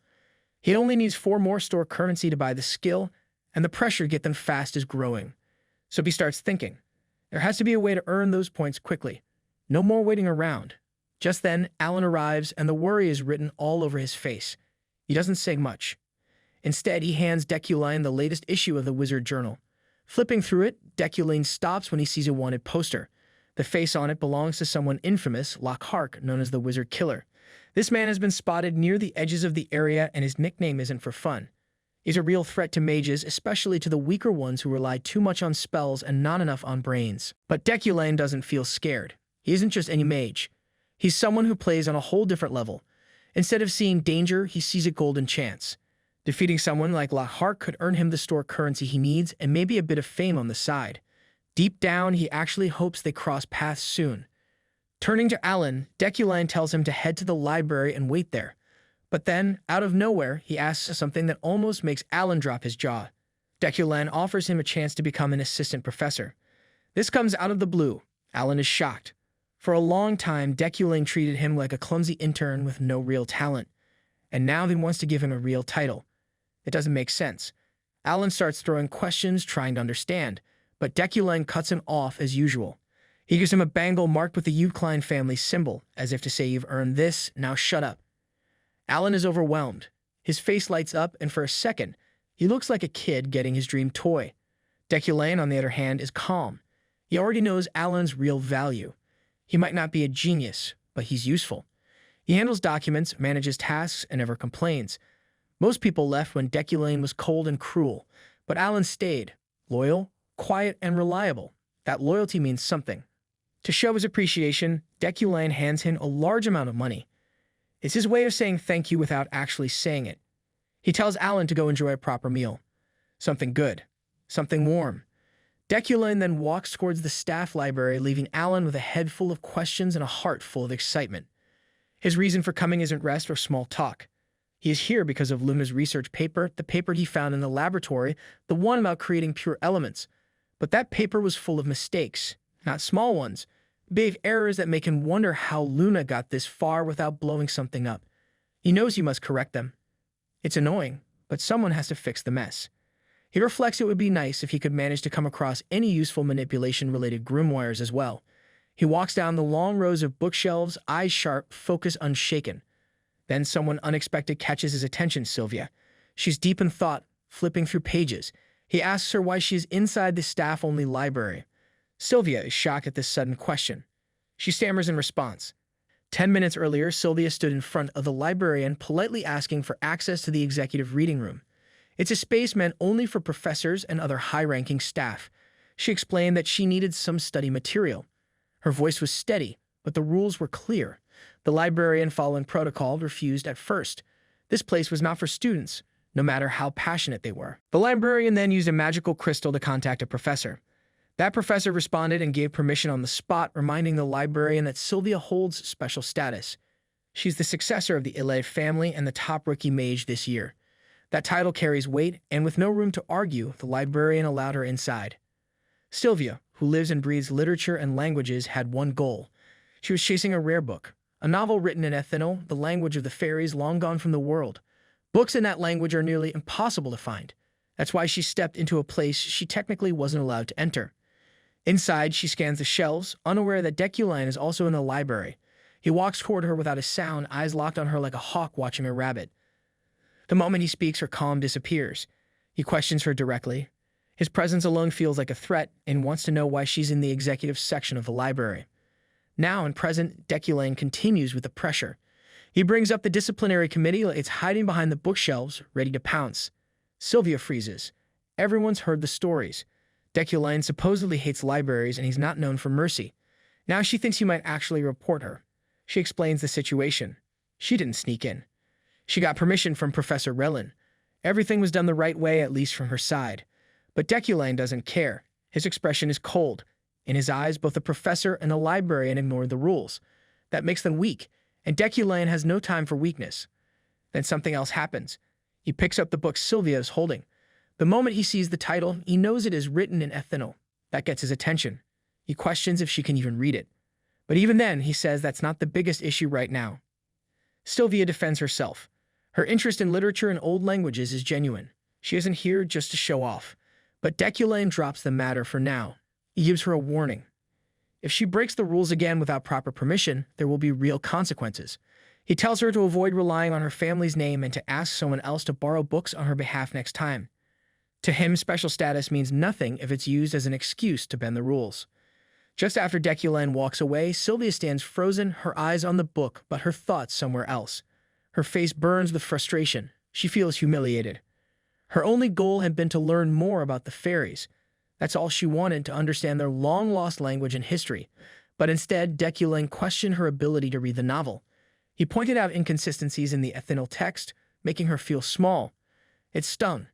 He only needs 4 more store currency to buy the skill, and the pressure to get them fast is growing. So he starts thinking. There has to be a way to earn those points quickly. No more waiting around. Just then, Alan arrives, and the worry is written all over his face. He doesn't say much. Instead, he hands Deculein the latest issue of the Wizard Journal. Flipping through it, Deculein stops when he sees a wanted poster. The face on it belongs to someone infamous, Lockhart, known as the Wizard Killer. This man has been spotted near the edges of the area, and his nickname isn't for fun. He's a real threat to mages, especially to the weaker ones who rely too much on spells and not enough on brains. But Deculein doesn't feel scared. He isn't just any mage. He's someone who plays on a whole different level. Instead of seeing danger, he sees a golden chance. Defeating someone like Lockhart could earn him the store currency he needs and maybe a bit of fame on the side. Deep down, he actually hopes they cross paths soon. Turning to Alan, Deculein tells him to head to the library and wait there. But then, out of nowhere, he asks something that almost makes Alan drop his jaw. Deculein offers him a chance to become an assistant professor. This comes out of the blue. Alan is shocked. For a long time, Deculein treated him like a clumsy intern with no real talent. And now he wants to give him a real title. It doesn't make sense. Alan starts throwing questions, trying to understand, but Deculein cuts him off as usual. He gives him a bangle marked with the Yukline family symbol, as if to say, "You've earned this, now shut up." Alan is overwhelmed. His face lights up, and for a second, he looks like a kid getting his dream toy. Deculein, on the other hand, is calm. He already knows Alan's real value. He might not be a genius, but he's useful. He handles documents, manages tasks, and never complains. Most people left when Deculein was cold and cruel, but Alan stayed, loyal, quiet, and reliable. That loyalty means something. To show his appreciation, Deculein hands him a large amount of money. It's his way of saying thank you without actually saying it. He tells Alan to go enjoy a proper meal. Something good. Something warm. Deculein then walks towards the staff library, leaving Alan with a head full of questions and a heart full of excitement. His reason for coming isn't rest or small talk. He is here because of Luna's research paper, the paper he found in the laboratory, the one about creating pure elements. But that paper was full of mistakes, not small ones, big errors that make him wonder how Luna got this far without blowing something up. He knows he must correct them. It's annoying, but someone has to fix the mess. He reflects it would be nice if he could manage to come across any useful manipulation-related grimoires as well. He walks down the long rows of bookshelves, eyes sharp, focus unshaken. Then someone unexpected catches his attention, Sylvia. She's deep in thought, flipping through pages. He asks her why she is inside the staff-only library. Sylvia is shocked at this sudden question. She stammers in response. 10 minutes earlier, Sylvia stood in front of the librarian, politely asking for access to the executive reading room. It's a space meant only for professors and other high-ranking staff. She explained that she needed some study material. Her voice was steady, but the rules were clear. The librarian, following protocol, refused at first. This place was not for students, no matter how passionate they were. The librarian then used a magical crystal to contact a professor. That professor responded and gave permission on the spot, reminding the librarian that Sylvia holds special status. She's the successor of the AAA family and the top rookie mage this year. That title carries weight, and with no room to argue, the librarian allowed her inside. Sylvia, who lives and breathes literature and languages, had one goal. She was chasing a rare book, a novel written in Ethno, the language of the fairies long gone from the world. Books in that language are nearly impossible to find. That's why she stepped into a place she technically wasn't allowed to enter. Inside, she scans the shelves, unaware that Deculein is also in the library. He walks toward her without a sound, eyes locked on her like a hawk watching a rabbit. The moment he speaks, her calm disappears. He questions her directly. His presence alone feels like a threat and wants to know why she's in the executive section of the library. Now, in present, Deculein continues with the pressure. He brings up the disciplinary committee like it's hiding behind the bookshelves, ready to pounce. Sylvia freezes. Everyone's heard the stories. Deculein supposedly hates libraries and he's not known for mercy. Now she thinks he might actually report her. She explains the situation. She didn't sneak in. She got permission from Professor Relin. Everything was done the right way, at least from her side. But Deculein doesn't care. His expression is cold. In his eyes, both the professor and the librarian ignored the rules. That makes them weak, and Deculein has no time for weakness. Then something else happens. He picks up the book Sylvia is holding. The moment he sees the title, he knows it is written in Ethno. That gets his attention. He questions if she can even read it. But even then, he says that's not the biggest issue right now. Sylvia defends herself. Her interest in literature and old languages is genuine. She isn't here just to show off. But Deculein drops the matter for now. He gives her a warning. If she breaks the rules again without proper permission, there will be real consequences. He tells her to avoid relying on her family's name and to ask someone else to borrow books on her behalf next time. To him, special status means nothing if it's used as an excuse to bend the rules. Just after Deculein walks away, Sylvia stands frozen, her eyes on the book, but her thoughts somewhere else. Her face burns with frustration. She feels humiliated. Her only goal had been to learn more about the fairies. That's all she wanted, to understand their long-lost language and history. But instead, Deculein questioned her ability to read the novel. He pointed out inconsistencies in the Ethno text, making her feel small. It stung.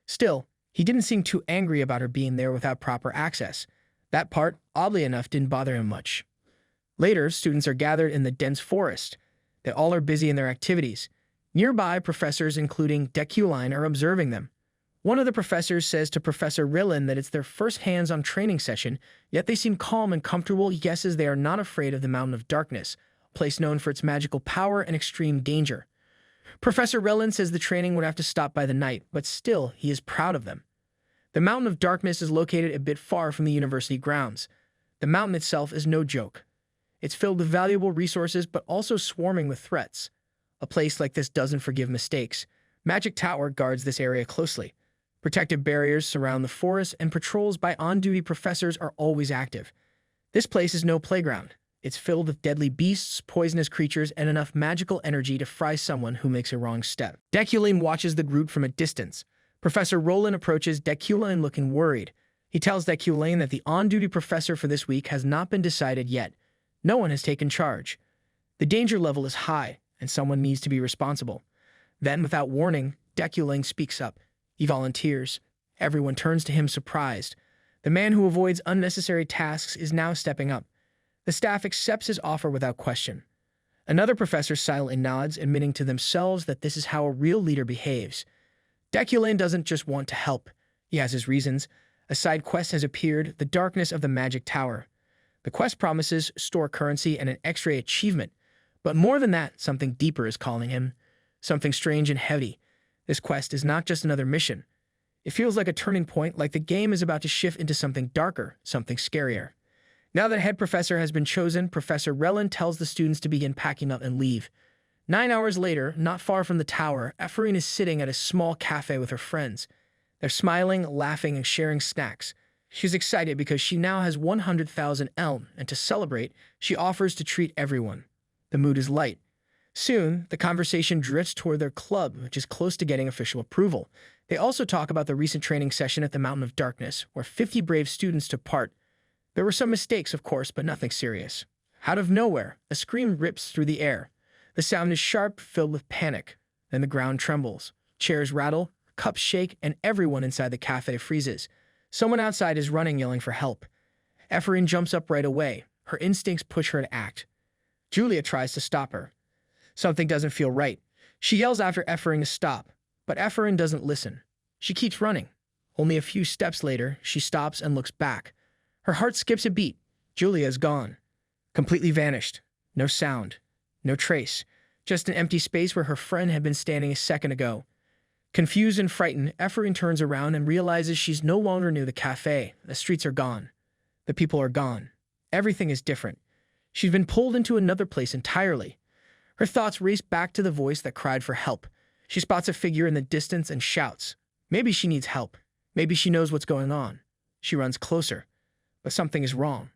Still, he didn't seem too angry about her being there without proper access. That part, oddly enough, didn't bother him much. Later, students are gathered in the dense forest. They all are busy in their activities. Nearby, professors, including Deculein, are observing them. One of the professors says to Professor Relin that it's their first hands-on training session, yet they seem calm and comfortable. He guesses they are not afraid of the Mountain of Darkness, a place known for its magical power and extreme danger. Professor Relin says the training would have to stop by the night, but still, he is proud of them. The Mountain of Darkness is located a bit far from the university grounds. The mountain itself is no joke. It's filled with valuable resources, but also swarming with threats. A place like this doesn't forgive mistakes. Magic Tower guards this area closely. Protective barriers surround the forest, and patrols by on-duty professors are always active. This place is no playground. It's filled with deadly beasts, poisonous creatures, and enough magical energy to fry someone who makes a wrong step. Deculein watches the group from a distance. Professor Roland approaches Deculein looking worried. He tells Deculein that the on-duty professor for this week has not been decided yet. No one has taken charge. The danger level is high, and someone needs to be responsible. Then, without warning, Deculein speaks up. He volunteers. Everyone turns to him surprised. The man who avoids unnecessary tasks is now stepping up. The staff accepts his offer without question. Another professor silently nods, admitting to themselves that this is how a real leader behaves. Deculein doesn't just want to help. He has his reasons. A side quest has appeared, the darkness of the Magic Tower. The quest promises store currency and an X-ray achievement. But more than that, something deeper is calling him. Something strange and heavy. This quest is not just another mission. It feels like a turning point, like the game is about to shift into something darker, something scarier. Now that head professor has been chosen, Professor Relin tells the students to begin packing up and leave. 9 hours later, not far from the tower, Ephraim is sitting at a small cafe with her friends. They're smiling, laughing, and sharing snacks. She's excited because she now has 100,000 elm, and to celebrate, she offers to treat everyone. The mood is light. Soon, the conversation drifts toward their club, which is close to getting official approval. They also talk about the recent training session at the Mountain of Darkness, where 50 brave students took part. There were some mistakes, of course, but nothing serious. Out of nowhere, a scream rips through the air. The sound is sharp, filled with panic. Then the ground trembles. Chairs rattle, cups shake, and everyone inside the cafe freezes. Someone outside is running, yelling for help. Ephraim jumps up right away. Her instincts push her to act. Julia tries to stop her. Something doesn't feel right. She yells after Efrain to stop, but Efrain doesn't listen. She keeps running. Only a few steps later, she stops and looks back. Her heart skips a beat. Julia is gone. Completely vanished. No sound. No trace. Just an empty space where her friend had been standing a second ago. Confused and frightened, Efrain turns around and realizes she's no longer near the cafe. The streets are gone. The people are gone. Everything is different. She's been pulled into another place entirely. Her thoughts race back to the voice that cried for help. She spots a figure in the distance and shouts. Maybe she needs help. Maybe she knows what's going on. She runs closer. But something is wrong.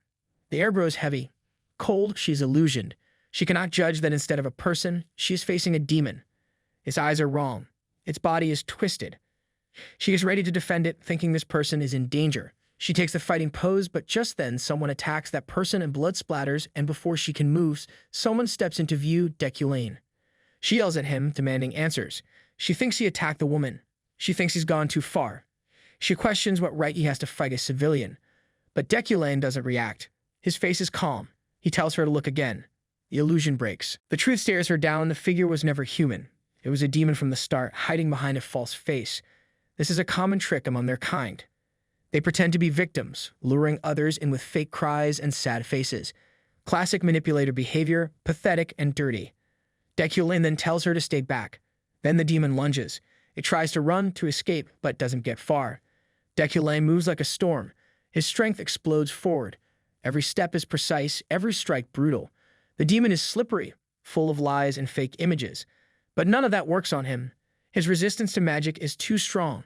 The air grows heavy. Cold, she's illusioned. She cannot judge that instead of a person, she is facing a demon. Its eyes are wrong. Its body is twisted. She is ready to defend it, thinking this person is in danger. She takes the fighting pose, but just then someone attacks that person and blood splatters, and before she can move, someone steps into view, Deculein. She yells at him, demanding answers. She thinks he attacked the woman. She thinks he's gone too far. She questions what right he has to fight a civilian. But Deculein doesn't react. His face is calm. He tells her to look again. The illusion breaks. The truth stares her down. The figure was never human. It was a demon from the start, hiding behind a false face. This is a common trick among their kind. They pretend to be victims, luring others in with fake cries and sad faces. Classic manipulator behavior, pathetic and dirty. Deculein then tells her to stay back. Then the demon lunges. It tries to run, to escape, but doesn't get far. Deculein moves like a storm. His strength explodes forward. Every step is precise, every strike brutal. The demon is slippery, full of lies and fake images. But none of that works on him. His resistance to magic is too strong.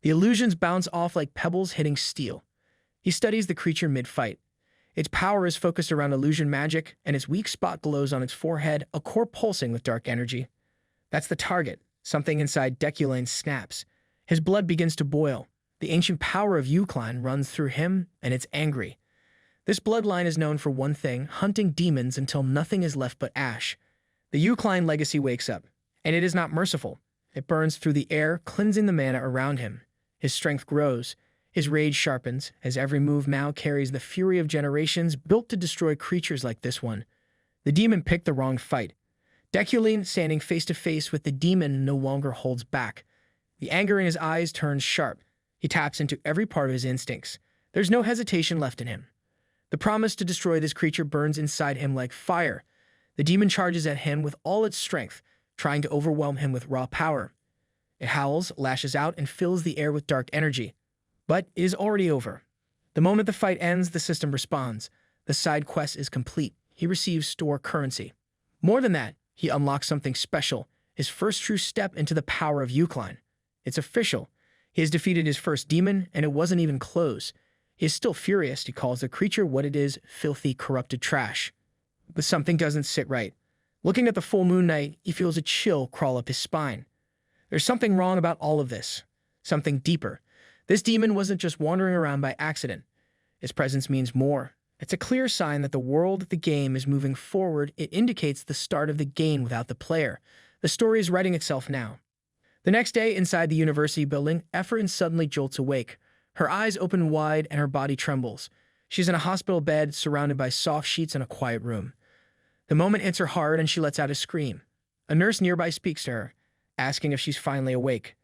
The illusions bounce off like pebbles hitting steel. He studies the creature mid-fight. Its power is focused around illusion magic, and its weak spot glows on its forehead, a core pulsing with dark energy. That's the target. Something inside Deculein snaps. His blood begins to boil. The ancient power of Yukline runs through him, and it's angry. This bloodline is known for one thing, hunting demons until nothing is left but ash. The Yukline legacy wakes up, and it is not merciful. It burns through the air, cleansing the mana around him. His strength grows. His rage sharpens, as every move now carries the fury of generations built to destroy creatures like this one. The demon picked the wrong fight. Deculein, standing face to face with the demon, no longer holds back. The anger in his eyes turns sharp. He taps into every part of his instincts. There's no hesitation left in him. The promise to destroy this creature burns inside him like fire. The demon charges at him with all its strength, trying to overwhelm him with raw power. It howls, lashes out, and fills the air with dark energy. But it is already over. The moment the fight ends, the system responds. The side quest is complete. He receives store currency. More than that, he unlocks something special, his first true step into the power of Yukline. It's official. He has defeated his first demon, and it wasn't even close. He is still furious. He calls the creature what it is, filthy, corrupted trash. But something doesn't sit right. Looking at the full moon night, he feels a chill crawl up his spine. There's something wrong about all of this. Something deeper. This demon wasn't just wandering around by accident. Its presence means more. It's a clear sign that the world of the game is moving forward. It indicates the start of the game without the player. The story is writing itself now. The next day, inside the university building, Efrain suddenly jolts awake. Her eyes open wide and her body trembles. She's in a hospital bed, surrounded by soft sheets in a quiet room. The moment hits her hard and she lets out a scream. A nurse nearby speaks to her, asking if she's finally awake.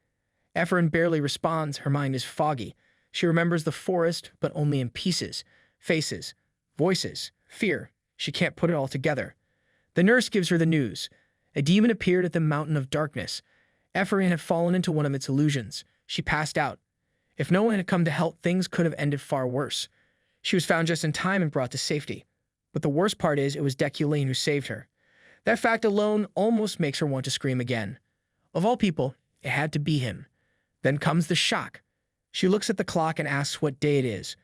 Efrain barely responds. Her mind is foggy. She remembers the forest, but only in pieces. Faces, voices, fear. She can't put it all together. The nurse gives her the news. A demon appeared at the mountain of darkness. Efrain had fallen into one of its illusions. She passed out. If no one had come to help, things could have ended far worse. She was found just in time and brought to safety. But the worst part is, it was Deculein who saved her. That fact alone almost makes her want to scream again. Of all people, it had to be him. Then comes the shock. She looks at the clock and asks what day it is.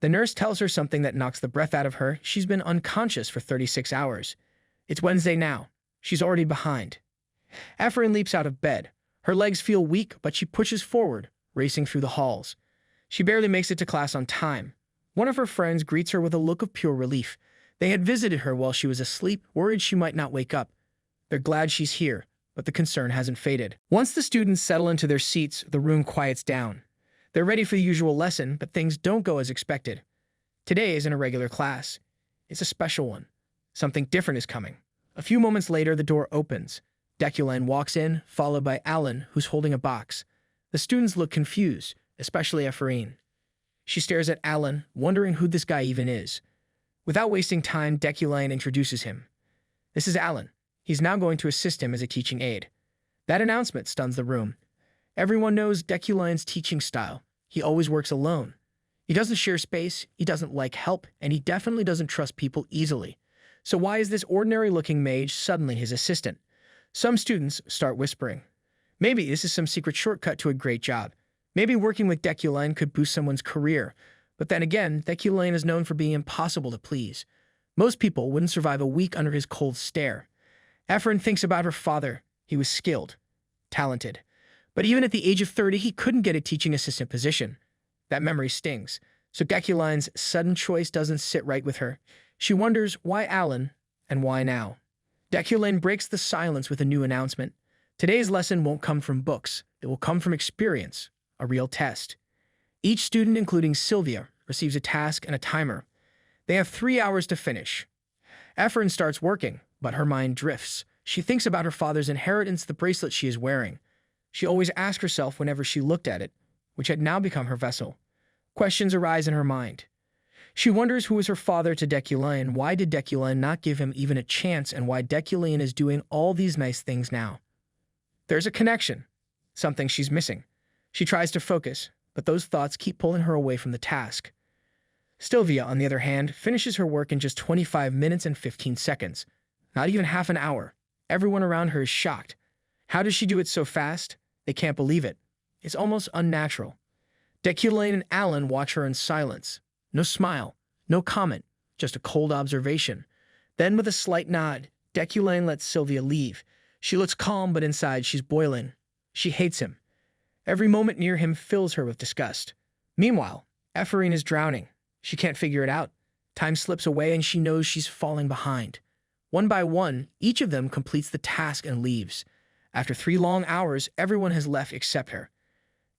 The nurse tells her something that knocks the breath out of her. She's been unconscious for 36 hours. It's Wednesday now. She's already behind. Efrain leaps out of bed. Her legs feel weak, but she pushes forward, racing through the halls. She barely makes it to class on time. One of her friends greets her with a look of pure relief. They had visited her while she was asleep, worried she might not wake up. They're glad she's here, but the concern hasn't faded. Once the students settle into their seats, the room quiets down. They're ready for the usual lesson, but things don't go as expected. Today isn't a regular class. It's a special one. Something different is coming. A few moments later, the door opens. Deculein walks in, followed by Alan, who's holding a box. The students look confused, especially Ephraim. She stares at Alan, wondering who this guy even is. Without wasting time, Deculein introduces him. This is Alan. He's now going to assist him as a teaching aide. That announcement stuns the room. Everyone knows Deculein's teaching style. He always works alone. He doesn't share space, he doesn't like help, and he definitely doesn't trust people easily. So why is this ordinary-looking mage suddenly his assistant? Some students start whispering. Maybe this is some secret shortcut to a great job. Maybe working with Deculein could boost someone's career. But then again, Deculein is known for being impossible to please. Most people wouldn't survive a week under his cold stare. Ephraim thinks about her father. He was skilled, talented. But even at the age of 30, he couldn't get a teaching assistant position. That memory stings. So Deculein's sudden choice doesn't sit right with her. She wonders why Alan and why now. Deculein breaks the silence with a new announcement. Today's lesson won't come from books. It will come from experience, a real test. Each student, including Sylvia, receives a task and a timer. They have 3 hours to finish. Ephraim starts working, but her mind drifts. She thinks about her father's inheritance, the bracelet she is wearing. She always asked herself whenever she looked at it, which had now become her vessel. Questions arise in her mind. She wonders who was her father to Deculein, why did Deculein not give him even a chance, and why Deculein is doing all these nice things now. There's a connection, something she's missing. She tries to focus, but those thoughts keep pulling her away from the task. Sylvia, on the other hand, finishes her work in just 25 minutes and 15 seconds. Not even half an hour. Everyone around her is shocked. How does she do it so fast? They can't believe it. It's almost unnatural. Deculein and Alan watch her in silence. No smile, no comment, just a cold observation. Then with a slight nod, Deculein lets Sylvia leave. She looks calm, but inside she's boiling. She hates him. Every moment near him fills her with disgust. Meanwhile, Ephraim is drowning. She can't figure it out. Time slips away and she knows she's falling behind. One by one, each of them completes the task and leaves. After 3 long hours, everyone has left except her.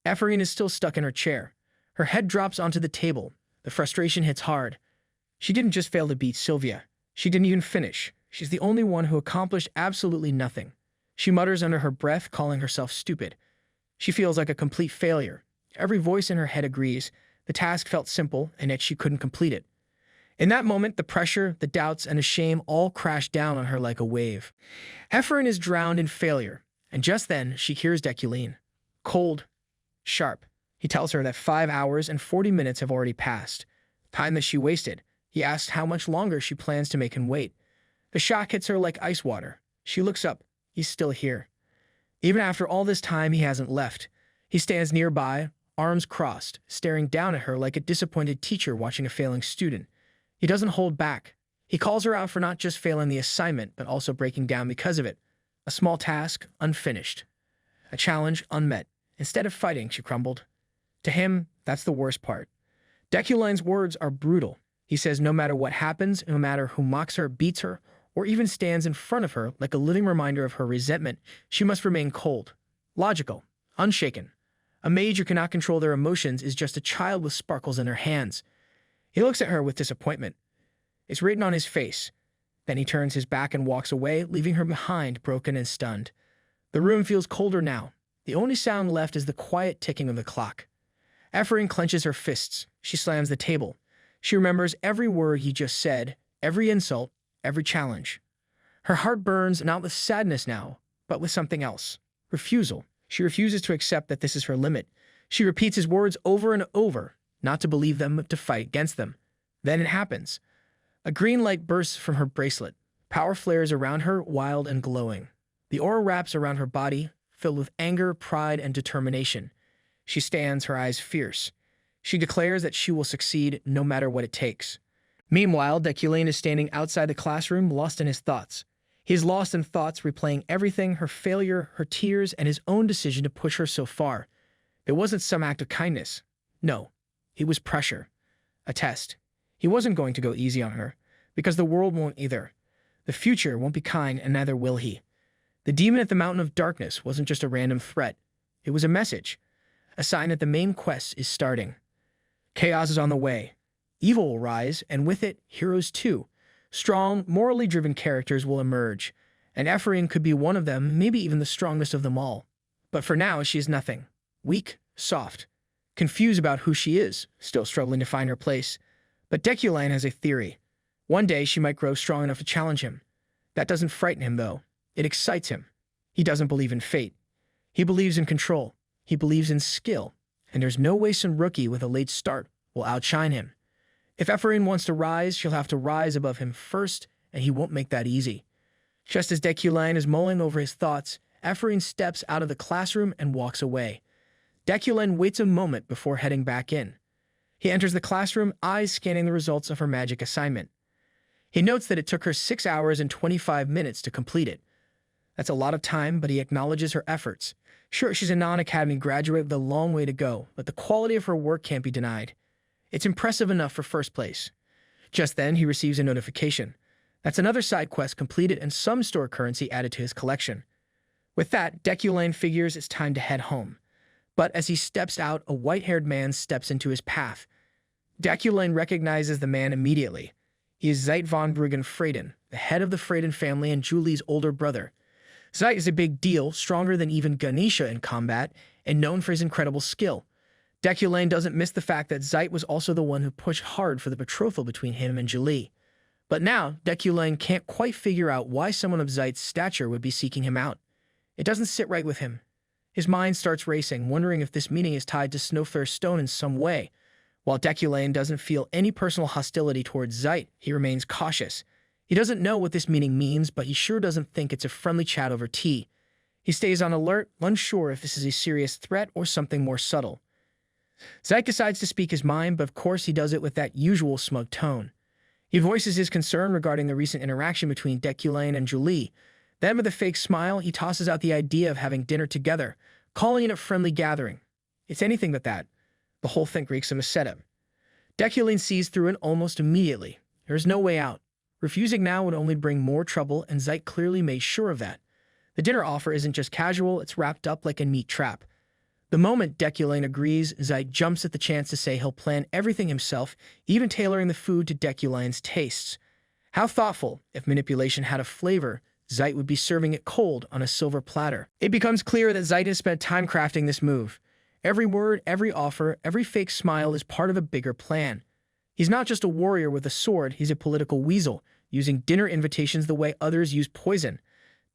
Ephraim is still stuck in her chair. Her head drops onto the table. The frustration hits hard. She didn't just fail to beat Sylvia. She didn't even finish. She's the only one who accomplished absolutely nothing. She mutters under her breath, calling herself stupid. She feels like a complete failure. Every voice in her head agrees. The task felt simple, and yet she couldn't complete it. In that moment, the pressure, the doubts, and the shame all crash down on her like a wave. Ephraim is drowned in failure, and just then she hears Deculein. Cold, sharp. He tells her that 5 hours and 40 minutes have already passed. Time that she wasted. He asks how much longer she plans to make him wait. The shock hits her like ice water. She looks up. He's still here. Even after all this time, he hasn't left. He stands nearby, arms crossed, staring down at her like a disappointed teacher watching a failing student. He doesn't hold back. He calls her out for not just failing the assignment, but also breaking down because of it. A small task, unfinished. A challenge, unmet. Instead of fighting, she crumbled. To him, that's the worst part. Deculein's words are brutal. He says no matter what happens, no matter who mocks her, beats her, or even stands in front of her like a living reminder of her resentment, she must remain cold, logical, unshaken. A mage who cannot control their emotions is just a child with sparkles in her hands. He looks at her with disappointment. It's written on his face. Then he turns his back and walks away, leaving her behind, broken and stunned. The room feels colder now. The only sound left is the quiet ticking of the clock. Ephraim clenches her fists. She slams the table. She remembers every word he just said, every insult, every challenge. Her heart burns not with sadness now, but with something else. Refusal. She refuses to accept that this is her limit. She repeats his words over and over, not to believe them, but to fight against them. Then it happens. A green light bursts from her bracelet. Power flares around her, wild and glowing. The aura wraps around her body, filled with anger, pride, and determination. She stands, her eyes fierce. She declares that she will succeed no matter what it takes. Meanwhile, Deculein is standing outside the classroom, lost in his thoughts. He is lost in thoughts, replaying everything, her failure, her tears, and his own decision to push her so far. It wasn't some act of kindness. No, it was pressure. A test. He wasn't going to go easy on her, because the world won't either. The future won't be kind, and neither will he. The demon at the Mountain of Darkness wasn't just a random threat. It was a message. A sign that the main quest is starting. Chaos is on the way. Evil will rise, and with it, heroes too. Strong, morally driven characters will emerge, and Ephraim could be one of them, maybe even the strongest of them all. But for now, she is nothing. Weak, soft, confused about who she is, still struggling to find her place. But Deculein has a theory. One day she might grow strong enough to challenge him. That doesn't frighten him, though. It excites him. He doesn't believe in fate. He believes in control. He believes in skill. And there's no way some rookie with a late start will outshine him. If Ephraim wants to rise, she'll have to rise above him first, and he won't make that easy. Just as Deculein is mulling over his thoughts, Ephraim steps out of the classroom and walks away. Deculein waits a moment before heading back in. He enters the classroom, eyes scanning the results of her magic assignment. He notes that it took her 6 hours and 25 minutes to complete it. That's a lot of time, but he acknowledges her efforts. Sure, she's a non-academy graduate with a long way to go, but the quality of her work can't be denied. It's impressive enough for first place. Just then, he receives a notification. That's another side quest completed and some store currency added to his collection. With that, Deculein figures it's time to head home. But as he steps out, a white-haired man steps into his path. Deculein recognizes the man immediately. He is Zeit von Grahan-Yukline, the head of the Grahan family and Julie's older brother. Zeit is a big deal, stronger than even Ganesha in combat, and known for his incredible skill. Deculein doesn't miss the fact that Zeit was also the one who pushed hard for the betrothal between him and Julie. But now, Deculein can't quite figure out why someone of Zeit's stature would be seeking him out. It doesn't sit right with him. His mind starts racing, wondering if this meeting is tied to Snowflare's stone in some way. While Deculein doesn't feel any personal hostility towards Zeit, he remains cautious. He doesn't know what this meeting means, but he sure doesn't think it's a friendly chat over tea. He stays on alert, unsure if this is a serious threat or something more subtle. Zeit decides to speak his mind, but of course he does it with that usual smug tone. He voices his concern regarding the recent interaction between Deculein and Julie. Then, with a fake smile, he tosses out the idea of having dinner together, calling it a friendly gathering. It's anything but that. The whole thing reeks of a setup. Deculein sees through it almost immediately. There is no way out. Refusing now would only bring more trouble, and Zeit clearly made sure of that. The dinner offer isn't just casual, it's wrapped up like a meat trap. The moment Deculein agrees, Zeit jumps at the chance to say he'll plan everything himself, even tailoring the food to Deculein's tastes. How thoughtful! If manipulation had a flavor, Zeit would be serving it cold on a silver platter. It becomes clear that Zeit has spent time crafting this move. Every word, every offer, every fake smile is part of a bigger plan. He's not just a warrior with a sword, he's a political weasel, using dinner invitations the way others use poison.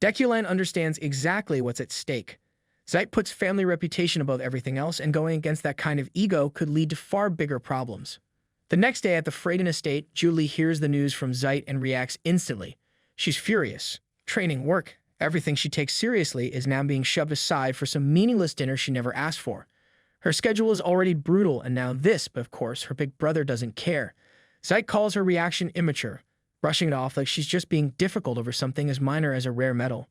Deculein understands exactly what's at stake. Zeit puts family reputation above everything else, and going against that kind of ego could lead to far bigger problems. The next day at the Grahan estate, Julie hears the news from Zeit and reacts instantly. She's furious. Training, work, everything she takes seriously is now being shoved aside for some meaningless dinner she never asked for. Her schedule is already brutal, and now this, but of course, her big brother doesn't care. Zeit calls her reaction immature, brushing it off like she's just being difficult over something as minor as a rare metal.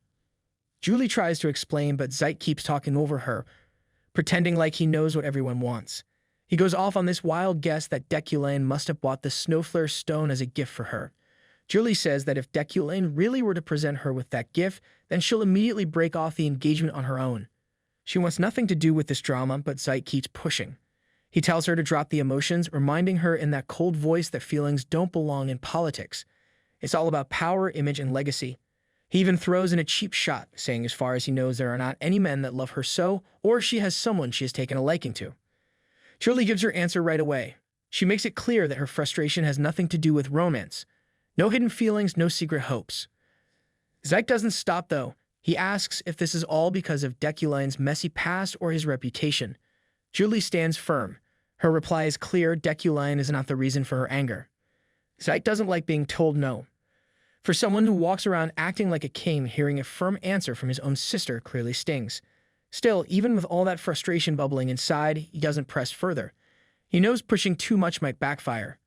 Julie tries to explain, but Zeit keeps talking over her, pretending like he knows what everyone wants. He goes off on this wild guess that Deculein must have bought the Snowflare stone as a gift for her. Julie says that if Deculein really were to present her with that gift, then she'll immediately break off the engagement on her own. She wants nothing to do with this drama, but Zeit keeps pushing. He tells her to drop the emotions, reminding her in that cold voice that feelings don't belong in politics. It's all about power, image, and legacy. He even throws in a cheap shot, saying as far as he knows there are not any men that love her so, or she has someone she has taken a liking to. Julie gives her answer right away. She makes it clear that her frustration has nothing to do with romance. No hidden feelings, no secret hopes. Zeit doesn't stop, though. He asks if this is all because of Deculein's messy past or his reputation. Julie stands firm. Her reply is clear: Deculein is not the reason for her anger. Zeit doesn't like being told no. For someone who walks around acting like a king, hearing a firm answer from his own sister clearly stings. Still, even with all that frustration bubbling inside, he doesn't press further. He knows pushing too much might backfire.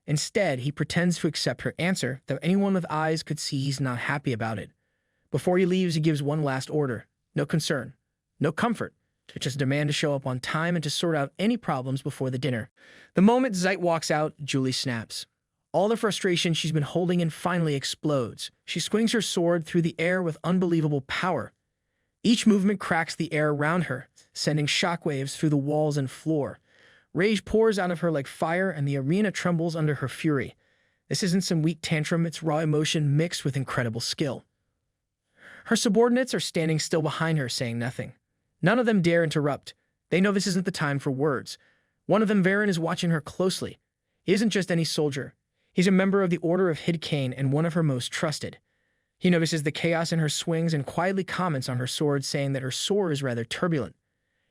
Instead, he pretends to accept her answer, though anyone with eyes could see he's not happy about it. Before he leaves, he gives one last order. No concern. No comfort. Just a demand to show up on time and to sort out any problems before the dinner. The moment Zeit walks out, Julie snaps. All the frustration she's been holding in finally explodes. She swings her sword through the air with unbelievable power. Each movement cracks the air around her, sending shockwaves through the walls and floor. Rage pours out of her like fire, and the arena trembles under her fury. This isn't some weak tantrum, it's raw emotion mixed with incredible skill. Her subordinates are standing still behind her, saying nothing. None of them dare interrupt. They know this isn't the time for words. One of them, Varen, is watching her closely. He isn't just any soldier. He's a member of the Order of Hidkane and one of her most trusted. He notices the chaos in her swings and quietly comments on her sword, saying that her sword is rather turbulent.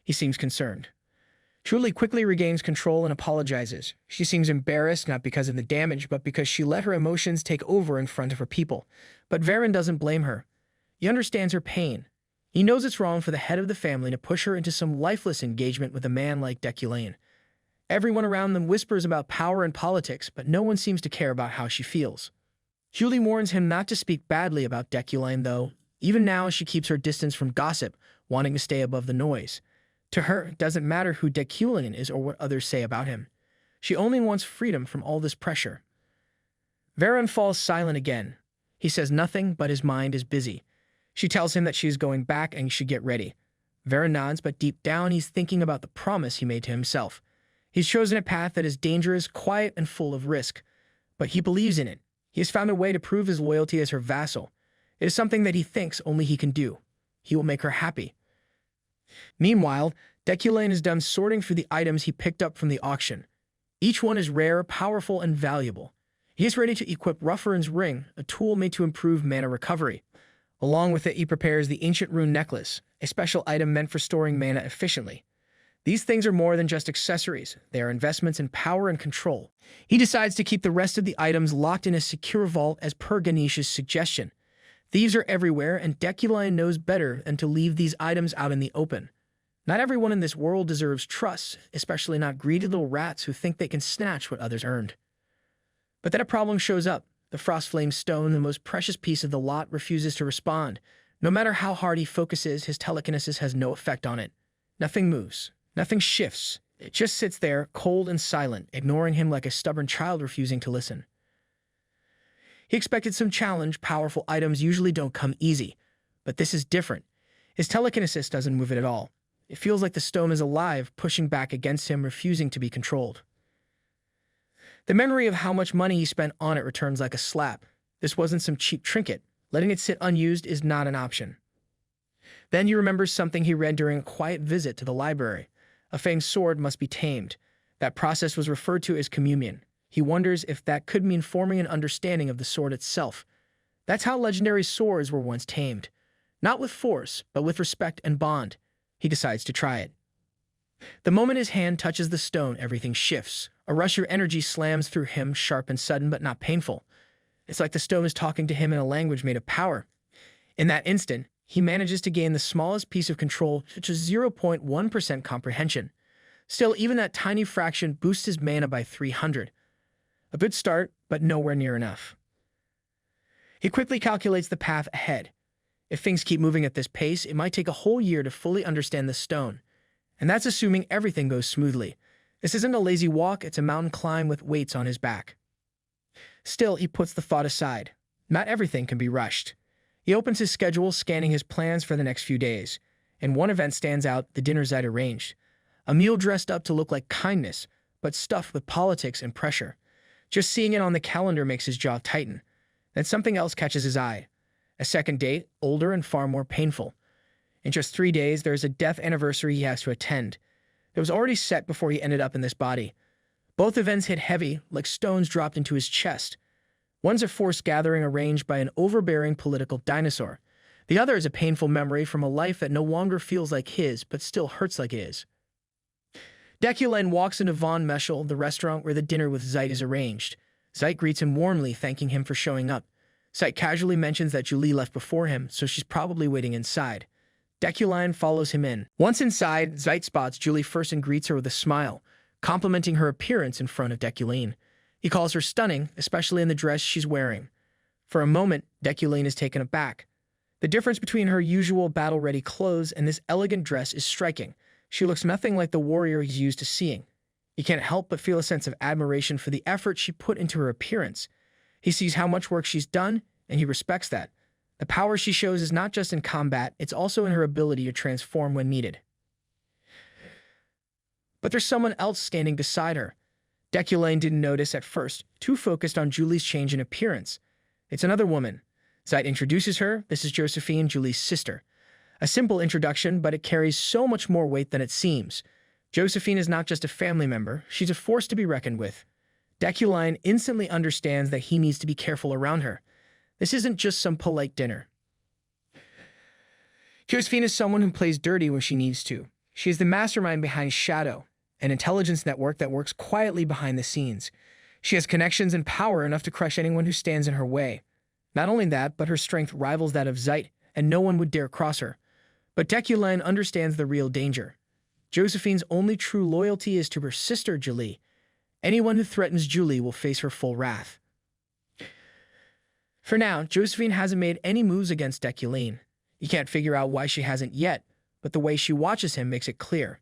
He seems concerned. Julie quickly regains control and apologizes. She seems embarrassed, not because of the damage, but because she let her emotions take over in front of her people. But Varen doesn't blame her. He understands her pain. He knows it's wrong for the head of the family to push her into some lifeless engagement with a man like Deculein. Everyone around them whispers about power and politics, but no one seems to care about how she feels. Julie warns him not to speak badly about Deculein, though. Even now, she keeps her distance from gossip, wanting to stay above the noise. To her, it doesn't matter who Deculein is or what others say about him. She only wants freedom from all this pressure. Varen falls silent again. He says nothing, but his mind is busy. She tells him that she is going back and he should get ready. Varen nods, but deep down he's thinking about the promise he made to himself. He's chosen a path that is dangerous, quiet, and full of risk. But he believes in it. He has found a way to prove his loyalty as her vassal. It is something that he thinks only he can do. He will make her happy. Meanwhile, Deculein is done sorting through the items he picked up from the auction. Each one is rare, powerful, and valuable. He is ready to equip Rufferan's ring, a tool made to improve mana recovery. Along with it, he prepares the Ancient Rune Necklace, a special item meant for storing mana efficiently. These things are more than just accessories. They are investments in power and control. He decides to keep the rest of the items locked in a secure vault as per Ganesh's suggestion. Thieves are everywhere, and Deculein knows better than to leave these items out in the open. Not everyone in this world deserves trust, especially not greedy little rats who think they can snatch what others earned. But then a problem shows up. The Frostflame Stone, the most precious piece of the lot, refuses to respond. No matter how hard he focuses, his telekinesis has no effect on it. Nothing moves. Nothing shifts. It just sits there, cold and silent, ignoring him like a stubborn child refusing to listen. He expected some challenge. Powerful items usually don't come easy. But this is different. His telekinesis doesn't move it at all. It feels like the stone is alive, pushing back against him, refusing to be controlled. The memory of how much money he spent on it returns like a slap. This wasn't some cheap trinket. Letting it sit unused is not an option. Then he remembers something he read during a quiet visit to the library. A fanged sword must be tamed. That process was referred to as communion. He wonders if that could mean forming an understanding of the sword itself. That's how legendary swords were once tamed. Not with force, but with respect and bond. He decides to try it. The moment his hand touches the stone, everything shifts. A rush of energy slams through him, sharp and sudden, but not painful. It's like the stone is talking to him in a language made of power. In that instant, he manages to gain the smallest piece of control, such as 0.1% comprehension. Still, even that tiny fraction boosts his mana by 300. A good start, but nowhere near enough. He quickly calculates the path ahead. If things keep moving at this pace, it might take a whole year to fully understand the stone. And that's assuming everything goes smoothly. This isn't a lazy walk, it's a mountain climb with weights on his back. Still, he puts the thought aside. Not everything can be rushed. He opens his schedule, scanning his plans for the next few days. And one event stands out, the dinner Zite arranged. A meal dressed up to look like kindness, but stuffed with politics and pressure. Just seeing it on the calendar makes his jaw tighten. Then something else catches his eye. A second date, older and far more painful. In just 3 days, there is a death anniversary he has to attend. It was already set before he ended up in this body. Both events hit heavy, like stones dropped into his chest. One's a forced gathering arranged by an overbearing political dinosaur. The other is a painful memory from a life that no longer feels like his, but still hurts like his. Deculein walks into Von Meschel, the restaurant where the dinner with Zite is arranged. Zite greets him warmly, thanking him for showing up. Zite casually mentions that Julie left before him, so she's probably waiting inside. Deculein follows him in. Once inside, Zite spots Julie first and greets her with a smile, complimenting her appearance in front of Deculein. He calls her stunning, especially in the dress she's wearing. For a moment, Deculein is taken aback. The difference between her usual battle-ready clothes and this elegant dress is striking. She looks nothing like the warrior he's used to seeing. He can't help but feel a sense of admiration for the effort she put into her appearance. He sees how much work she's done, and he respects that. The power she shows is not just in combat, it's also in her ability to transform when needed. But there's someone else standing beside her. Deculein didn't notice at first, too focused on Julie's change in appearance. It's another woman. Zeit introduces her. This is Josephine, Julie's sister. A simple introduction, but it carries so much more weight than it seems. Josephine is not just a family member, she's a force to be reckoned with. Deculein instantly understands that he needs to be careful around her. This isn't just some polite dinner. Josephine is someone who plays dirty when she needs to. She is the mastermind behind Shadow, an intelligence network that works quietly behind the scenes. She has connections and power enough to crush anyone who stands in her way. Not only that, but her strength rivals that of Zeit, and no one would dare cross her. But Deculein understands the real danger. Josephine's only true loyalty is to her sister, Julie. Anyone who threatens Julie will face her full wrath. For now, Josephine hasn't made any moves against Deculein. You can't figure out why she hasn't yet, but the way she watches him makes it clear.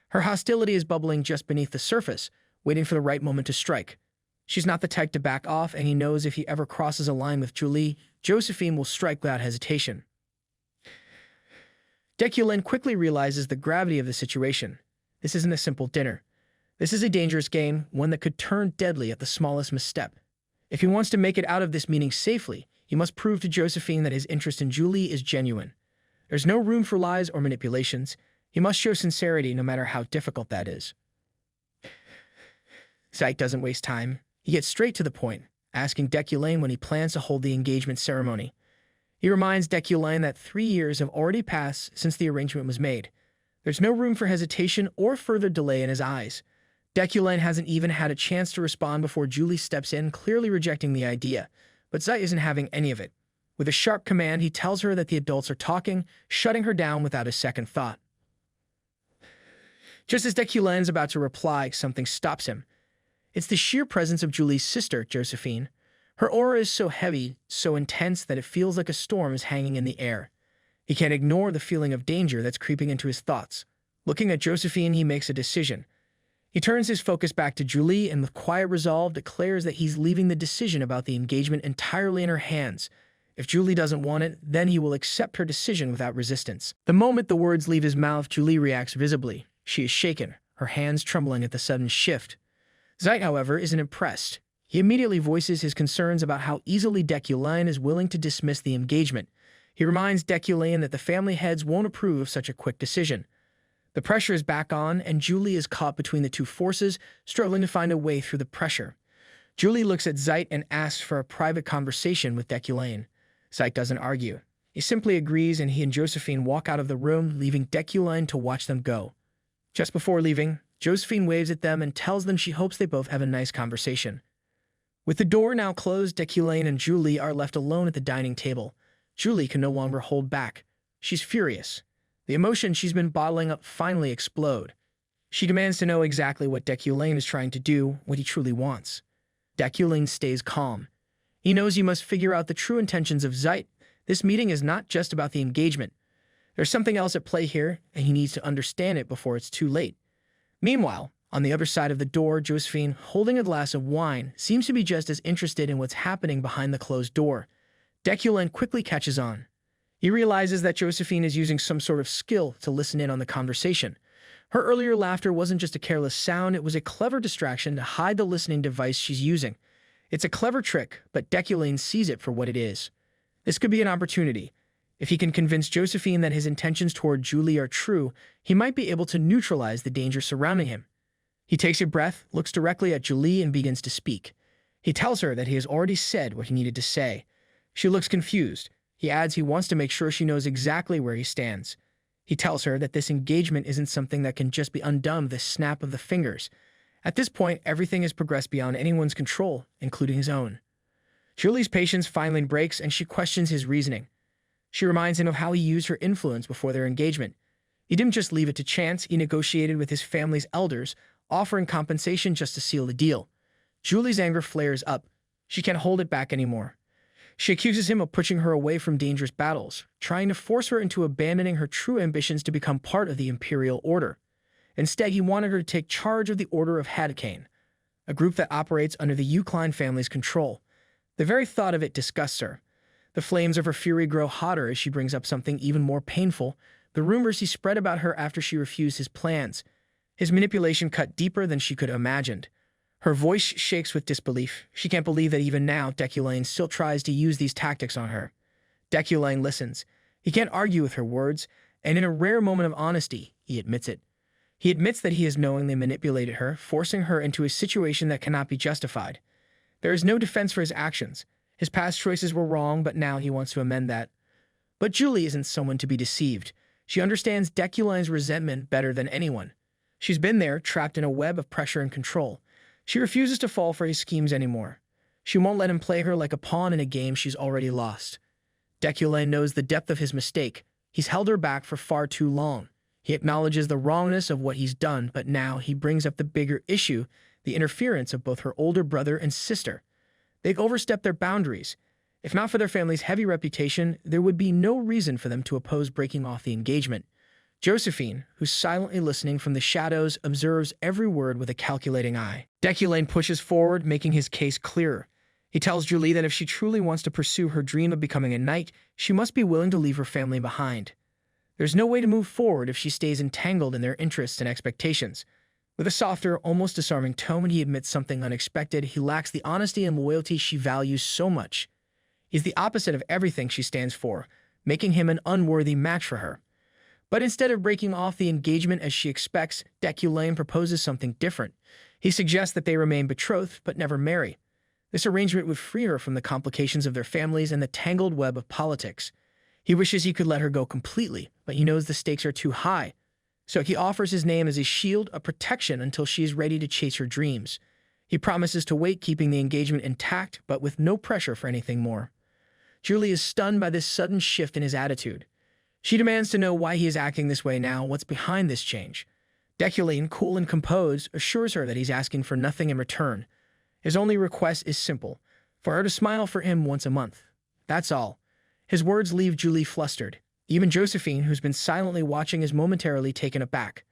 Her hostility is bubbling just beneath the surface, waiting for the right moment to strike. She's not the type to back off, and he knows if he ever crosses a line with Julie, Josephine will strike without hesitation. Deculein quickly realizes the gravity of the situation. This isn't a simple dinner. This is a dangerous game, one that could turn deadly at the smallest misstep. If he wants to make it out of this meeting safely, he must prove to Josephine that his interest in Julie is genuine. There's no room for lies or manipulations. He must show sincerity no matter how difficult that is. Zeit doesn't waste time. He gets straight to the point, asking Deculein when he plans to hold the engagement ceremony. He reminds Deculein that 3 years have already passed since the arrangement was made. There's no room for hesitation or further delay in his eyes. Deculein hasn't even had a chance to respond before Julie steps in, clearly rejecting the idea. But Zeit isn't having any of it. With a sharp command, he tells her that the adults are talking, shutting her down without a second thought. Just as Deculein is about to reply, something stops him. It's the sheer presence of Julie's sister, Josephine. Her aura is so heavy, so intense that it feels like a storm is hanging in the air. He can't ignore the feeling of danger that's creeping into his thoughts. Looking at Josephine, he makes a decision. He turns his focus back to Julie and with quiet resolve declares that he's leaving the decision about the engagement entirely in her hands. If Julie doesn't want it, then he will accept her decision without resistance. The moment the words leave his mouth, Julie reacts visibly. She is shaken, her hands trembling at the sudden shift. Zeit, however, isn't impressed. He immediately voices his concerns about how easily Deculein is willing to dismiss the engagement. He reminds Deculein that the family heads won't approve of such a quick decision. The pressure is back on, and Julie is caught between the two forces, struggling to find a way through the pressure. Julie looks at Zeit and asks for a private conversation with Deculein. Zeit doesn't argue. He simply agrees, and he and Josephine walk out of the room, leaving Deculein to watch them go. Just before leaving, Josephine waves at them and tells them she hopes they both have a nice conversation. With the door now closed, Deculein and Julie are left alone at the dining table. Julie can no longer hold back. She's furious. The emotions she's been bottling up finally explode. She demands to know exactly what Deculein is trying to do, what he truly wants. Deculein stays calm. He knows he must figure out the true intentions of Zeit. This meeting is not just about the engagement. There's something else at play here, and he needs to understand it before it's too late. Meanwhile, on the other side of the door, Josephine, holding a glass of wine, seems to be just as interested in what's happening behind the closed door. Deculein quickly catches on. He realizes that Josephine is using some sort of skill to listen in on the conversation. Her earlier laughter wasn't just a careless sound, it was a clever distraction to hide the listening device she's using. It's a clever trick, but Deculein sees it for what it is. This could be an opportunity. If he can convince Josephine that his intentions toward Julie are true, he might be able to neutralize the danger surrounding him. He takes a breath, looks directly at Julie, and begins to speak. He tells her that he has already said what he needed to say. She looks confused. He adds he wants to make sure she knows exactly where he stands. He tells her that this engagement isn't something that can just be undone with a snap of the fingers. At this point, everything has progressed beyond anyone's control, including his own. Julie's patience finally breaks, and she questions his reasoning. She reminds him of how he used her influence before their engagement. He didn't just leave it to chance, he negotiated with his family's elders, offering compensation just to seal the deal. Julie's anger flares up. She can't hold it back anymore. She accuses him of pushing her away from dangerous battles, trying to force her into abandoning her true ambitions to become part of the Imperial Order. Instead, he wanted her to take charge of the Order of Hadakain, a group that operates under the Yukline family's control. The very thought of it disgusts her. The flames of her fury grow hotter as she brings up something even more painful, the rumors he spread about her after she refused his plans. His manipulation cut deeper than she could have imagined. Her voice shakes with disbelief. She can't believe that even now, Deculein still tries to use these tactics on her. Deculein listens. He can't argue with her words, and in a rare moment of honesty, he admits it. He admits that he has knowingly manipulated her, forcing her into a situation that cannot be justified. There is no defense for his actions. His past choices were wrong, but now he wants to amend that. But Julie isn't someone to be deceived. She understands Deculein's resentment better than anyone. She's been there, trapped in a web of pressure and control. She refuses to fall for his schemes anymore. She won't let him play her like a pawn in a game she's already lost. Deculein knows the depth of his mistake. He's held her back for far too long. He acknowledges the wrongness of what he's done, but now he brings up the bigger issue, the interference of both her older brother and sister. They've overstepped their boundaries. If not for their family's heavy reputation, there would be no reason for them to oppose breaking off the engagement. Josephine, who's silently listening from the shadows, observes every word with a calculating eye. Deculein pushes forward, making his case clearer. He tells Julie that if she truly wants to pursue her dream of becoming a knight, she must be willing to leave her family behind. There's no way to move forward if she stays entangled in their interests and expectations. With a softer, almost disarming tone, he admits something unexpected. He lacks the honesty and loyalty she values so much. He's the opposite of everything she stands for, making him an unworthy match for her. But instead of breaking off the engagement as she expects, Deculein proposes something different. He suggests that they remain betrothed but never marry. This arrangement would free her from the complications of their families and the tangled web of politics. He wishes he could let her go completely, but he knows the stakes are too high. So he offers his name as a shield, a protection until she is ready to chase her dreams. He promises to wait, keeping the engagement intact, but with no pressure for anything more. Julie is stunned by this sudden shift in his attitude. She demands to know why he is acting this way now, what's behind this change. Deculein, cool and composed, assures her that he's asking for nothing in return. His only request is simple, for her to smile for him once a month. That's all. His words leave Julie flustered. Even Josephine, who's been silently watching, is momentarily taken aback.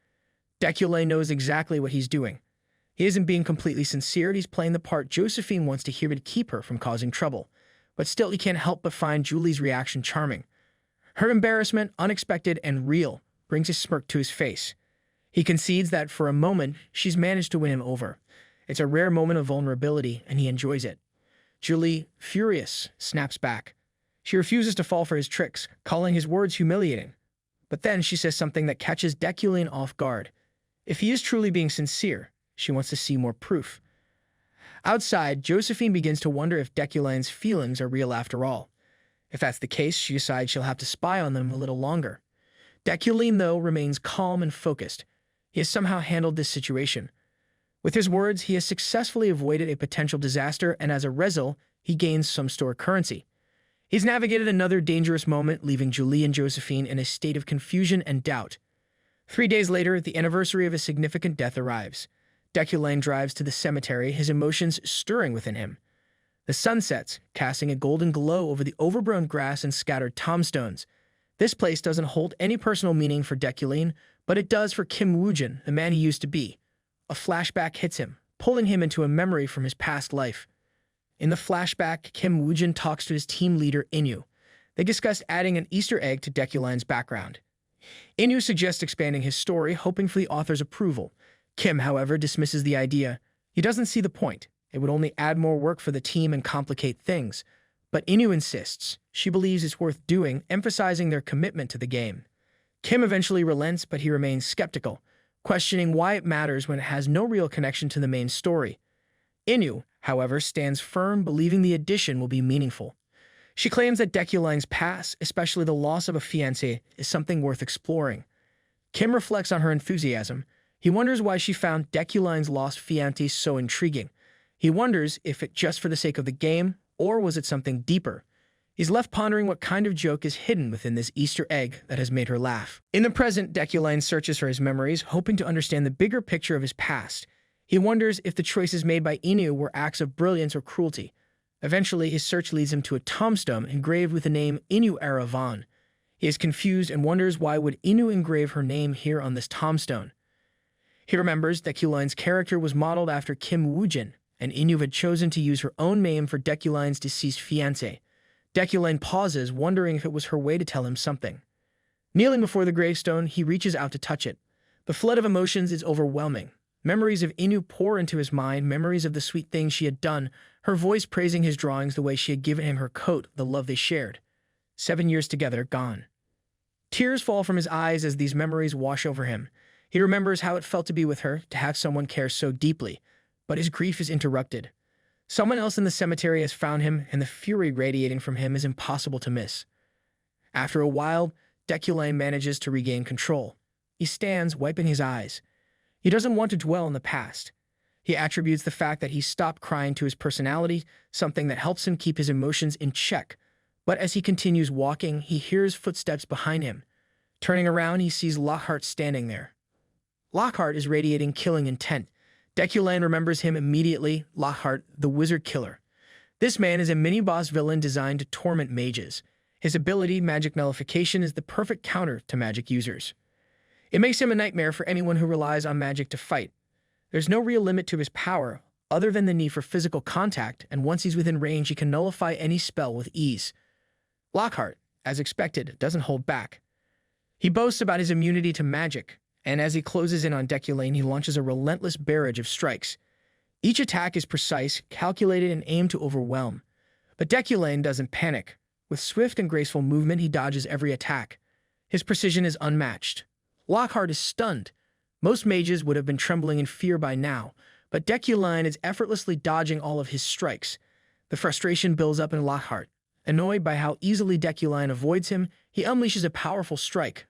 Deculein knows exactly what he's doing. He isn't being completely sincere, he's playing the part Josephine wants to hear to keep her from causing trouble. But still, he can't help but find Julie's reaction charming. Her embarrassment, unexpected and real, brings a smirk to his face. He concedes that for a moment, she's managed to win him over. It's a rare moment of vulnerability, and he enjoys it. Julie, furious, snaps back. She refuses to fall for his tricks, calling his words humiliating. But then she says something that catches Deculein off guard. If he is truly being sincere, she wants to see more proof. Outside, Josephine begins to wonder if Deculein's feelings are real after all. If that's the case, she decides she'll have to spy on them a little longer. Deculein, though, remains calm and focused. He has somehow handled this situation. With his words, he has successfully avoided a potential disaster, and as a result, he gains some stored currency. He's navigated another dangerous moment, leaving Julie and Josephine in a state of confusion and doubt. 3 days later, the anniversary of a significant death arrives. Deculein drives to the cemetery, his emotions stirring within him. The sun sets, casting a golden glow over the overgrown grass and scattered tombstones. This place doesn't hold any personal meaning for Deculein, but it does for Kim Woojin, the man he used to be. A flashback hits him, pulling him into a memory from his past life. In the flashback, Kim Woojin talks to his team leader, Inu. They discuss adding an Easter egg to Deculein's background. Inu suggests expanding his story, hoping for the author's approval. Kim, however, dismisses the idea. He doesn't see the point. It would only add more work for the team and complicate things. But Inu insists. She believes it's worth doing, emphasizing their commitment to the game. Kim eventually relents, but he remains skeptical, questioning why it matters when it has no real connection to the main story. Inu, however, stands firm, believing the addition will be meaningful. She claims that Deculein's past, especially the loss of a fiancé, is something worth exploring. Kim reflects on her enthusiasm. He wonders why she found Deculein's lost fiancé so intriguing. He wonders if it just for the sake of the game, or was it something deeper? He's left pondering what kind of joke is hidden within this Easter egg that has made her laugh. In the present, Deculein searches for his memories, hoping to understand the bigger picture of his past. He wonders if the choices made by Inu were acts of brilliance or cruelty. Eventually, his search leads him to a tombstone engraved with the name Inu Aravan. He is confused and wonders why would Inu engrave her name here on this tombstone. He remembers Deculein's character was modeled after Kim Woojin, and Inu had chosen to use her own name for Deculein's deceased fiancé. Deculein pauses, wondering if it was her way to tell him something. Kneeling before the gravestone, he reaches out to touch it. The flood of emotions is overwhelming. Memories of Inu pour into his mind, memories of the sweet things she had done, her voice praising his drawings, the way she had given him her coat, the love they shared. 7 years together, gone. Tears fall from his eyes as these memories wash over him. He remembers how it felt to be with her, to have someone care so deeply. But his grief is interrupted. Someone else in the cemetery has found him, and the fury radiating from him is impossible to miss. After a while, Deculein manages to regain control. He stands, wiping his eyes. He doesn't want to dwell on the past. He attributes the fact that he stopped crying to his personality, something that helps him keep his emotions in check. But as he continues walking, he hears footsteps behind him. Turning around, he sees Lockhart standing there. Lockhart is radiating killing intent. Deculein remembers him immediately, Lockhart, the wizard killer. This man is a mini-boss villain designed to torment mages. His ability, magic nullification, is the perfect counter to magic users. It makes him a nightmare for anyone who relies on magic to fight. There's no real limit to his power, other than the need for physical contact, and once he's within range, he can nullify any spell with ease. Lockhart, as expected, doesn't hold back. He boasts about his immunity to magic, and as he closes in on Deculein, he launches a relentless barrage of strikes. Each attack is precise, calculated, and aimed to overwhelm. But Deculein doesn't panic. With swift and graceful movement, he dodges every attack. His precision is unmatched. Lockhart is stunned. Most mages would have been trembling in fear by now, but Deculein is effortlessly dodging all of his strikes. The frustration builds up in Lockhart. Annoyed by how easily Deculein avoids him, he unleashes a powerful strike.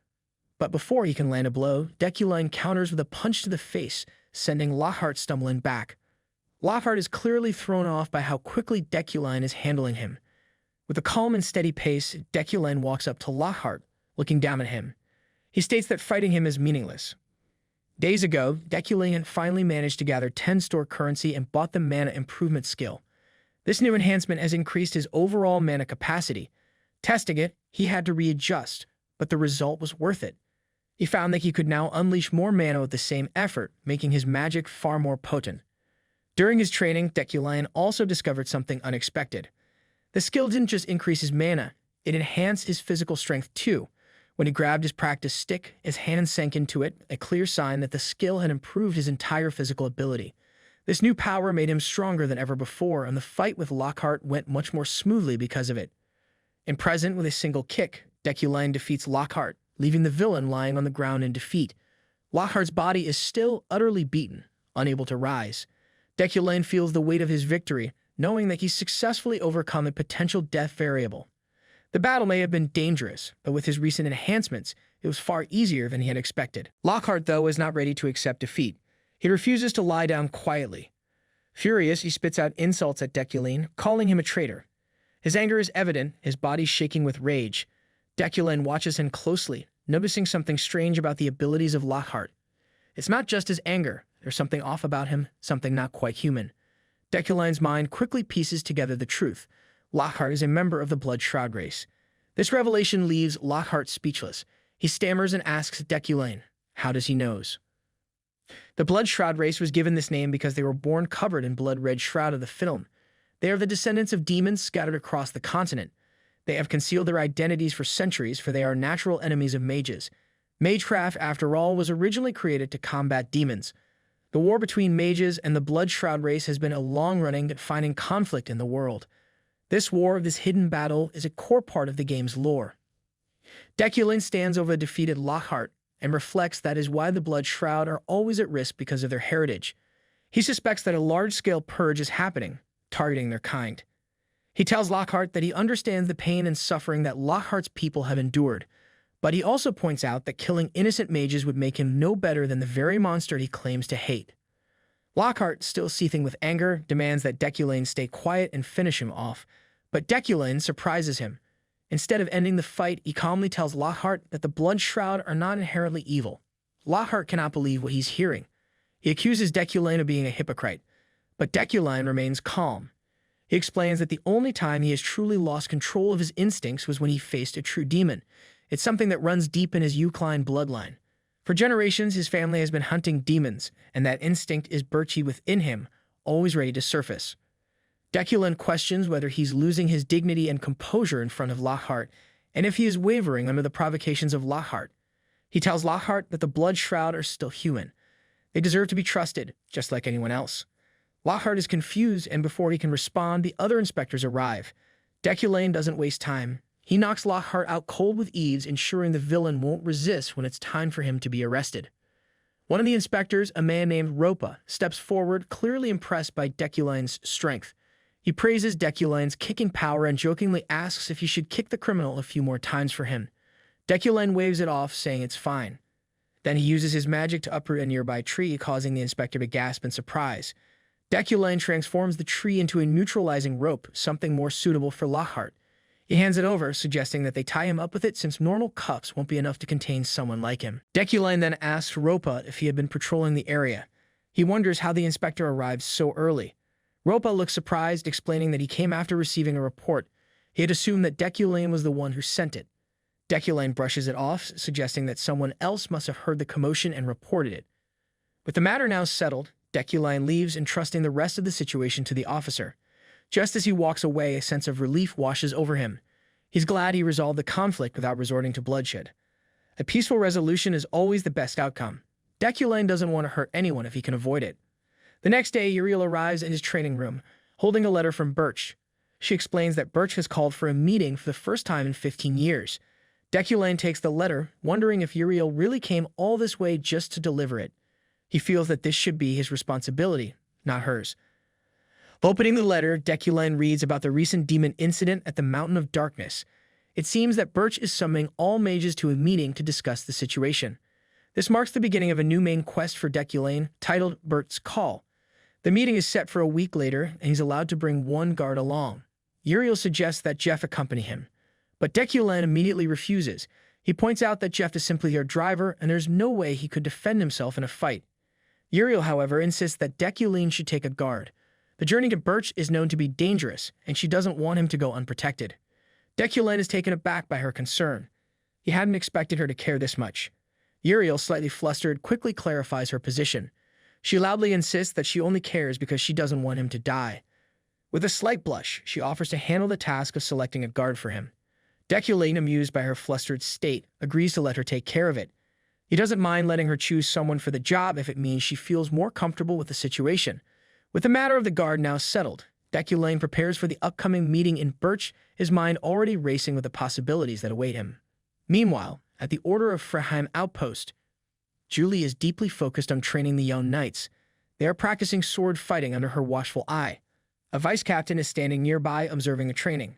But before he can land a blow, Deculein counters with a punch to the face, sending Lockhart stumbling back. Lockhart is clearly thrown off by how quickly Deculein is handling him. With a calm and steady pace, Deculein walks up to Lockhart, looking down at him. He states that fighting him is meaningless. Days ago, Deculein had finally managed to gather 10 store currency and bought the mana improvement skill. This new enhancement has increased his overall mana capacity. Testing it, he had to readjust, but the result was worth it. He found that he could now unleash more mana with the same effort, making his magic far more potent. During his training, Deculein also discovered something unexpected. The skill didn't just increase his mana, it enhanced his physical strength too. When he grabbed his practice stick, his hand sank into it, a clear sign that the skill had improved his entire physical ability. This new power made him stronger than ever before, and the fight with Lockhart went much more smoothly because of it. In present, with a single kick, Deculein defeats Lockhart, leaving the villain lying on the ground in defeat. Lockhart's body is still utterly beaten, unable to rise. Deculein feels the weight of his victory, knowing that he's successfully overcome a potential death variable. The battle may have been dangerous, but with his recent enhancements, it was far easier than he had expected. Lockhart, though, is not ready to accept defeat. He refuses to lie down quietly. Furious, he spits out insults at Deculein, calling him a traitor. His anger is evident, his body shaking with rage. Deculein watches him closely, noticing something strange about the abilities of Lockhart. It's not just his anger. There's something off about him, something not quite human. Deculein's mind quickly pieces together the truth. Lockhart is a member of the Blood Shroud race. This revelation leaves Lockhart speechless. He stammers and asks Deculein, how does he knows? The Blood Shroud race was given this name because they were born covered in blood-red shroud of the film. They are the descendants of demons scattered across the continent. They have concealed their identities for centuries, for they are natural enemies of mages. Magecraft, after all, was originally created to combat demons. The war between mages and the Blood Shroud race has been a long-running, defining conflict in the world. This war, this hidden battle, is a core part of the game's lore. Deculein stands over a defeated Lockhart and reflects that is why the Blood Shroud are always at risk because of their heritage. He suspects that a large-scale purge is happening, targeting their kind. He tells Lockhart that he understands the pain and suffering that Lockhart's people have endured, but he also points out that killing innocent mages would make him no better than the very monster he claims to hate. Lockhart, still seething with anger, demands that Deculein stay quiet and finish him off, but Deculein surprises him. Instead of ending the fight, he calmly tells Lockhart that the Blood Shroud are not inherently evil. Lockhart cannot believe what he's hearing. He accuses Deculein of being a hypocrite, but Deculein remains calm. He explains that the only time he has truly lost control of his instincts was when he faced a true demon. It's something that runs deep in his Yukline bloodline. For generations, his family has been hunting demons, and that instinct is birchy within him, always ready to surface. Deculein questions whether he's losing his dignity and composure in front of Lockhart, and if he is wavering under the provocations of Lockhart. He tells Lockhart that the Blood Shroud are still human. They deserve to be trusted, just like anyone else. Lockhart is confused, and before he can respond, the other inspectors arrive. Deculein doesn't waste time. He knocks Lockhart out cold with ease, ensuring the villain won't resist when it's time for him to be arrested. One of the inspectors, a man named Ropa, steps forward, clearly impressed by Deculein's strength. He praises Deculein's kicking power and jokingly asks if he should kick the criminal a few more times for him. Deculein waves it off, saying it's fine. Then he uses his magic to uproot a nearby tree, causing the inspector to gasp in surprise. Deculein transforms the tree into a neutralizing rope, something more suitable for Lockhart. He hands it over, suggesting that they tie him up with it since normal cuffs won't be enough to contain someone like him. Deculein then asks Ropa if he had been patrolling the area. He wonders how the inspector arrived so early. Ropa looks surprised, explaining that he came after receiving a report. He had assumed that Deculein was the one who sent it. Deculein brushes it off, suggesting that someone else must have heard the commotion and reported it. With the matter now settled, Deculein leaves, entrusting the rest of the situation to the officer. Just as he walks away, a sense of relief washes over him. He's glad he resolved the conflict without resorting to bloodshed. A peaceful resolution is always the best outcome. Deculein doesn't want to hurt anyone if he can avoid it. The next day, Uriel arrives in his training room, holding a letter from Birch. She explains that Birch has called for a meeting for the first time in 15 years. Deculein takes the letter, wondering if Uriel really came all this way just to deliver it. He feels that this should be his responsibility, not hers. Opening the letter, Deculein reads about the recent demon incident at the Mountain of Darkness. It seems that Birch is summoning all mages to a meeting to discuss the situation. This marks the beginning of a new main quest for Deculein, titled Birch's Call. The meeting is set for a week later, and he's allowed to bring one guard along. Uriel suggests that Jeff accompany him, but Deculein immediately refuses. He points out that Jeff is simply their driver, and there's no way he could defend himself in a fight. Uriel, however, insists that Deculein should take a guard. The journey to Birch is known to be dangerous, and she doesn't want him to go unprotected. Deculein is taken aback by her concern. He hadn't expected her to care this much. Uriel, slightly flustered, quickly clarifies her position. She loudly insists that she only cares because she doesn't want him to die. With a slight blush, she offers to handle the task of selecting a guard for him. Deculein, amused by her flustered state, agrees to let her take care of it. He doesn't mind letting her choose someone for the job if it means she feels more comfortable with the situation. With the matter of the guard now settled, Deculein prepares for the upcoming meeting in Birch, his mind already racing with the possibilities that await him. Meanwhile, at the order of Freheim Outpost, Julie is deeply focused on training the young knights. They are practicing sword fighting under her watchful eye. A vice captain is standing nearby observing the training.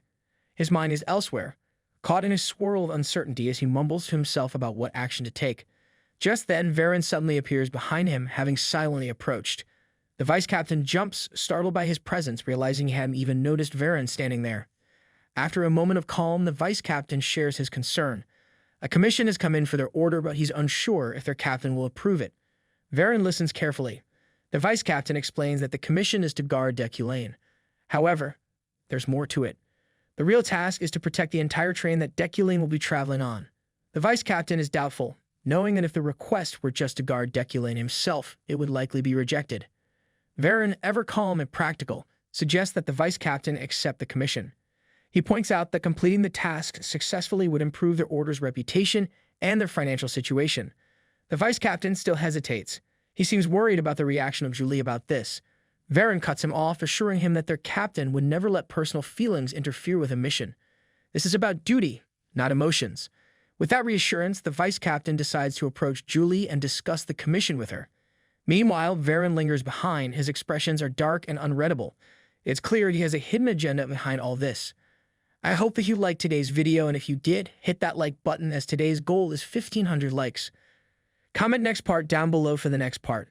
His mind is elsewhere, caught in a swirl of uncertainty as he mumbles to himself about what action to take. Just then, Varen suddenly appears behind him, having silently approached. The vice captain jumps, startled by his presence, realizing he hadn't even noticed Varen standing there. After a moment of calm, the vice captain shares his concern. A commission has come in for their order, but he's unsure if their captain will approve it. Varen listens carefully. The vice captain explains that the commission is to guard Deculein. However, there's more to it. The real task is to protect the entire train that Deculein will be traveling on. The vice captain is doubtful, knowing that if the request were just to guard Deculein himself, it would likely be rejected. Varen, ever calm and practical, suggests that the vice captain accept the commission. He points out that completing the task successfully would improve their order's reputation and their financial situation. The vice captain still hesitates. He seems worried about the reaction of Julie about this. Varen cuts him off, assuring him that their captain would never let personal feelings interfere with a mission. This is about duty, not emotions. With that reassurance, the vice captain decides to approach Julie and discuss the commission with her. Meanwhile, Varen lingers behind. His expressions are dark and unreadable. It's clear he has a hidden agenda behind all this. I hope that you liked today's video, and if you did, hit that like button as today's goal is 1,500 likes. Comment next part down below for the next part.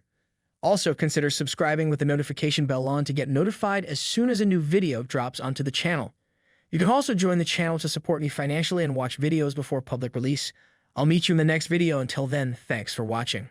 Also, consider subscribing with the notification bell on to get notified as soon as a new video drops onto the channel. You can also join the channel to support me financially and watch videos before public release. I'll meet you in the next video. Until then, thanks for watching.